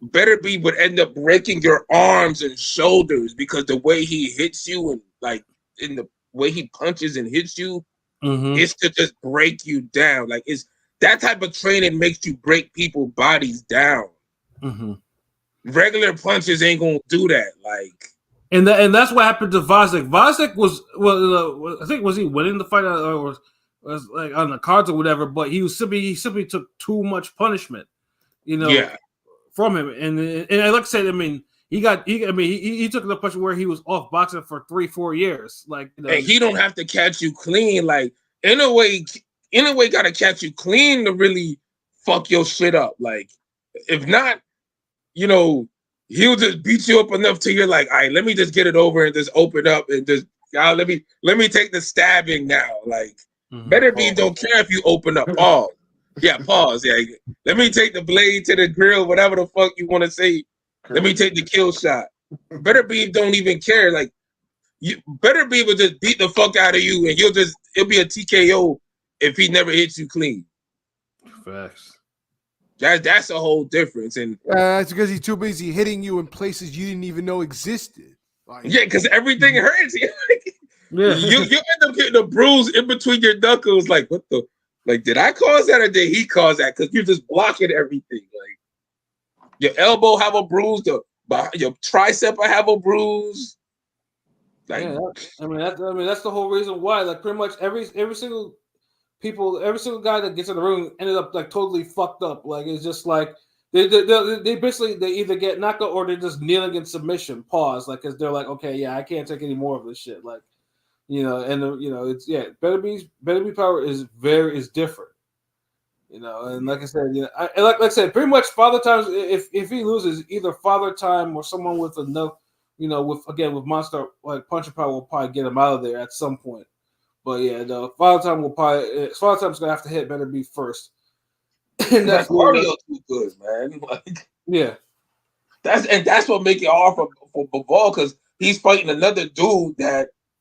B: Better Beef would end up breaking your arms and shoulders because the way he hits you and like in the way he punches and hits you, it's to just break you down. Like it's that type of training makes you break people's bodies down. Regular punches ain't gonna do that. Like.
A: And that's what happened to Vasek. Vasek I think was he winning the fight or was like on the cards or whatever, but he simply took too much punishment, from him. And like I said, I mean, he took the punishment where he was off boxing for 3-4 years. Like,
B: and he don't have to catch you clean. Like in a way, gotta catch you clean to really fuck your shit up. Like if not, he'll just beat you up enough till you're like, all right, let me just get it over and just open up and just let me take the stabbing now. Like Better Beef don't care if you open up. Pause. Yeah, pause. Yeah, let me take the blade to the grill, whatever the fuck you want to say. Let me take the kill shot. Better Beef don't even care. Like Better Beef will just beat the fuck out of you, and it'll be a TKO if he never hits you clean.
A: Facts.
B: That's a whole difference, and
C: that's because he's too busy hitting you in places you didn't even know existed. Like,
B: yeah, because everything hurts.
A: Yeah,
B: you end up getting a bruise in between your knuckles. Like what the? Like did I cause that or did he cause that? Because you're just blocking everything. Like your elbow have a bruise, your tricep will have a bruise. Like
A: that's the whole reason why. Like pretty much every single guy that gets in the ring ended up like totally fucked up. Like it's just like they basically they either get knocked out or they're just kneeling in submission. Pause. Like because they're like, okay, yeah, I can't take any more of this shit. Like it's Better Beef power is different. And like I said, like I said, pretty much Father Time. If he loses, either Father Time or someone with enough, with monster like punching power will probably get him out of there at some point. But yeah, the Father Time's gonna have to hit Better Beef first.
B: And that's cardio too good, man. Like
A: yeah,
B: that's what make it hard for Bivol because he's fighting another dude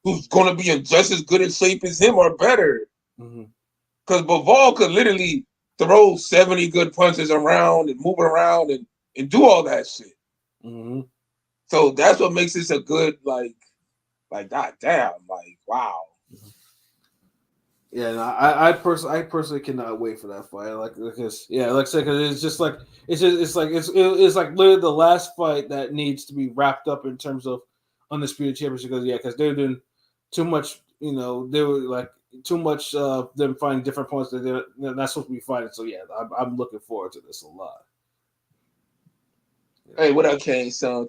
B: who's gonna be in just as good a shape as him or better. Because Bivol could literally throw 70 good punches around and move around and do all that shit. So that's what makes this a good like goddamn, like wow.
A: Yeah, no, I personally cannot wait for that fight. Like because like I said, because it's just like it's like literally the last fight that needs to be wrapped up in terms of undisputed championship. Because they're doing too much. They were like too much them finding different points that they're not supposed to be fighting. So yeah, I'm looking forward to this a lot.
B: Hey, what up, Kane? Son,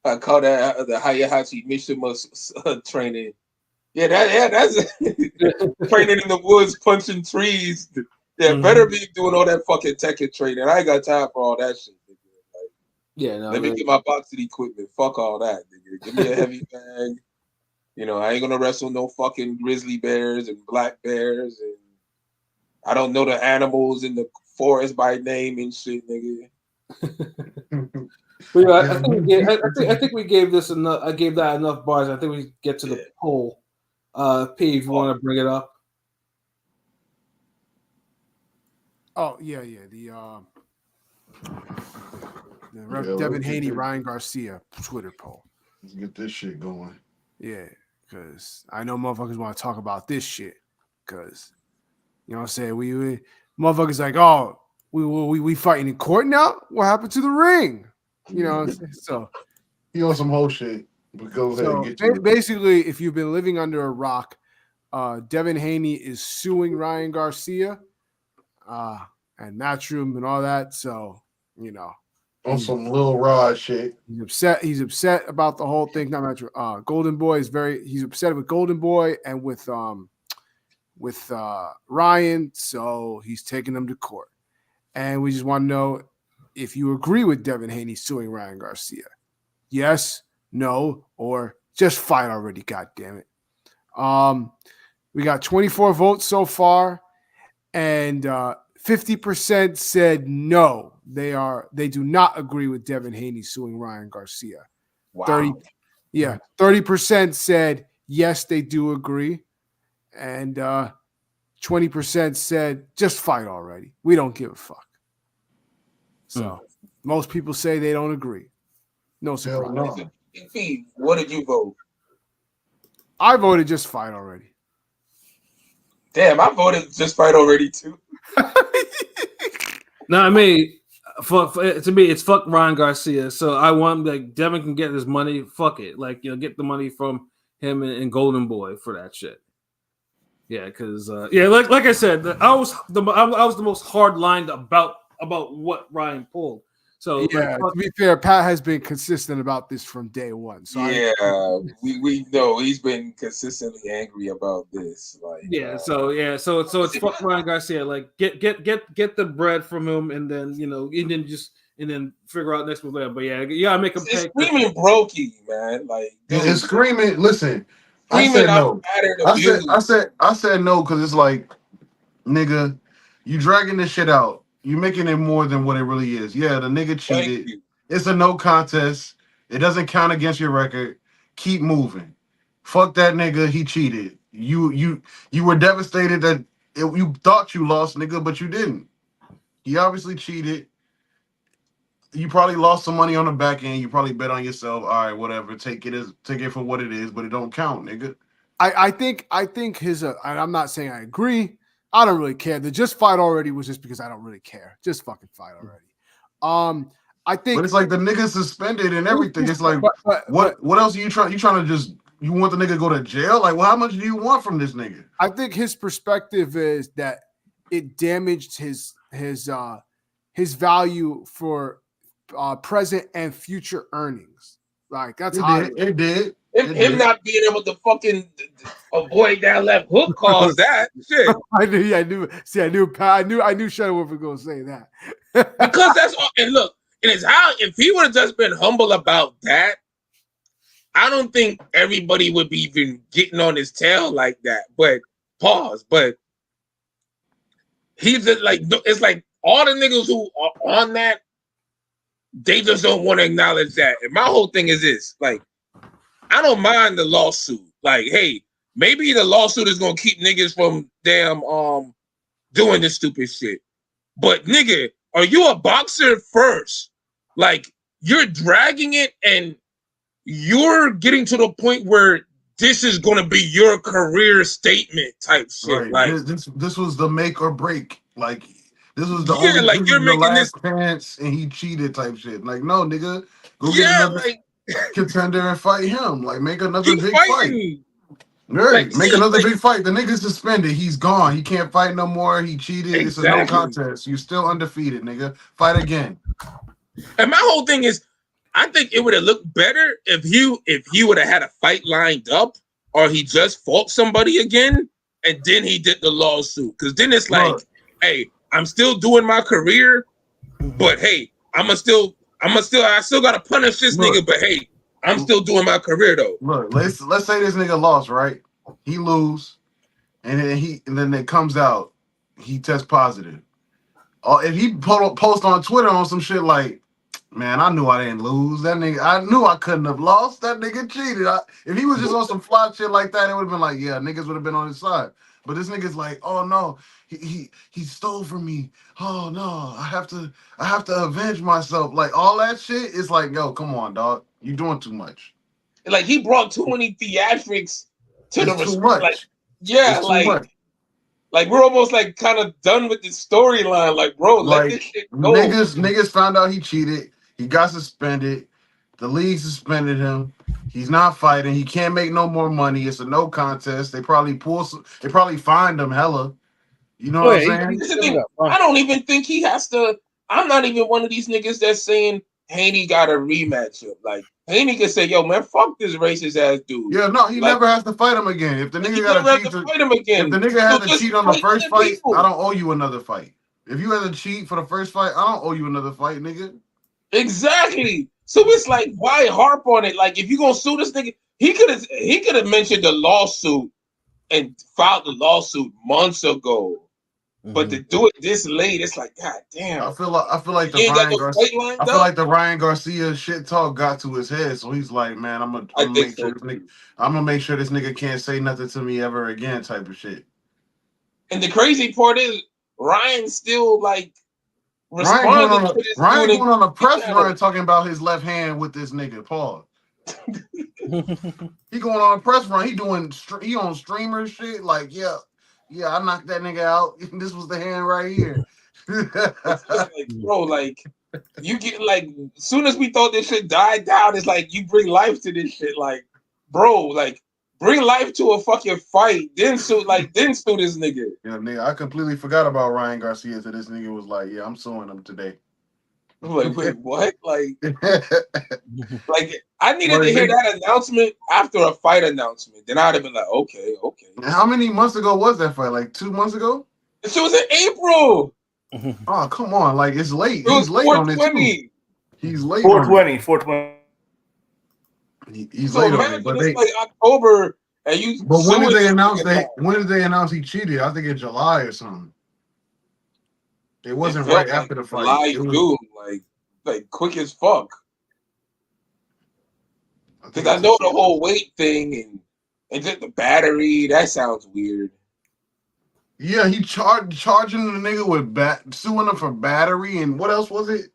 B: I call that the Hayahachi Mishima training. Yeah, that's training in the woods, punching trees. Yeah, better be doing all that fucking Tekken training. I ain't got time for all that shit. Nigga. Let me get my boxing equipment. Fuck all that, nigga. Give me a heavy bag. I ain't gonna wrestle no fucking grizzly bears and black bears, and I don't know the animals in the forest by name and shit, nigga.
A: But I think we gave this enough. I gave that enough bars. I think we get to the poll. P, if you want to bring it up.
C: Oh yeah. The Devin Haney, Ryan Garcia Twitter poll.
F: Let's get this shit going.
C: Yeah, because I know motherfuckers want to talk about this shit. Because you know what I'm saying, we motherfuckers like, oh, we fighting in court now. What happened to the ring? You know what I'm saying? So
F: he on some whole shit. But go ahead and get
C: basically, if you've been living under a rock, Devin Haney is suing Ryan Garcia and Matchroom and all that. So,
F: on some Lil Rod shit.
C: He's upset. He's upset about the whole thing. Not Matchroom. Golden Boy he's upset with Golden Boy and with Ryan. So he's taking them to court. And we just want to know if you agree with Devin Haney suing Ryan Garcia. Yes, no, or just fight already, god damn it. We got 24 votes so far, and 50% said no. They do not agree with Devin Haney suing Ryan Garcia.
B: Wow.
C: 30% said yes, they do agree. And 20% said just fight already. We don't give a fuck. So most people say they don't agree. No surprise.
F: No.
B: What did you vote?
C: I voted just fight already.
B: Damn, I voted just fight already too.
A: No, I mean, to me, it's fuck Ryan Garcia. So I want Devin can get his money. Fuck it, get the money from him and Golden Boy for that shit. Yeah, because like I said, I was the most hard lined about what Ryan pulled. So
C: yeah, to be fair, Pat has been consistent about this from day one. So
B: we know he's been consistently angry about this.
A: So it's fuck Ryan Garcia. Like get the bread from him, and then and then figure out next move later. But yeah, make him
B: it's
A: pay.
B: Screaming brokey, man.
F: It's screaming. Listen,
B: screaming.
F: I said no because it's like, nigga, you dragging this shit out. You making it more than what it really is. Yeah, the nigga cheated. It's a no contest. It doesn't count against your record. Keep moving. Fuck that nigga. He cheated. You were devastated that you thought you lost, nigga, but you didn't. He obviously cheated. You probably lost some money on the back end. You probably bet on yourself. All right, whatever. Take it for what it is, but it don't count, nigga.
C: I think his. I'm not saying I agree. I don't really care. The just fight already was just because I don't really care. Just fucking fight already. I think,
F: but it's like the nigga suspended and everything. It's like, what else are you trying? You trying to you want the nigga to go to jail? Like, well, how much do you want from this nigga?
C: I think his perspective is that it damaged his value for present and future earnings. Like that's
F: it did.
B: Him not being able to fucking avoid that left hook caused that shit.
C: I knew. See, I knew Shadowwolf was gonna say that.
B: Because that's all. And look, and it's how if he would have just been humble about that, I don't think everybody would be even getting on his tail like that. But But he's just like, it's like all the niggas who are on that, they just don't want to acknowledge that. And my whole thing is this, like, I don't mind the lawsuit. Like, hey, maybe the lawsuit is gonna keep niggas from damn doing this stupid shit. But nigga, are you a boxer first? Like, you're dragging it and you're getting to the point where this is gonna be your career statement type shit.
F: Right.
B: Like,
F: This was the make or break. Like this was the
B: yeah,
F: only
B: like
F: this
B: you're
F: was the
B: making this,
F: last chance and he cheated type shit. Like, no, nigga, go get
B: yeah,
F: another
B: like
F: contender and fight him. Like, make another
B: keep
F: big fight.
B: fighting.
F: Right.
B: Like,
F: Make
B: see,
F: another
B: like,
F: big fight. The nigga's suspended. He's gone. He can't fight no more. He cheated. It's a no
B: exactly.
F: contest. You're still undefeated, nigga. Fight again.
B: And my whole thing is, I think it would have looked better if he would have had a fight lined up, or he just fought somebody again, and then he did the lawsuit. Because then it's like,
F: Look.
B: hey, I'm still doing my career, but hey, I still gotta punish this
F: Look.
B: nigga, but hey, I'm still doing my career though.
F: Look, let's say this nigga lost, right? He lose, and then it comes out he tests positive. If he post on Twitter on some shit like, man, I knew I didn't lose. That nigga, I knew I couldn't have lost. That nigga cheated. If he was just on some fly shit like that, it would have been like, yeah, niggas would have been on his side. But this nigga's like, oh no, he stole from me. Oh no, I have to avenge myself. Like all that shit is like, yo, come on, dog. You doing too much.
B: Like he brought too many theatrics to
F: It's too much.
B: Like, yeah,
F: It's too much.
B: like we're almost like kind of done with the storyline. Like, bro, let
F: Like
B: this shit go.
F: niggas found out he cheated. He got suspended. The league suspended him. He's not fighting. He can't make no more money. It's a no contest. They probably fined him hella. You know what I'm saying?
B: This is the thing. I don't even think he has to. I'm not even one of these niggas that's saying Haney got a rematch him. Like Haney can say, "Yo, man, fuck this racist ass dude."
F: Yeah, no, he
B: like,
F: never has to fight him again. If the nigga
B: got to fight him again,
F: if the nigga had to cheat on the first fight,
B: people.
F: I don't owe you another fight. If you had to cheat for the first fight, I don't owe you another fight, nigga.
B: Exactly. So it's like, why harp on it? Like, if you gonna sue this nigga, he could have mentioned the lawsuit and filed the lawsuit months ago. But to do it this late, it's like, god damn.
F: I feel like the Ryan Garcia shit talk got to his head, so he's like, man, I'm gonna make sure this nigga can't say nothing to me ever again, type of shit.
B: And the crazy part is, Ryan's still like
F: Ryan going on a press run talking about his left hand with this nigga, Paul. He going on a press run. He on streamer shit. Like, yeah, I knocked that nigga out. This was the hand right here.
B: Like, bro, like you get like, as soon as we thought this shit died down, it's like you bring life to this shit. Like, bro, like bring life to a fucking fight. Then sue this nigga.
F: Yeah, nigga, I completely forgot about Ryan Garcia. So this nigga was like, yeah, I'm suing him today.
B: I'm like, wait, what? Like, like I needed to hear that announcement after a fight announcement. Then I'd have been like, okay.
F: How many months ago was that fight? Like 2 months ago?
B: This was in April.
F: Oh, come on. Like, it's late.
B: He's
F: late on it, too. He's late
E: 420.
F: He's
B: so
F: late
B: imagine
F: on it. But
B: it's like October and you.
F: But when did they announce he cheated? I think in July or something. It wasn't right after the fight.
B: July, like quick as fuck. Because I know the whole weight thing and just the battery. That sounds weird.
F: Yeah, he charging the nigga with suing him for battery and what else was it?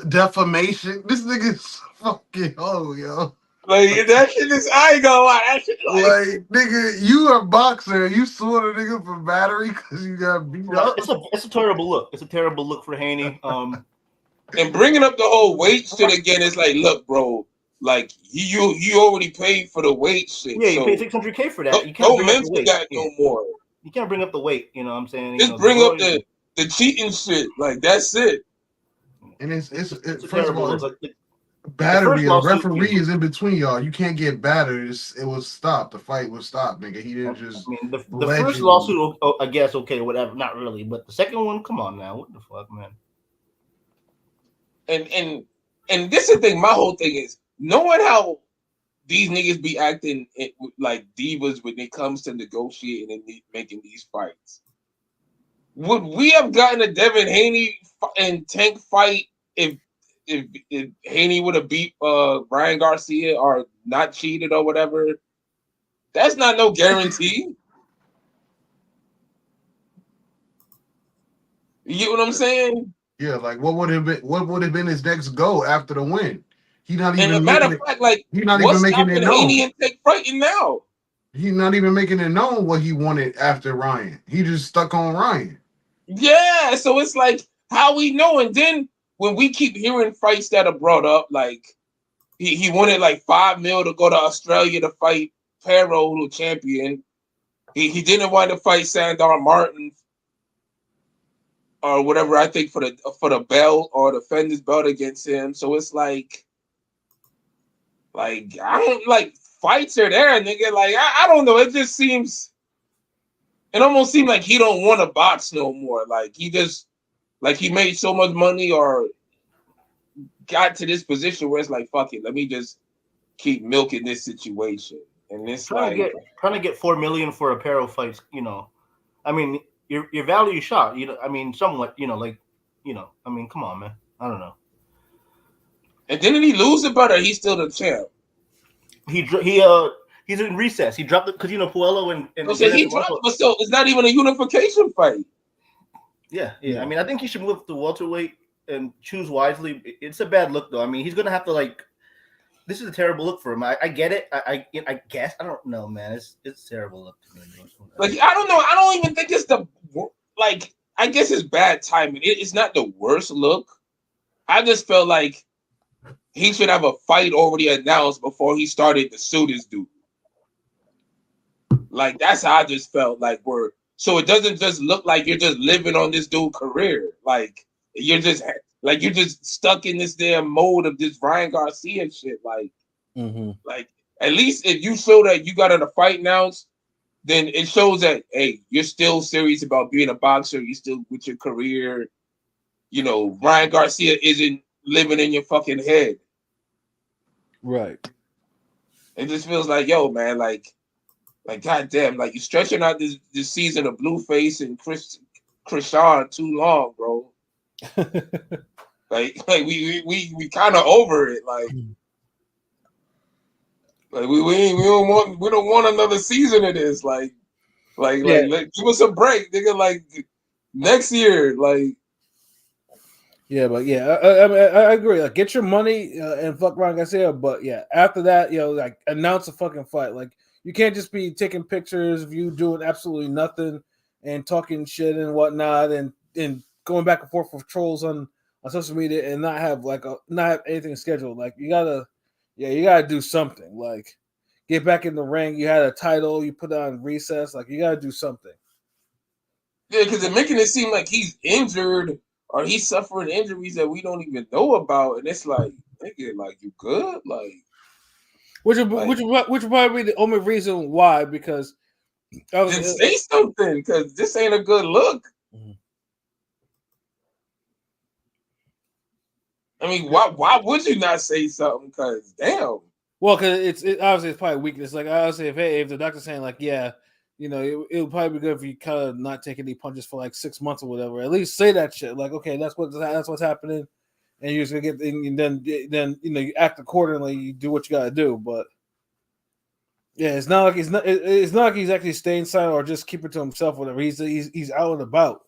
F: Defamation. This nigga's fucking yo.
B: Like that shit is, I ain't gonna lie. That shit
F: like nigga, you a boxer. You suing a nigga for battery because you got beat up.
E: It's a terrible look. It's a terrible look for Haney.
B: And bringing up the whole weight shit again is like, look, bro. Like you already paid for the weight shit.
E: Yeah, you paid $600K for that. You can't
B: don't mention that no more.
E: You can't bring up the weight. You know what I'm saying?
B: Just bring up the cheating shit. Like that's it.
F: And it's
E: first of all,
F: battery. A referee is in between y'all. You can't get battered. It was stopped. The fight was stopped, nigga. He didn't just.
E: I mean, the first lawsuit, I guess, okay, whatever. Not really, but the second one, come on now, what the fuck, man?
B: And this is the thing. My whole thing is knowing how these niggas be acting like divas when it comes to negotiating and making these fights. Would we have gotten a Devin Haney and Tank fight if Haney would have beat Ryan Garcia or not cheated or whatever? That's not no guarantee. You get what I'm saying?
F: Yeah, like what would have been his next goal after the win? He not
B: And a
F: even
B: matter
F: making
B: of
F: it.
B: fact, like,
F: He not
B: what's
F: even making it
B: stopping
F: known.
B: Haney and take fighting now?
F: He not even making it known what he wanted after Ryan. He just stuck on Ryan.
B: Yeah, so it's like how we know. And then when we keep hearing fights that are brought up, like he wanted like $5 million to go to Australia to fight Pero, who champion. He didn't want to fight Sandor Martin or whatever. I think for the belt or defend his belt against him. So it's like I don't like fights are there, nigga. Like I don't know. It just seems. It almost seems like he don't want to box no more. Like he just like he made so much money or got to this position where it's like, fuck it, let me just keep milking this situation. And it's
E: trying
B: like
E: to get $4 million for apparel fights. I mean, your value shot. I mean, somewhat. I mean, come on, man. I don't know.
B: and didn't he lose it, but he's still the champ.
E: He's in recess. He dropped it because Puello and
B: So he dropped, but still, it's not even a unification fight.
E: Yeah. I mean, I think he should move to welterweight and choose wisely. It's a bad look, though. I mean, he's gonna have to this is a terrible look for him. I get it. I guess I don't know, man. It's a terrible look to me.
B: Like I don't know. I don't even think it's I guess it's bad timing. It's not the worst look. I just felt like he should have a fight already announced before he started to sue this dude. Like that's how I just felt like so it doesn't just look like you're just living on this dude's career. Like you're just stuck in this damn mode of this Ryan Garcia shit. Like at least if you show that you got in a fight announced, then it shows that hey, you're still serious about being a boxer. You're still with your career. Ryan Garcia isn't living in your fucking head.
A: Right.
B: It just feels like, yo, man, like goddamn, like you're stretching out this season of Blueface and Krishan too long, bro. like we kind of over it, like we don't want another season of this, like give us a break, nigga, like next year, like.
A: Yeah, but I agree. Like, get your money and fuck Ryan Garcia. But yeah, after that, like announce a fucking fight. Like, you can't just be taking pictures of you doing absolutely nothing and talking shit and whatnot and going back and forth with trolls on social media and not have anything scheduled. Like, you gotta do something. Like, get back in the ring. You had a title. You put on recess. Like, you gotta do something.
B: Yeah, because they're making it seem like he's injured. Or he's suffering injuries that we don't even know about, and it's like, nigga, like you good, like,
A: which would probably be the only reason why, because
B: then say something, because this ain't a good look. Mm-hmm. I mean, why would you not say something? Because damn.
A: Well, because obviously it's probably weakness. Like I would say, if the doctor's saying like, yeah. It would probably be good if you kind of not take any punches for like 6 months or whatever. At least say that shit. Like, okay, that's what's happening, and you're just gonna get. And then you act accordingly. You do what you gotta do. But yeah, it's not like it's not like he's actually staying silent or just keeping to himself. Or whatever. He's out and about,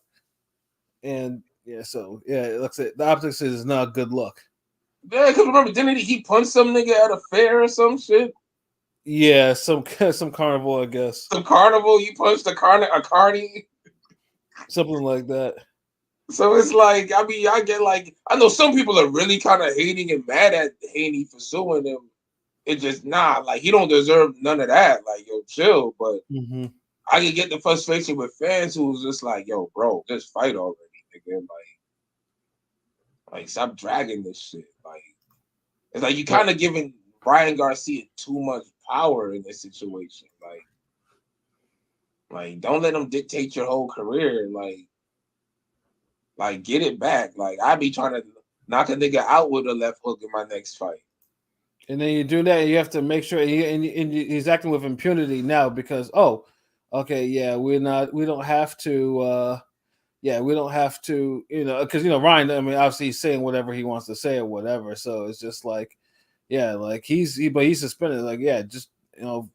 A: and yeah. So yeah, looks like the optics is not a good look.
B: Yeah, because remember, didn't he punch some nigga at a fair or some shit?
A: Yeah, some carnival, I guess.
B: Some carnival, you punched a carny,
A: something like that.
B: So it's like, I mean, I know some people are really kind of hating and mad at Haney for suing him. It's just like he don't deserve none of that. Like, yo, chill. But I can get the frustration with fans who's just like, yo, bro, just fight already, nigga. Like stop dragging this shit. Like, it's like you kind of giving Ryan Garcia too much power in this situation. Like don't let him dictate your whole career. Like get it back. Like I be trying to knock a nigga out with a left hook in my next fight.
A: And then you do that, and you have to make sure. And he's acting with impunity now because we don't have to. We don't have to. Because Ryan. I mean, obviously he's saying whatever he wants to say or whatever. So it's just like. Yeah, like he's suspended. Like, yeah, just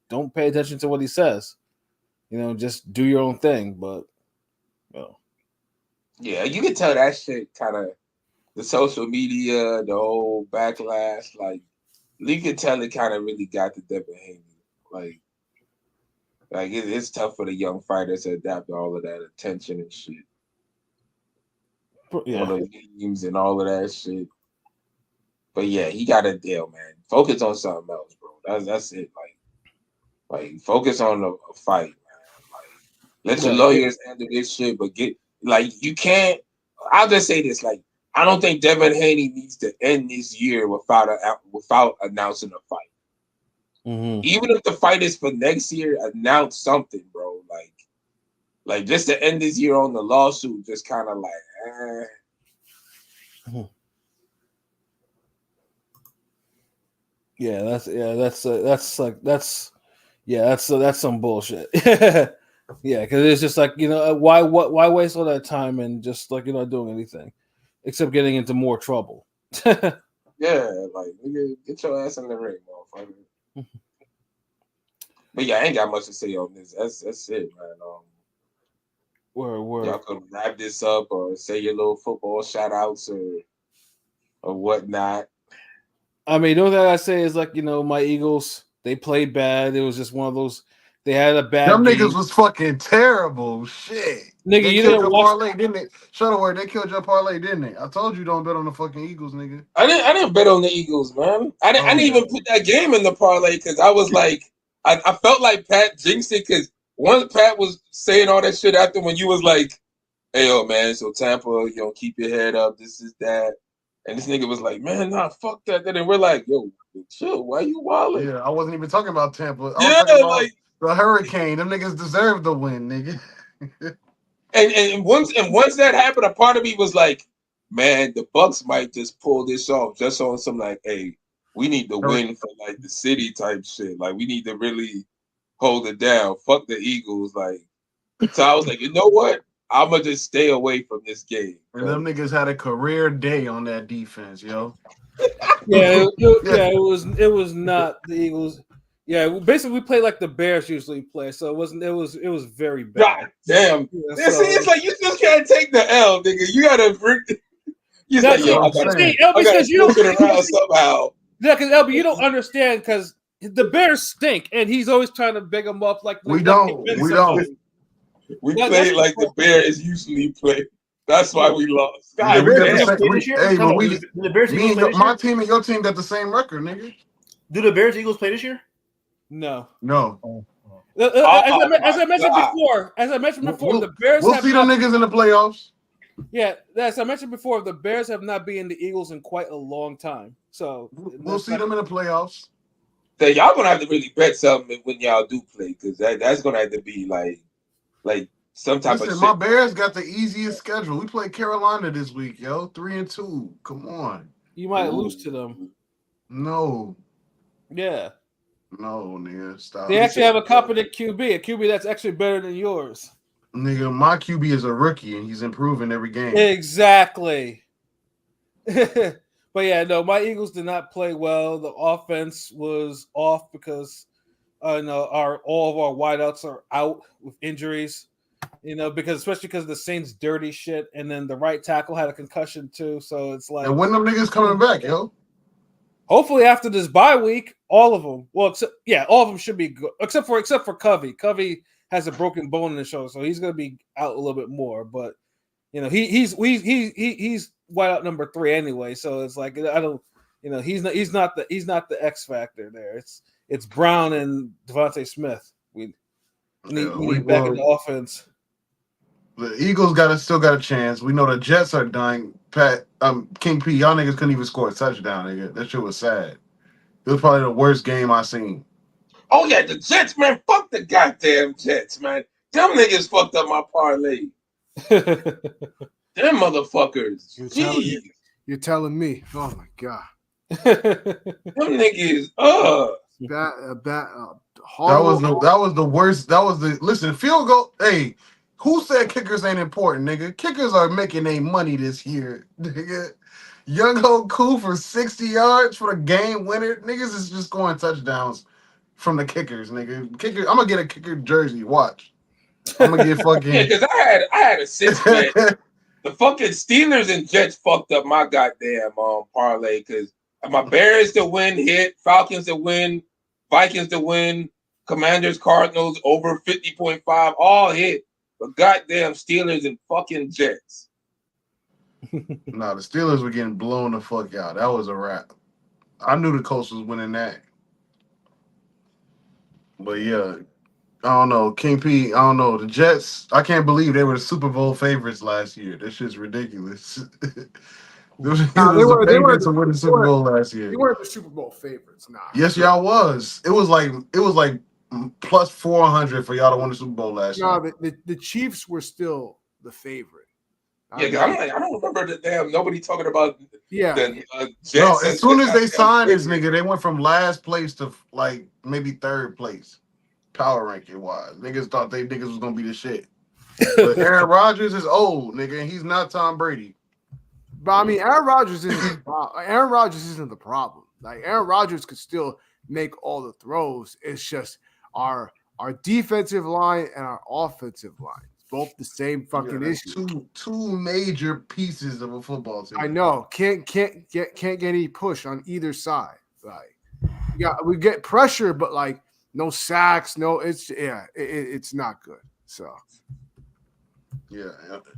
A: don't pay attention to what he says. Just do your own thing. But,
B: yeah, you can tell that shit kind of the social media, the whole backlash. Like, you can tell it kind of really got to Devin Haney. Like it's tough for the young fighters to adapt to all of that attention and shit. All the games and all of that shit. But yeah, he got a deal, man. Focus on something else, bro. That's it. Like focus on a fight, man. Like let your lawyers handle this shit, but you can't. I'll just say this, like I don't think Devin Haney needs to end this year without announcing a fight.
A: Mm-hmm.
B: Even if the fight is for next year, announce something, bro. Like just to end this year on the lawsuit, just kind of like.
A: That's some bullshit. Yeah, because it's just like why waste all that time and just like you're not doing anything except getting into more trouble.
B: Yeah, like nigga, get your ass in the ring, motherfucker. But yeah, I ain't got much to say on this. That's it, man. Y'all could wrap this up or say your little football shout outs or whatnot.
A: I mean, the only thing I say is like, my Eagles, they played bad. It was just one of those, they had a bad
F: Them
A: game.
F: niggas was fucking terrible. Shit.
A: Nigga,
F: they
A: you
F: killed
A: didn't
F: your
A: watch
F: parlay, didn't they? Shuttleworth, they killed your parlay, didn't they? I told you don't bet on the fucking Eagles, nigga.
B: I didn't bet on the Eagles, man. I didn't even put that game in the parlay because I was like, I felt like Pat jinxed it because once Pat was saying all that shit after when you was like, hey, yo, man, so Tampa, keep your head up, this is that. And this nigga was like, man, nah, fuck that. Then we're like, yo, chill, why you wilding?
F: Yeah, I wasn't even talking about Tampa. I was
B: Yeah,
F: talking about
B: like
F: the Hurricane. Them niggas deserve the win, nigga.
B: and once that happened, a part of me was like, man, the Bucks might just pull this off just on some like, hey, we need to win for like the city type shit. Like we need to really hold it down. Fuck the Eagles. Like, so I was like, you know what? I'm gonna just stay away from this game.
F: And them niggas had a career day on that defense, yo.
A: It was not the Eagles. Yeah, basically we play like the Bears usually play, so it wasn't. It was very bad.
B: God damn.
A: Yeah,
B: See, it's like you just can't take the L, nigga. You gotta bring. You like, yo, I gotta flip it around somehow.
A: Yeah, because LB, you don't understand because the Bears stink, and he's always trying to big them up. Like
F: we don't.
B: We play like the Bears usually play. That's why we lost. God,
F: my team and your team got the same record, nigga.
E: Do the Bears Eagles play this year?
A: No.
F: As
A: I mentioned before, the Bears.
F: We'll see them niggas in the playoffs.
A: Yeah, as I mentioned before, the Bears have not beaten the Eagles in quite a long time. So
F: we'll see them in the playoffs.
B: So y'all gonna have to really bet something when y'all do play, because that's gonna have to be like some type of shit.
F: My Bears got the easiest schedule. We play Carolina this week, yo. 3-2. Come on.
A: You might lose to them.
F: No.
A: Yeah.
F: No, nigga. Stop.
A: They actually have a competent QB, a QB that's actually better than yours.
F: Nigga, my QB is a rookie and he's improving every game.
A: Exactly. But yeah, no, my Eagles did not play well. The offense was off because all of our wideouts are out with injuries. Especially because the Saints dirty shit, and then the right tackle had a concussion too. So it's like,
F: and when them niggas coming back, yo?
A: Hopefully after this bye week, all of them. Well, all of them should be good, except for Covey. Covey has a broken bone in the shoulder, so he's gonna be out a little bit more. But he's wideout number 3 anyway. So it's like I don't, he's not the X factor there. It's Brown and Devontae Smith. We need back in the offense.
F: The Eagles still got a chance. We know the Jets are dying. King P, y'all niggas couldn't even score a touchdown, nigga. That shit was sad. It was probably the worst game I seen.
B: Oh yeah, the Jets, man. Fuck the goddamn Jets, man. Them niggas fucked up my parlay. Them motherfuckers.
C: You're telling me. Oh my god.
B: Them niggas.
F: That was the worst. Listen, field goal. Hey, who said kickers ain't important, nigga? Kickers are making their money this year, nigga. Young Ho Koo for 60 yards for the game winner. Niggas is just scoring touchdowns from the kickers, nigga. I'm gonna get a kicker jersey. Watch. I'm gonna get fucking.
B: Yeah, because I had a 6 bet. The fucking Steelers and Jets fucked up my goddamn parlay because My Bears to win hit, Falcons to win, Vikings to win, Commanders, Cardinals over 50.5, all hit. But goddamn Steelers and fucking Jets.
F: No, the Steelers were getting blown the fuck out. That was a wrap. I knew the Colts was winning that. But yeah, I don't know. King P, I don't know. The Jets, I can't believe they were the Super Bowl favorites last year. This shit's ridiculous. They were the favorites to win the Super Bowl last year.
C: You weren't the Super Bowl favorites, nah.
F: Yes, y'all was. It was like plus 400 for y'all to win the Super Bowl last year.
C: No, the Chiefs were still the favorite.
B: Yeah, I'm like, I don't remember the damn nobody talking about
C: Yeah.
B: the Jets.
F: No, as soon as they signed this nigga, they went from last place to like maybe third place, power ranking wise. Niggas thought they niggas was gonna be the shit. But Aaron Rodgers is old, nigga, and he's not Tom Brady.
C: But I mean, Aaron Rodgers isn't the problem. Like Aaron Rodgers could still make all the throws. It's just our defensive line and our offensive line. Both the same fucking issue.
F: Two major pieces of a football team.
C: I know. Can't get any push on either side. Like we get pressure, but like no sacks, it's not good. So
F: yeah,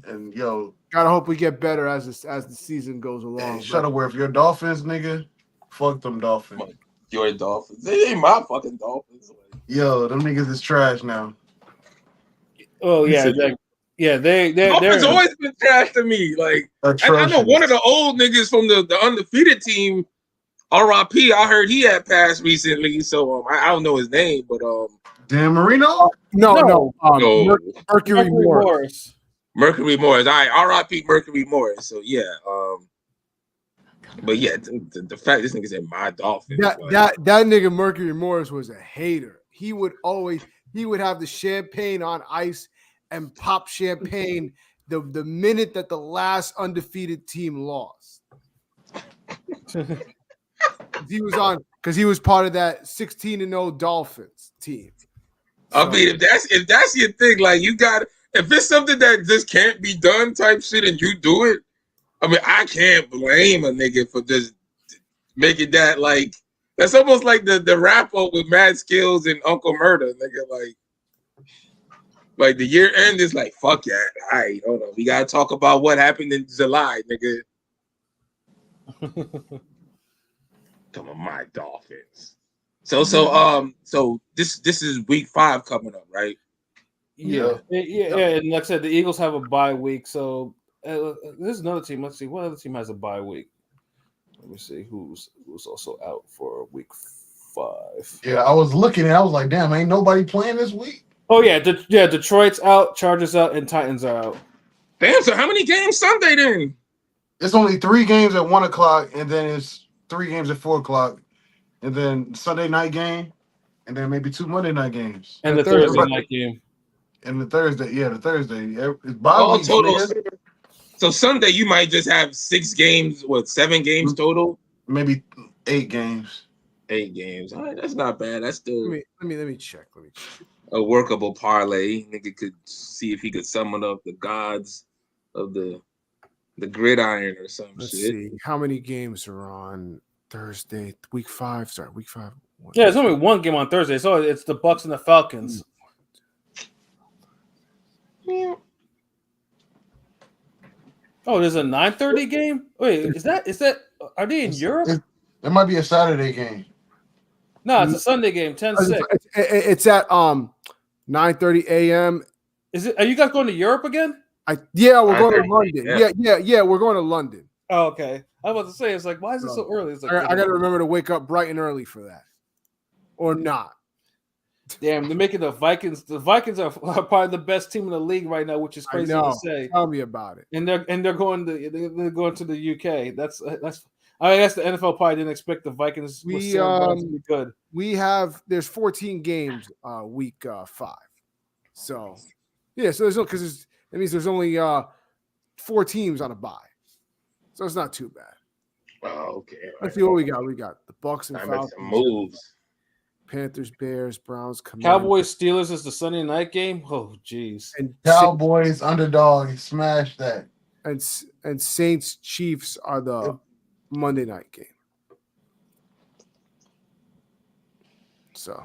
F: and yo,
C: gotta hope we get better as the season goes along.
F: Hey, Shuttleworth, your Dolphins, nigga, fuck them Dolphins.
B: Your Dolphins, they ain't my fucking Dolphins.
F: Yo, them niggas is trash now.
A: Oh yeah, they're
B: Dolphins always been trash to me. Like I know one of the old niggas from the undefeated team, RIP. I heard he had passed recently, so I don't know his name, but
F: Dan Marino?
C: No. Mercury
A: Morris.
B: Mercury Morris. All right, RIP Mercury Morris. So yeah, but yeah, the fact this nigga's in my Dolphins.
C: That nigga Mercury Morris was a hater. He would have the champagne on ice and pop champagne the minute that the last undefeated team lost. He was part of that 16-0 Dolphins team.
B: So, I mean, if that's your thing, like if it's something that just can't be done type shit and you do it, I mean, I can't blame a nigga for just making that like that's almost like the wrap up with Mad Skills and Uncle Murder, nigga. Like the year end is like, fuck yeah. All right, hold on. We gotta talk about what happened in July, nigga. Come on, my Dolphins. So this is week 5 coming up, right?
A: Yeah. And like I said, the Eagles have a bye week. So there's another team. Let's see what other team has a bye week. Let me see who's also out for week 5.
F: Yeah, I was looking and I was like, damn, ain't nobody playing this week.
A: Oh yeah, Detroit's out, Chargers out, and Titans are out.
B: Damn, so how many games Sunday then?
F: It's only 3 games at 1:00, and then it's 3 games at 4:00, and then Sunday night game, and then maybe 2 Monday night games.
A: And the Thursday night game.
F: And the Thursday. It's
B: all total. So Sunday you might just have 6 games, 7 games total?
F: Maybe 8 games.
B: 8 games. All right, that's not bad. That's still
C: Let me check.
B: A workable parlay. Nigga could see if he could summon up the gods of the gridiron or some
C: Let's
B: shit.
C: see how many games are on Thursday, week 5. Sorry, week 5.
A: Yeah, there's only one game on Thursday, so it's the Bucks and the Falcons. Oh, there's a 9:30 game. Wait, is that? Are they in Europe?
F: It might be a Saturday game.
A: No, it's a Sunday game. 10-6.
C: It's at 9:30 a.m.
A: Is it? Are you guys going to Europe again?
C: We're going to London. Yeah, we're going to London.
A: Oh, okay. I was about to say, it's like, why is it so early? It's like,
C: I got to remember to wake up bright and early for that, or not.
A: Damn, they're making the Vikings. The Vikings are probably the best team in the league right now, which is crazy to say.
C: Tell me about it.
A: And they're going to the UK. That's. I guess the NFL probably didn't expect the Vikings to be good.
C: There's 14 games week 5. So yeah, so that means there's only 4 teams on a bye. So it's not too bad.
B: Oh, okay.
C: Let's see what we got. We got the Bucks and Falcons.
B: Moves.
C: Panthers, Bears, Browns, Commanders.
A: Cowboys, Steelers is the Sunday night game. Oh, geez.
C: And
F: Cowboys underdog, smash that.
C: And Saints, Chiefs are the Monday night game. So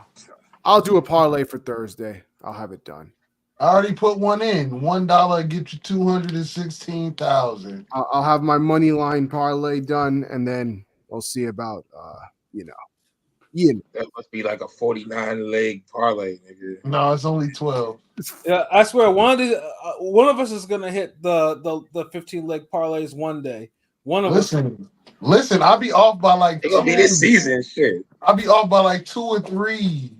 C: I'll do a parlay for Thursday. I'll have it done.
F: I already put one in. $1 get you 216,000.
C: I'll have my money line parlay done, and then we'll see about
B: That must be like a 49 leg parlay, nigga.
F: No, it's only 12.
A: Yeah, I swear one of us is gonna hit the 15 leg parlays one day. One of us.
F: Listen. I'll be off by like.
B: It's gonna be this season, shit.
F: I'll be off by like 2 or 3.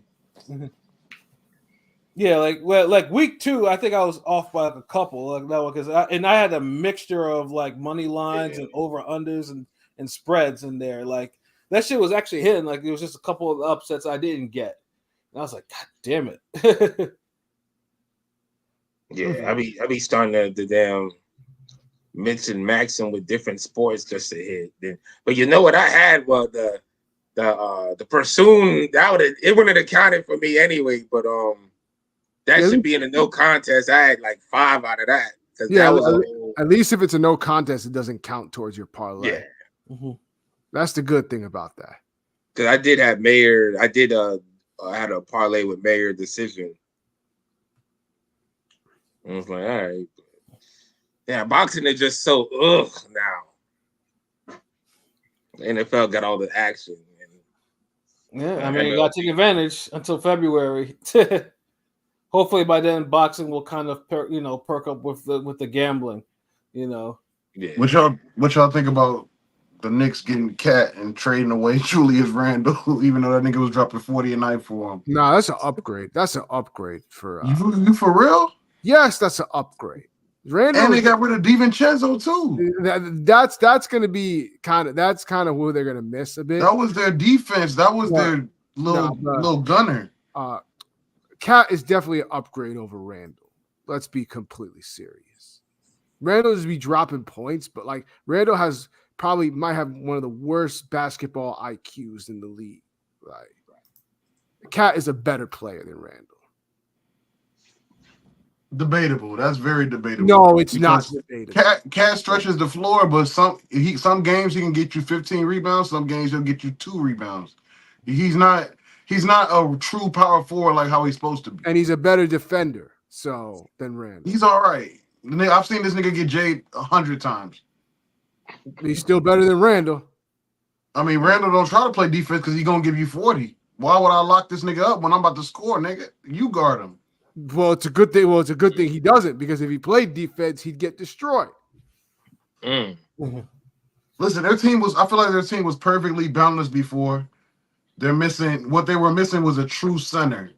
A: Yeah, like week 2, I think I was off by like a couple like that one because I had a mixture of like money lines and over unders and spreads in there. Like that shit was actually hitting. Like it was just a couple of upsets I didn't get, and I was like, God damn it.
B: Yeah, I be starting the damn mix and maxing with different sports just to hit. But you know what I had was the Pursuit. It wouldn't have accounted for me anyway. But that should be in a no contest. I had like 5 out of that.
C: Yeah, that was at least if it's a no contest, it doesn't count towards your parlay.
B: Yeah.
C: That's the good thing about that.
B: Because I did have Mayor. I had a parlay with Mayor decision. I was like, all right. Yeah, boxing is just so now. The NFL got all the action.
A: Yeah, I mean, you got to take advantage until February. Hopefully, by then, boxing will kind of perk up with the gambling.
B: Yeah.
F: What y'all think about the Knicks getting Cat and trading away Julius Randle, even though that nigga was dropping 40 a night for him?
C: No, that's an upgrade. That's an upgrade for
F: you for real?
C: Yes, that's an upgrade. Randle,
F: and they got rid of DiVincenzo too.
C: That's going to be kind of who they're going to miss a bit.
F: That was their defense. That was their little gunner.
C: Cat is definitely an upgrade over Randle. Let's be completely serious. Randle is be dropping points, but like Randle might have one of the worst basketball IQs in the league. Like Cat is a better player than Randle.
F: Debatable. That's very debatable.
C: No, it's not debatable.
F: Cat stretches the floor, but some games he can get you 15 rebounds. Some games he'll get you 2 rebounds. He's not a true power forward like how he's supposed to be.
C: And he's a better defender than Randle.
F: He's all right. I've seen this nigga get Jade 100 times.
C: He's still better than Randle.
F: I mean, Randle don't try to play defense because he's gonna give you 40. Why would I lock this nigga up when I'm about to score, nigga? You guard him.
C: Well, it's a good thing. Well, it's a good thing he doesn't, because if he played defense, he'd get destroyed.
F: Listen, I feel like their team was perfectly balanced before. What they were missing was a true center.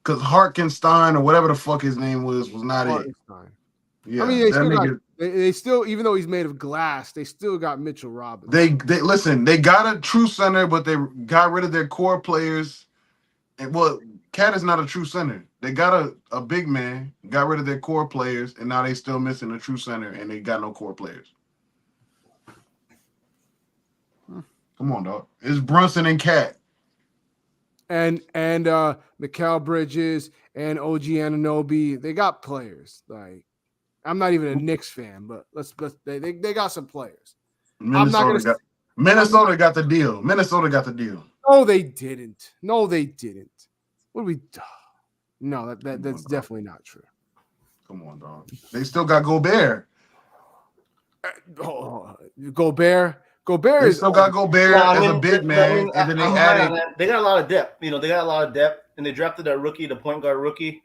F: Because Hartenstein or whatever the fuck his name was not it. Yeah,
C: I mean, they still, even though he's made of glass, they still got Mitchell Robinson.
F: They got a true center, but they got rid of their core players. And Cat is not a true center. They got a big man, got rid of their core players, and now they still missing a true center, and they got no core players. Come on, dog. It's Brunson and Cat.
C: And Mikal Bridges and OG Anunoby, they got players. Like, I'm not even a Knicks fan, but they got some players.
F: Minnesota got the deal. Minnesota got the deal.
C: No, they didn't. What do we? No, that's definitely not true.
F: Come on, dog. They still got Gobert.
C: Gobert
F: they still got Gobert as a big man, and then they added.
E: They got a lot of depth. They got a lot of depth, and they drafted that rookie, the point guard rookie.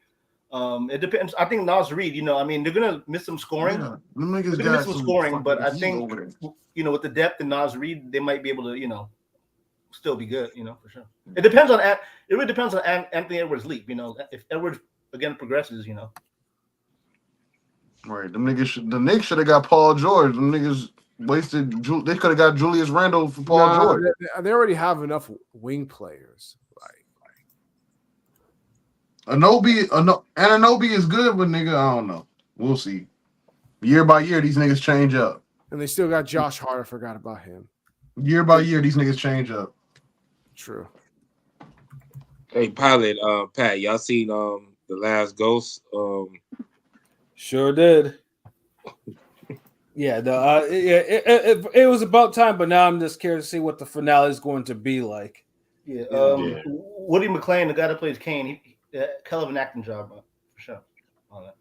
E: It depends. I think Naz Reid. They're gonna miss some scoring.
F: Yeah,
E: they're gonna miss some scoring, but I think with the depth and Naz Reid, they might be able to still be good. For sure. It depends on Anthony Edwards' leap. If Edwards again progresses.
F: Right, the Knicks should have got Paul George. Them niggas wasted. They could have got Julius Randle for Paul George.
C: They already have enough wing players.
F: Anunoby is good, but nigga, I don't know. We'll see. Year by year, these niggas change up.
C: And they still got Josh Hart. I forgot about him.
F: Year by year, these niggas change up.
C: True.
B: Hey, Pilot, Pat, y'all seen The Last Ghost?
A: Sure did. Yeah, it was about time, but now I'm just curious to see what the finale is going to be like.
E: Yeah. Woody McClain, the guy that plays Kane, he hell of an acting job for sure. On that.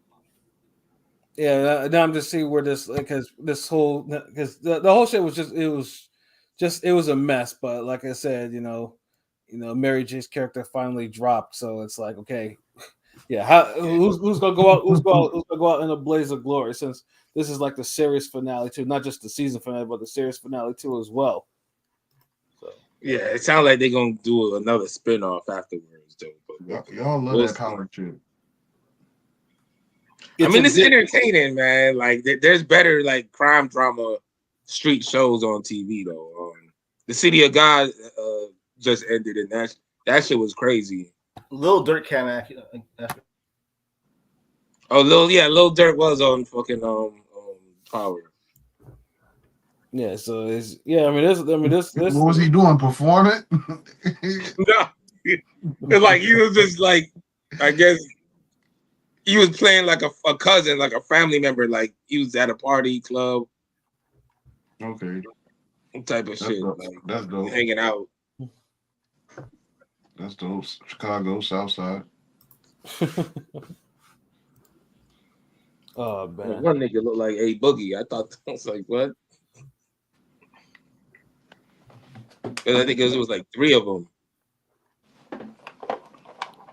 A: Yeah, now I'm just seeing where this because the whole shit was it was a mess. But like I said, Mary J's character finally dropped, so it's like okay, yeah, who's gonna go out? Who's gonna go out in a blaze of glory? Since this is like the series finale too, not just the season finale, but the series finale too as well. So
B: Yeah, it sounds like they're gonna do another spinoff afterwards, though. But
F: Y'all love that power shit.
B: It's entertaining, man. Like there's better like crime drama street shows on TV though. The City of God just ended, and that shit was crazy.
E: Lil Durk came out.
B: Oh, Lil Durk was on fucking Power.
A: Yeah, so this.
F: What was he doing? Performing?
B: No, it's like he was just like, I guess he was playing like a cousin, like a family member, like he was at a party club.
F: Okay,
B: type of shit.
F: Dope.
B: Like,
F: That's dope.
B: Hanging out.
F: That's dope. Chicago, South Side.
A: Oh man,
B: one nigga looked like A Boogie. I was like, what? Because I think it was like 3 of them.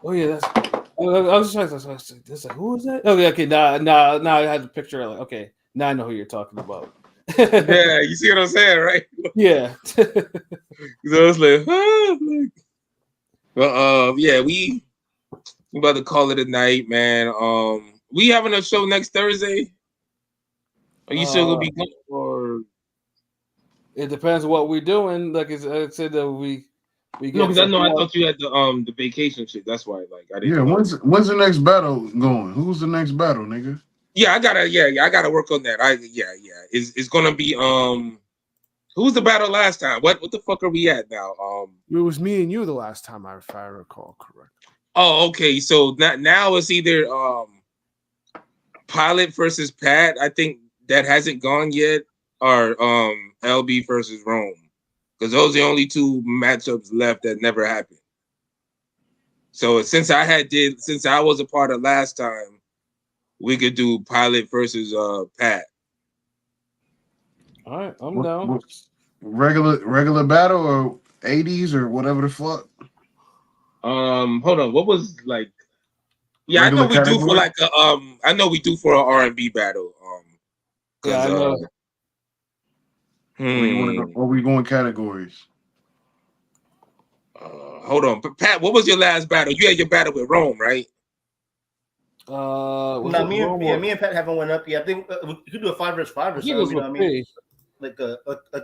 A: Oh yeah, that's. I was trying to say, who is that? Okay. Now I had the picture. Like, okay, now I know who you're talking about.
B: Yeah, you see what I'm saying, right?
A: Yeah.
B: So it's like, well, yeah, we about to call it a night, man. We having a show next Thursday. Are you still gonna be going, or
A: it depends on what we're doing. Like I said, that we get.
B: No, because I thought you had the vacation shit. That's why, like, I didn't.
F: Yeah, when's the next battle going? Who's the next battle, nigga?
B: Yeah, I gotta work on that. It's gonna be who's the battle last time? What the fuck are we at now?
C: It was me and you the last time, if I recall correct.
B: Oh, okay. So now it's either Pilot versus Pat. I think that hasn't gone yet, or LB versus Rome, because those are the only 2 matchups left that never happened. So since I was a part of last time, we could do Pilot versus Pat.
A: All right, I'm down.
F: Regular battle or 80s or whatever the fuck.
B: Hold on. What was like? Yeah,
F: Regular
B: I know we
F: category?
B: do for like a I know we do for an R&B battle.
A: Yeah, I know.
F: Or we going categories?
B: Hold on, Pat. What was your last battle? You had your battle with Rome, right?
E: Me and Pat haven't went up yet. I think we could do a 5 versus 5 or something. You know what I mean? Like a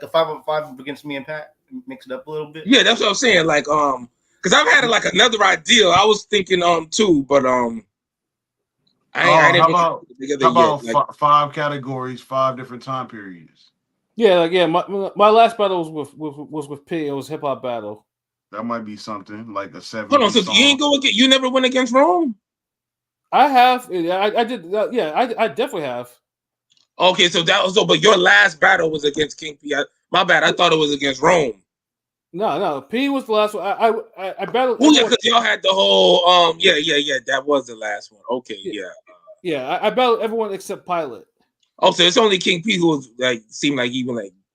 E: 5-on-5 against me and Pat, mix it up a little bit.
B: Yeah, that's what I'm saying. Like because I've had like another idea. I was thinking 2, but I didn't
F: how
B: together
F: about
B: yet.
F: 5 categories, 5 different time periods?
A: Yeah, my last battle was with P. It was hip hop battle.
F: That might be something like a 7.
B: Hold on, so you never went against Rome?
A: I have. I did. Yeah, I definitely have.
B: Okay, so but your last battle was against King P. My bad. I thought it was against Rome.
A: No. P was the last one. I battled.
B: Oh yeah, because y'all had the whole. Yeah. That was the last one. Okay, yeah.
A: Yeah, I battled everyone except Pilot.
B: Oh, so it's only King P who was like seemed like he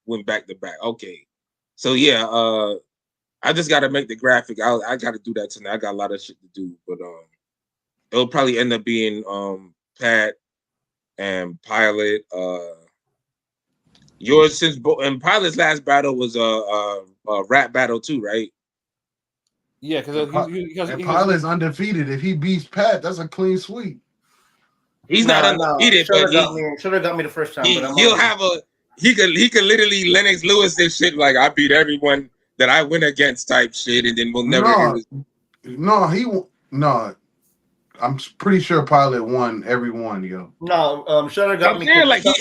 B: went back to back. Okay, so yeah. I just got to make the graphic. I got to do that tonight. I got a lot of shit to do, but it'll probably end up being Pat and Pilot. Yours and Pilot's last battle was a rap battle too, right?
A: Yeah, because
F: Pilot's undefeated. If he beats Pat, that's a clean sweep.
B: He's not undefeated, but
E: should have got me the first time.
B: He could literally Lennox Lewis this shit like I beat everyone that I went against type shit, and then we'll never.
F: No. I'm pretty sure Pilot won every one, yo.
E: No, Shutter got me.
B: Like he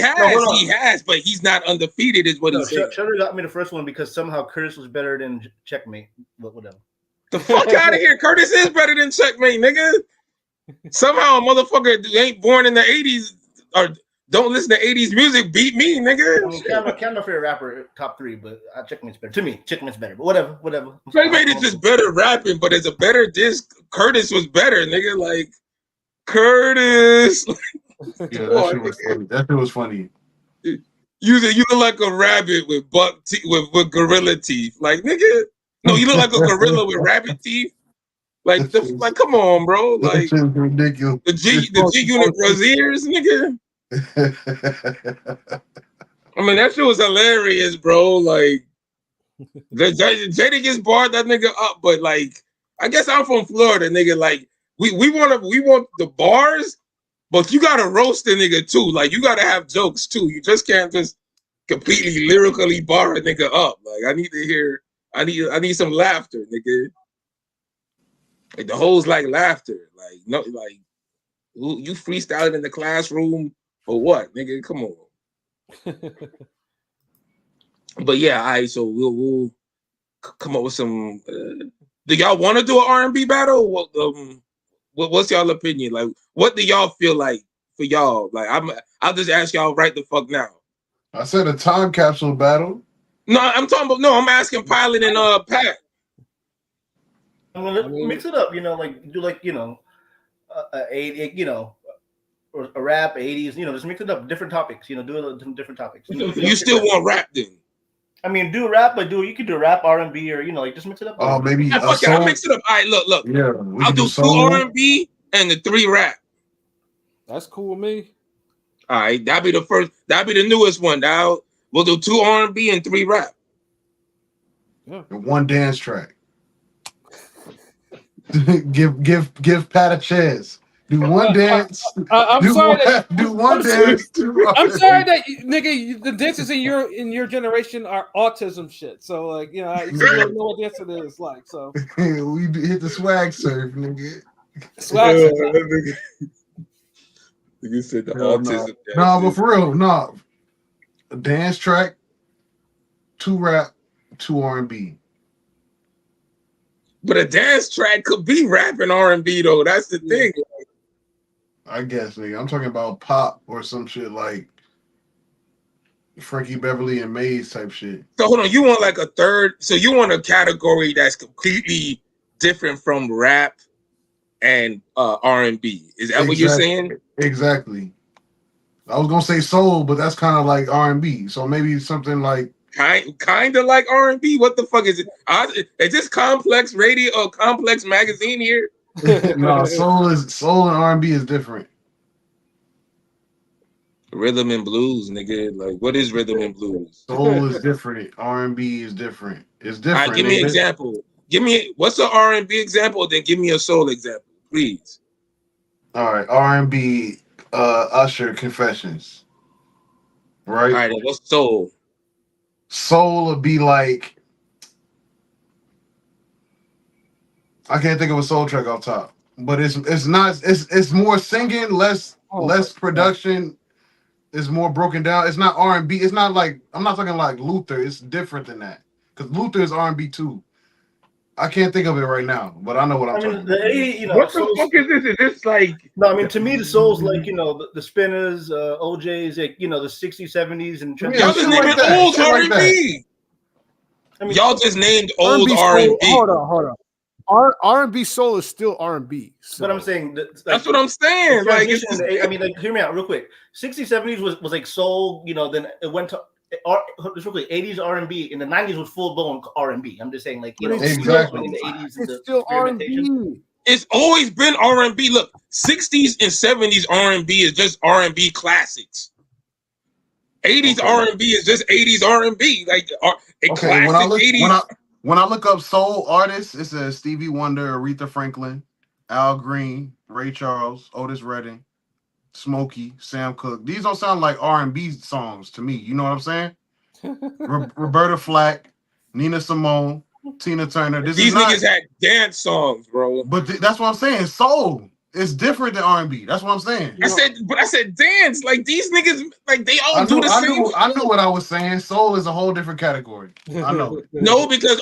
B: has, but he's not undefeated, is what he said.
E: Shutter got me the first one because somehow Curtis was better than Checkmate. But whatever.
B: The fuck out of here! Curtis is better than Checkmate, nigga. Somehow a motherfucker ain't born in the 80s or don't listen to 80s music beat me,
E: I
B: nigga.
E: mean, Can't my favorite rapper top 3, but Chickman's better. To me, Chickman's better. But whatever.
B: Playmates is just better rapping, but it's a better disc. Curtis was better, nigga. Like Curtis.
F: Yeah, that shit was funny. That shit was funny.
B: You look like a rabbit with with gorilla teeth. Like nigga, no, you look like a gorilla with rabbit teeth. Like come on, bro.
F: That
B: Like
F: shit was ridiculous.
B: the G Unit Braziers, nigga. I mean, that shit was hilarious, bro. Like, Jada gets barred that nigga up, but like, I guess I'm from Florida, nigga. Like, we want the bars, but you gotta roast the nigga too. Like, you gotta have jokes too. You just can't just completely lyrically bar a nigga up. Like, I need some laughter, nigga. Like the hoes like laughter. Like, no, like you freestyling in the classroom or what, nigga? Come on. But yeah, all right. So we'll come up with some. Do y'all want to do an R&B battle? What's y'all opinion? Like, what do y'all feel like for y'all? Like, I'll just ask y'all right the fuck now.
F: I said a time capsule battle.
B: No, I'm talking about. No, I'm asking Pilot and Pat.
E: I'm gonna mix it up. You know, like do like or a rap 80s. You know, just mix it up. Different topics. You know, do different topics.
B: You still want rap then?
E: I mean, do rap, but you could do rap, R&B, or like just mix it up.
F: Oh, maybe.
B: I'll mix it up. All right, look.
F: Yeah,
B: I'll do 2 R&B and the 3 rap.
A: That's cool with me.
B: All right, that'll be the first. That'll be the newest one. Now we'll do 2 R&B and 3 rap.
A: Yeah.
F: And 1 dance track. give Pat a chance. Do 1 dance.
A: I'm sorry
F: do one dance.
A: I'm sorry that nigga, the dances in your generation are autism shit. So like, you know, you don't know what dance it is like. So
F: we hit the swag surf, nigga.
A: Swag surf.
B: You said the autism.
F: No, but for real, no. A dance track, 2 rap, 2 R&B.
B: But a dance track could be rap and R&B though. That's the thing.
F: I guess, nigga. I'm talking about pop or some shit like Frankie Beverly and Maze type shit.
B: So hold on, you want like a third? So you want a category that's completely different from rap and R&B? Is that what you're saying?
F: Exactly. I was gonna say soul, but that's kind of like R&B. So maybe something like
B: kind of like R&B. What the fuck is it? Is this Complex Radio or Complex Magazine here?
F: No, soul and R&B is different.
B: Rhythm and blues, nigga. Like, what is rhythm and blues?
F: Soul is different. R&B is different. It's different.
B: All right, give me an example. What's an R&B example? Then give me a soul example, please.
F: All right, R&B, Usher, Confessions. Right.
B: All right, what's soul?
F: Soul would be like, I can't think of a soul track off top, but it's more singing, less production. It's more broken down. It's not R&B. It's not like, I'm not talking like Luther. It's different than that because Luther is R&B too. I can't think of it right now, but I know what I'm talking about.
B: What the fuck is this? Is this like?
E: No, I mean, to me, the soul's like, the Spinners, OJs, like, the 60s, 70s, and
B: y'all just named old R&B. I mean, y'all just named old R&B.
C: Hold on. R&B soul is still R&B. So.
E: But I'm saying
B: that's what I'm saying. Like,
E: I mean, like, hear me out real quick. 60s, 70s was like soul. Then it went to. Just real quick, 80s R&B. In the 90s was full blown R&B. I'm just saying, like,
F: exactly.
E: In the 80s,
C: it's still R&B.
B: It's always been R&B. Look, 60s and 70s R&B is just R&B classics. 80s R&B is just 80s R&B. Like, classic 80s.
F: When I look up soul artists, it says Stevie Wonder, Aretha Franklin, Al Green, Ray Charles, Otis Redding, Smokey, Sam Cooke. These don't sound like R&B songs to me. You know what I'm saying? Roberta Flack, Nina Simone, Tina Turner.
B: These niggas had dance songs, bro.
F: But that's what I'm saying. Soul is different than R&B. That's what I'm saying.
B: I said dance. Like, these niggas, like, they all do the same.
F: I knew what I was saying. Soul is a whole different category. I know.
B: No, because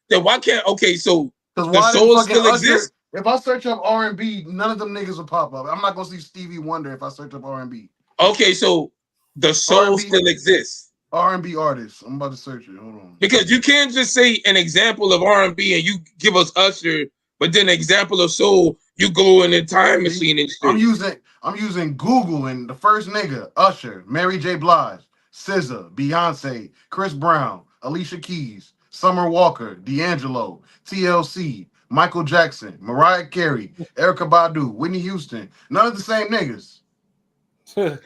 B: then why can't so
F: does
B: soul still exist?
F: If I search up R&B, none of them niggas will pop up. I'm not gonna see Stevie Wonder if I search up R&B.
B: Okay, so the soul
F: R&B.
B: still exists.
F: R&B artists. I'm about to search it. Hold on.
B: Because you can't just say an example of R&B and you give us Usher, but then an example of soul, you go in the time machine and shit.
F: I'm using Google, and the first nigga, Usher, Mary J. Blige, SZA, Beyonce, Chris Brown, Alicia Keys, Summer Walker, D'Angelo, TLC, Michael Jackson, Mariah Carey, Erykah Badu, Whitney Houston. None of the same niggas.
B: And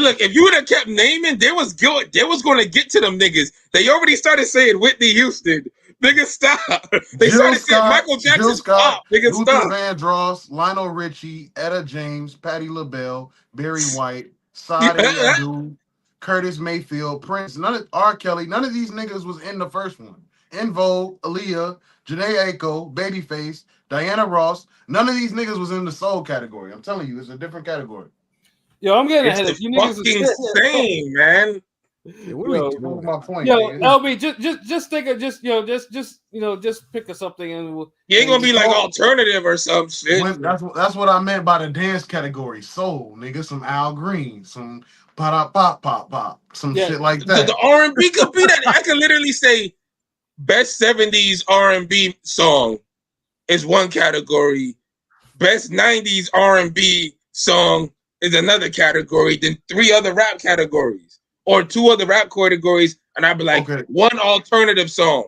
B: look, if you would have kept naming, they was going to get to them niggas. They already started saying Whitney Houston. Nigga, stop. They
F: Jill
B: started saying
F: Scott,
B: Michael
F: Jill
B: Jackson's
F: Scott,
B: pop. Nigga,
F: Luther
B: stop.
F: Vandross, Lionel Richie, Etta James, Patti LaBelle, Barry White, Sade Abdul, Curtis Mayfield, Prince, R. Kelly. None of these niggas was in the first one. En Vogue, Aaliyah, Janae Aiko, Babyface, Diana Ross. None of these niggas was in the soul category. I'm telling you, it's a different category.
A: Yo, I'm getting
B: It's
A: ahead
B: the
A: of you niggas.
B: fucking same, man.
F: Yeah, what are we doing? What was my point?
A: Yo,
F: nigga?
A: LB, just think of just pick of something and we'll.
B: You ain't gonna be like alternative or some shit.
F: That's what I meant by the dance category. Soul, nigga, some Al Green, some pop pop pop pop, some shit like that.
B: The R&B could be that. I could literally say best 70s R&B song is one category. Best 90s R&B song is another category. Then 3 other rap categories or 2 other rap categories, and I'd be like,
F: Okay.
B: one alternative song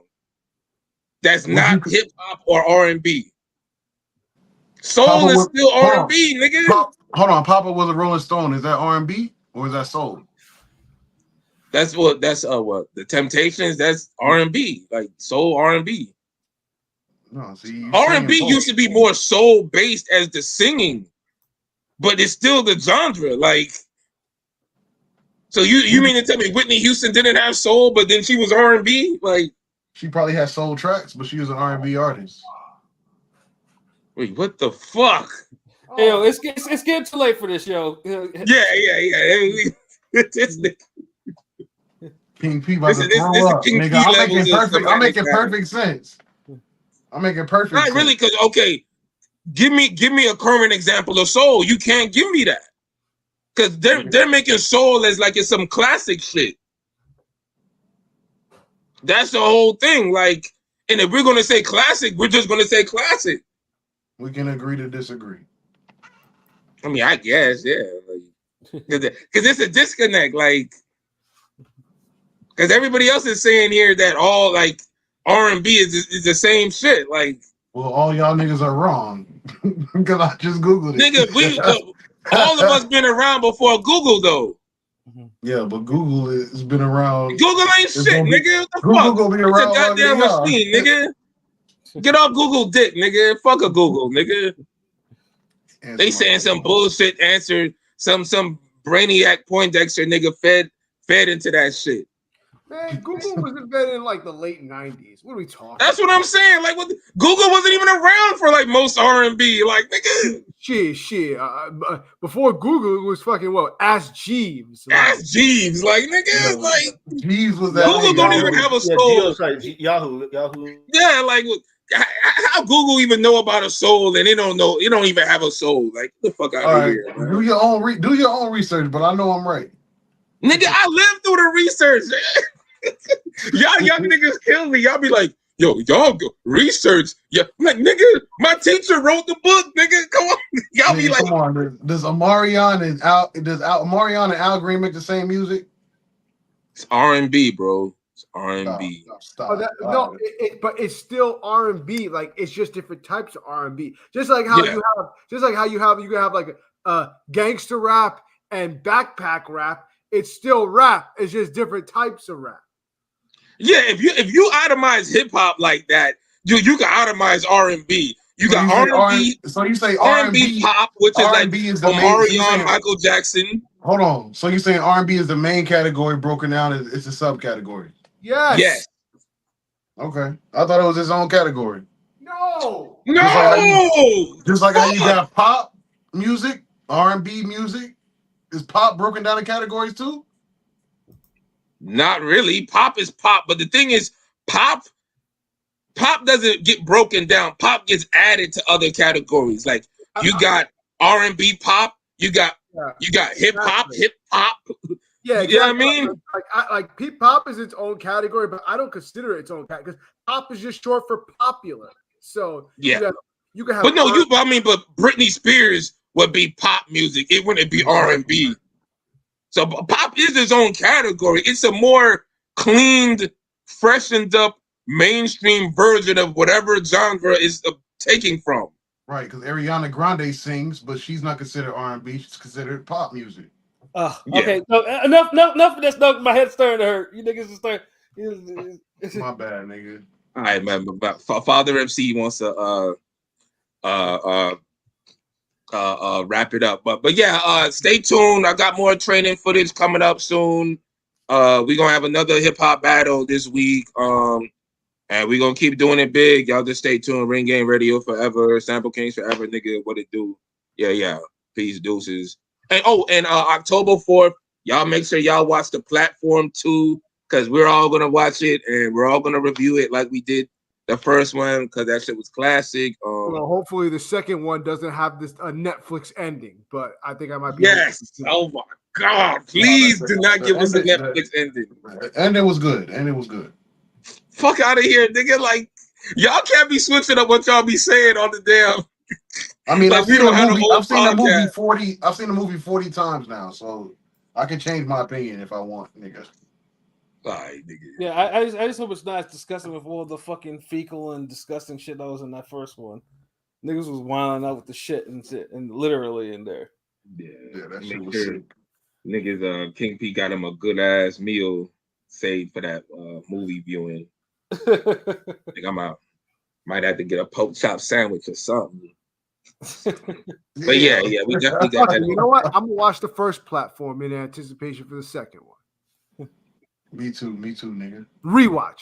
B: that's not hip hop or R&B. Soul
F: Papa
B: is
F: was-
B: still
F: hold on.
B: R&B, nigga.
F: Hold on, Papa was a Rolling Stone. Is that R&B or is that soul?
B: That's what the Temptations. That's R&B, like soul R&B.
F: No, see, you
B: R&B
F: saying
B: used to be more soul based as the singing, but it's still the genre. Like, so you mean to tell me Whitney Houston didn't have soul, but then she was R&B? Like,
F: she probably had soul tracks, but she was an R&B artist.
B: wait, what the fuck?
A: Hey, yo, it's getting too late for this, yo.
B: Yeah. It's
F: King P about to
B: This
F: throw
B: is
F: up,
B: King
F: nigga.
B: P
F: I'm
B: levels
F: making
B: of
F: perfect. I'm
B: semantic
F: making
B: matter.
F: perfect sense. I'm making perfect
B: Not
F: sense.
B: really, because okay, give me a current example of soul. You can't give me that because they're making soul as like it's some classic shit. That's the whole thing. Like, and if we're gonna say classic, we're just gonna say classic.
F: We can agree to disagree.
B: I mean, I guess, yeah, because it's a disconnect, like, because everybody else is saying here that all like R&B is the same shit, like.
F: Well, all y'all niggas are wrong because I just googled it.
B: Nigga, all of us been around before Google though.
F: Yeah, but Google has been around.
B: Google ain't shit, nigga. What the
F: Google
B: fuck?
F: gonna be
B: It's a
F: around
B: goddamn
F: longer than
B: machine, nigga. Get off Google dick, nigga. Fuck a Google, nigga.
F: y'all.
B: They saying some bullshit answer, some brainiac Poindexter nigga fed into that shit.
C: Man, Google was invented in like the late 90s. What are we talking
B: That's what I'm saying. Like, Google wasn't even around for like most R&B. Like, nigga,
C: Shit. Before Google, it was fucking what? Ask Jeeves.
B: Ask Jeeves. Like, nigga, like
F: Jeeves was that
B: Google
F: nigga.
B: don't even have a
E: Yeah,
B: soul.
E: Geosite, Yahoo.
B: Yeah, like how Google even know about a soul and they don't know, it don't even have a soul. Like, get the fuck out
F: All
B: of
F: right,
B: here, man.
F: do your own research, but I know I'm right.
B: Nigga, I lived through the research. Y'all young niggas kill me. Y'all be like, yo, y'all go research. Yeah, I'm like, nigga, my teacher wrote the book, nigga. Come on. Y'all be
F: Nigga,
B: like,
F: come on. Does Omarion and Al Green make the same music?
B: it's R&B, bro. It's R&B.
F: Stop.
C: But it's still R&B. Like it's just different types of R&B. Just like how you can have like a gangster rap and backpack rap. It's still rap. It's just different types of rap.
B: Yeah, if you itemize hip hop like that, you can itemize R&B. You got R&B.
F: So you say
B: R&B pop, which is like Omarion, Michael Jackson.
F: Hold on. So you're saying R&B is the main category, broken down it's a subcategory?
C: Yes.
F: Okay. I thought it was its own category.
C: No.
F: Just like how you got pop music, R&B music. Is pop broken down in categories too?
B: Not really. Pop is pop, but the thing is, pop doesn't get broken down. Pop gets added to other categories. Like you got R&B pop, you got
C: Yeah.
B: You got hip hop.
C: Yeah,
B: You know what I mean?
C: Like pop is its own category, but I don't consider it its own category because pop is just short for popular. So
B: Yeah.
C: you can have.
B: But no, but Britney Spears would be pop music. It wouldn't be R&B. So pop is its own category. It's a more cleaned, freshened up, mainstream version of whatever genre is taking from.
F: Right, because Ariana Grande sings, but she's not considered R&B. She's considered pop music.
A: Okay, so enough of this. No, my head's starting to hurt. You niggas is starting.
F: My bad, nigga.
B: All right, man. But Father MC wants to wrap it up. But yeah, stay tuned. I got more training footage coming up soon. We're gonna have another hip hop battle this week. And we're gonna keep doing it big. Y'all just stay tuned. Ring Game Radio forever, Sample Kings forever, nigga. What it do? Yeah. Peace, deuces. And October 4th, y'all make sure y'all watch the platform too, because we're all gonna watch it and we're all gonna review it like we did the first one, because that shit was classic.
C: Well, hopefully the second one doesn't have this Netflix ending, but I think I might be.
B: Yes. Oh my God! Please do not give us a Netflix ending.
F: And it was good. And it was good.
B: Fuck out of here, nigga! Like y'all can't be switching up what y'all be saying on the damn.
F: I mean,
B: Like,
F: I've seen the movie 40 times now, so I can change my opinion if I want, nigga.
B: All right, nigga.
A: Yeah, I just hope it's not disgusting with all the fucking fecal and disgusting shit that was in that first one. Niggas was wilding out with the shit and literally in there.
F: Yeah, that shit
B: Make
F: was
B: sure
F: sick.
B: niggas, King P got him a good ass meal saved for that movie viewing. Think I'm out. Might have to get a pork chop sandwich or something. But yeah, we definitely got that.
C: You know what? I'm gonna watch the first platform in anticipation for the second one.
F: Me too, nigga.
C: Rewatch.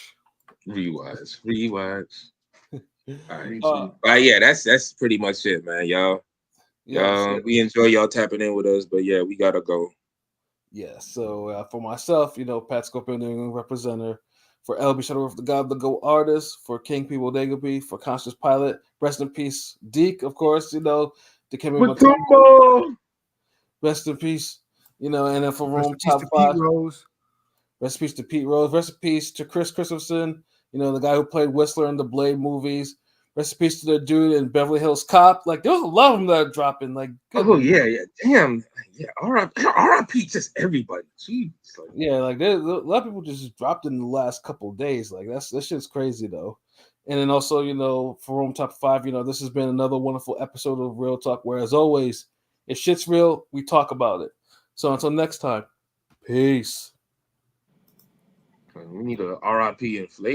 B: All right. Yeah, that's pretty much it, man. Y'all, we enjoy y'all tapping in with us, but yeah, we gotta go.
A: Yeah, so for myself, Pat Scorpio, New England representative, for LB Shuttleworth, the God, the Go artist, for King P. Bodega B, for Conscious Pilot, rest in peace, Deke, of course, the Kemi Matumbo, rest in peace, and then for Rome Top 5, rest in peace to Pete Rose, rest in peace to Chris Christopherson, the guy who played Whistler in the Blade movies. Rest in peace to the dude in Beverly Hills Cop. Like, there was a lot of them that are dropping. Like,
B: yeah. Damn. Yeah. R.I.P. just everybody. Jeez.
A: Yeah, like a lot of people just dropped in the last couple of days. Like, that shit's crazy, though. And then also, for Rome Top 5, this has been another wonderful episode of Real Talk, where, as always, if shit's real, we talk about it. So until next time, peace.
B: We need a R.I.P. inflation.